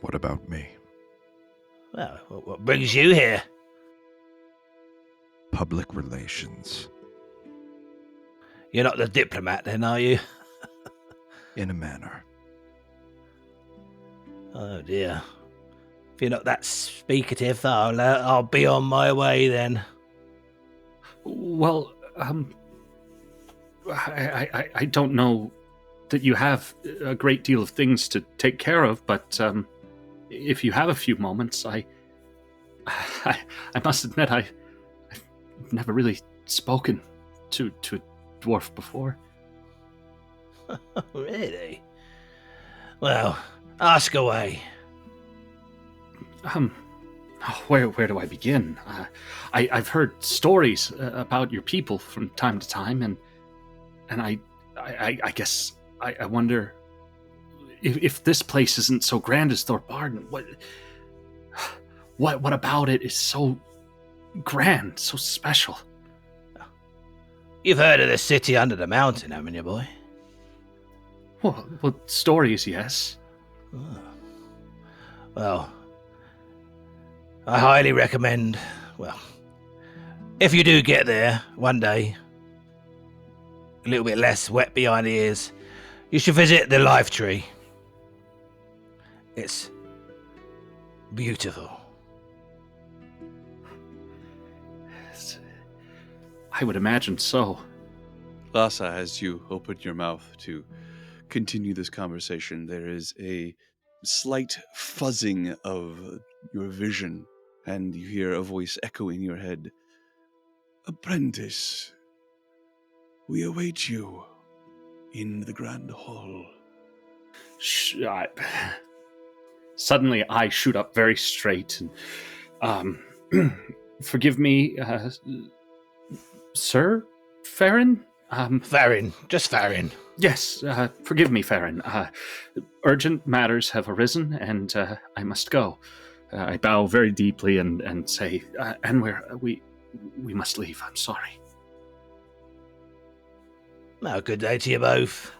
What about me? Well, what brings you here? Public relations. You're not the diplomat then, are you? In a manner. Oh dear. If you're not that speakative, I'll be on my way then. Well, I don't know that you have a great deal of things to take care of, but if you have a few moments, I must admit I've never really spoken to a dwarf before. Really? Well, ask away. Where do I begin? I've heard stories about your people from time to time, and I guess I wonder if this place isn't so grand as Thorbardin. What about it is so grand, so special? You've heard of the city under the mountain, haven't you, boy? Well, stories, yes. Oh. Well, I highly recommend, if you do get there one day, a little bit less wet behind the ears, you should visit the Life Tree. It's beautiful. I would imagine so. Lhasa, as you open your mouth to continue this conversation, there is a slight fuzzing of your vision, and you hear a voice echo in your head. Apprentice, we await you in the Grand Hall. Suddenly, I shoot up very straight, and forgive me, Sir Farron? Farron, just Farron. Yes, forgive me, Farron. Urgent matters have arisen, and I must go. I bow very deeply and say, Anwir, we must leave. I'm sorry. No, good day to you both.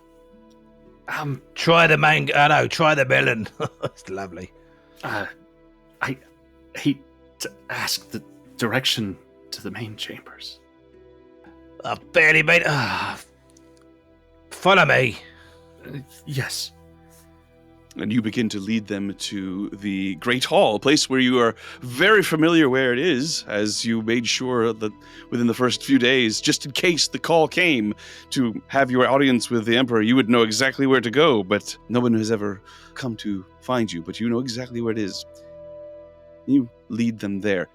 Try the mango. No, try the melon. It's lovely. I hate to ask the direction to the main chambers. I've barely made. Follow me. Yes. And you begin to lead them to the Great Hall, a place where you are very familiar where it is, as you made sure that within the first few days, just in case the call came to have your audience with the Emperor, you would know exactly where to go, but no one has ever come to find you, but you know exactly where it is. You lead them there.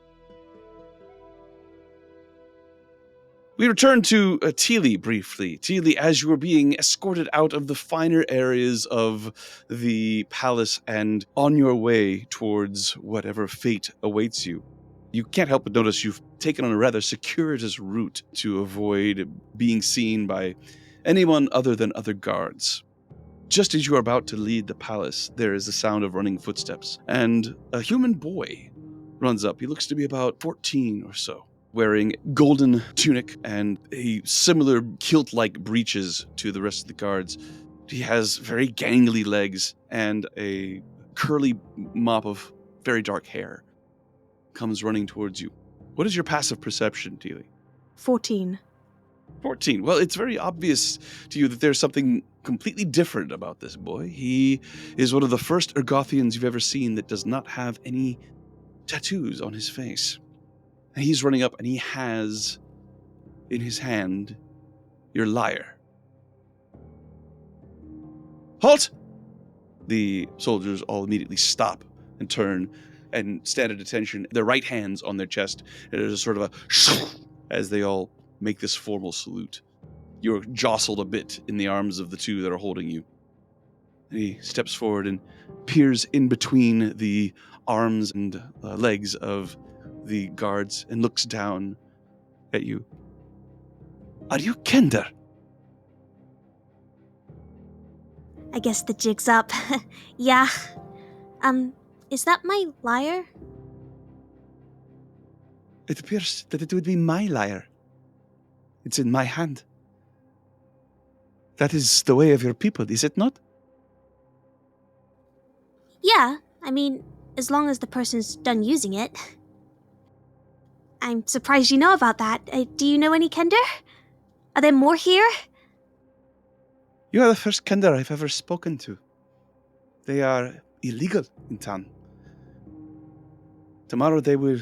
We return to Teely briefly. Teely, as you are being escorted out of the finer areas of the palace and on your way towards whatever fate awaits you, you can't help but notice you've taken on a rather circuitous route to avoid being seen by anyone other than other guards. Just as you are about to leave the palace, there is the sound of running footsteps, and a human boy runs up. He looks to be about 14 or so, wearing golden tunic and a similar kilt-like breeches to the rest of the guards. He has very gangly legs and a curly mop of very dark hair. Comes running towards you. What is your passive perception, Teely? 14. 14. Well, it's very obvious to you that there's something completely different about this boy. He is one of the first Ergothians you've ever seen that does not have any tattoos on his face. And he's running up and he has in his hand your lyre. Halt! The soldiers all immediately stop and turn and stand at attention, their right hands on their chest. And there's a sort of a as they all make this formal salute. You're jostled a bit in the arms of the two that are holding you. And he steps forward and peers in between the arms and legs of the guards and looks down at you. Are you Kender? I guess the jig's up. Yeah. Is that my lyre? It appears that it would be my lyre. It's in my hand. That is the way of your people, is it not? Yeah, I mean, as long as the person's done using it. I'm surprised you know about that. Do you know any Kender? Are there more here? You are the first Kender I've ever spoken to. They are illegal in town. Tomorrow they will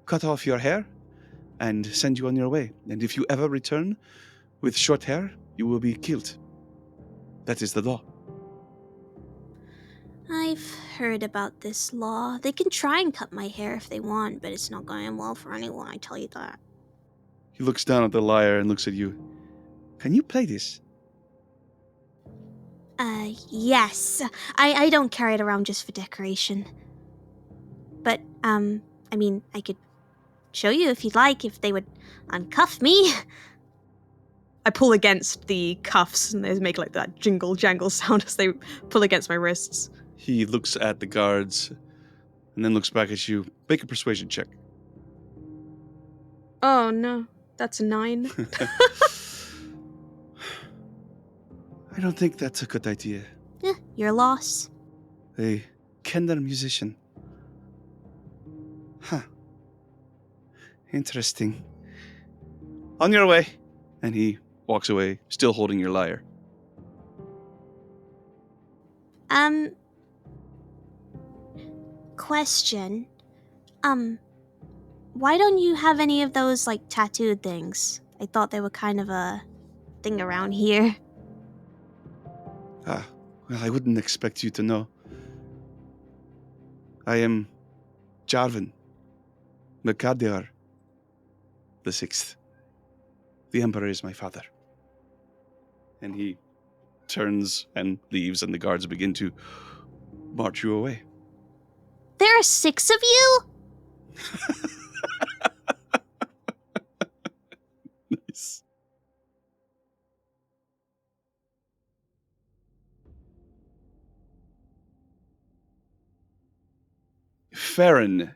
cut off your hair and send you on your way. And if you ever return with short hair, you will be killed. That is the law. I've heard about this law. They can try and cut my hair if they want, but it's not going well for anyone, I tell you that. He looks down at the lyre and looks at you. Can you play this? Yes. I don't carry it around just for decoration. But, I mean, I could show you if you'd like, if they would uncuff me. I pull against the cuffs and they make like that jingle jangle sound as they pull against my wrists. He looks at the guards and then looks back at you. Make a persuasion check. Oh no, that's a 9. I don't think that's a good idea. Your loss. A Kender musician. Huh. Interesting. On your way. And he walks away, still holding your lyre. Question. Why don't you have any of those, like, tattooed things? I thought they were kind of a thing around here. Well, I wouldn't expect you to know. I am Jarvan Mercader the Sixth. The Emperor is my father. And he turns and leaves, and the guards begin to march you away. There are 6 of you? Nice. Farron,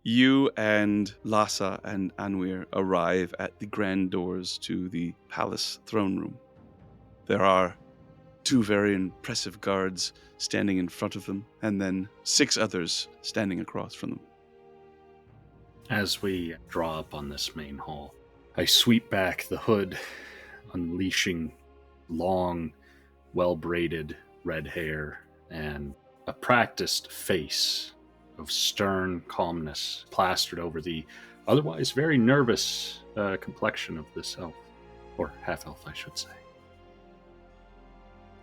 you and Lhasa and Anwir arrive at the grand doors to the palace throne room. There are 2 very impressive guards standing in front of them, and then 6 others standing across from them. As we draw up on this main hall, I sweep back the hood, unleashing long, well-braided red hair, and a practiced face of stern calmness plastered over the otherwise very nervous complexion of this elf, or half-elf, I should say.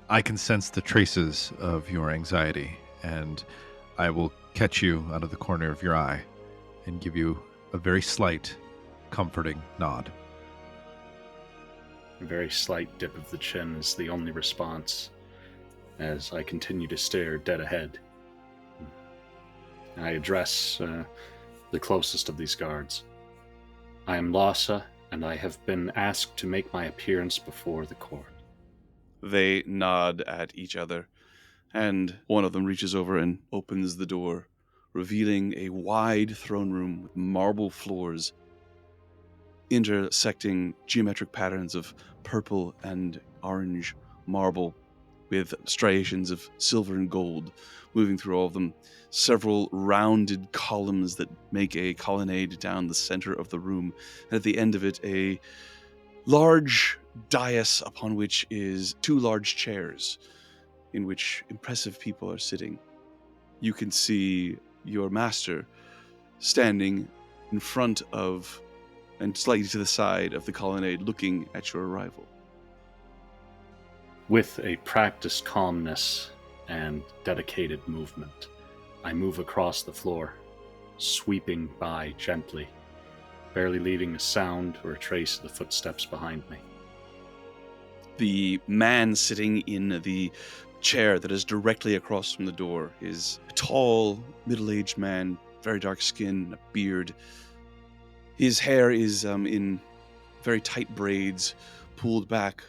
I can sense the traces of your anxiety, and I will catch you out of the corner of your eye and give you a very slight, comforting nod. A very slight dip of the chin is the only response as I continue to stare dead ahead. I address the closest of these guards. I am Lhasa, and I have been asked to make my appearance before the court. They nod at each other, and one of them reaches over and opens the door, revealing a wide throne room with marble floors, intersecting geometric patterns of purple and orange marble, with striations of silver and gold moving through all of them. Several rounded columns that make a colonnade down the center of the room, and at the end of it, a large dais upon which is two large chairs in which impressive people are sitting. You can see your master standing in front of and slightly to the side of the colonnade looking at your arrival. With a practiced calmness and dedicated movement, I move across the floor, sweeping by gently, barely leaving a sound or a trace of the footsteps behind me. The man sitting in the chair that is directly across from the door is a tall, middle-aged man, very dark skin, a beard. His hair is in very tight braids, pulled back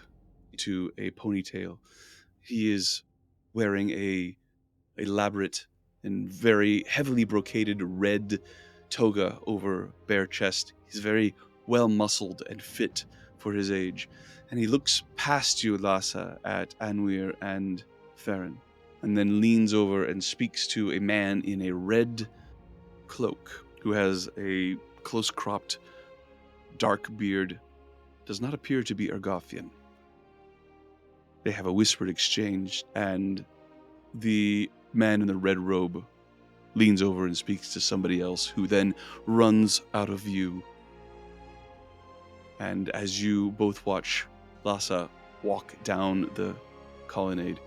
to a ponytail. He is wearing a elaborate and very heavily brocaded red toga over bare chest. He's very well muscled and fit for his age. And he looks past you, Lhasa, at Anwyr and Farron, and then leans over and speaks to a man in a red cloak who has a close-cropped, dark beard, does not appear to be Ergothian. They have a whispered exchange, and the man in the red robe leans over and speaks to somebody else, who then runs out of view. And as you both watch Lhasa walk down the colonnade,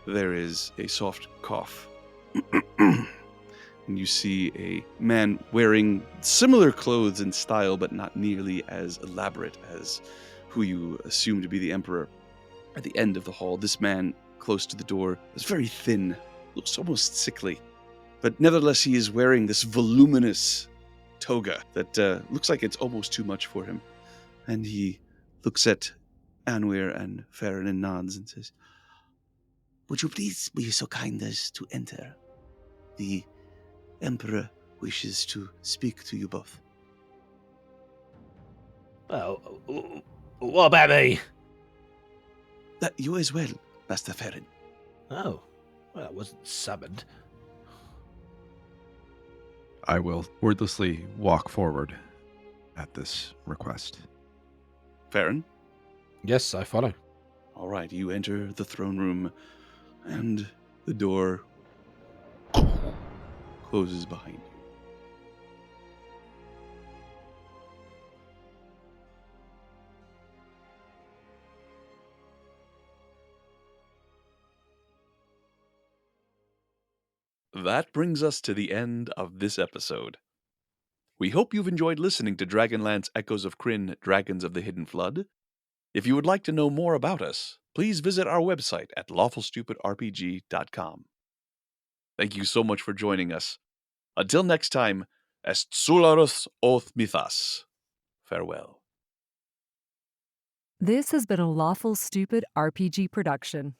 there is a soft cough. And you see a man wearing similar clothes and style, but not nearly as elaborate as who you assume to be the Emperor. At the end of the hall, this man close to the door is very thin, looks almost sickly. But nevertheless, he is wearing this voluminous toga that looks like it's almost too much for him. And he looks at Anwyr and Farron and nods and says, "Would you please be so kind as to enter? The Emperor wishes to speak to you both." Oh, what about me? You as well, Master Farron. Oh, well, I wasn't summoned. I will wordlessly walk forward at this request. Farron? Yes, I follow. All right, you enter the throne room, and the door closes behind you. That brings us to the end of this episode. We hope you've enjoyed listening to Dragonlance Echoes of Krynn, Dragons of the Hidden Flood. If you would like to know more about us, please visit our website at lawfulstupidrpg.com. Thank you so much for joining us. Until next time, est Sularus oth mythas. Farewell. This has been a Lawful Stupid RPG production.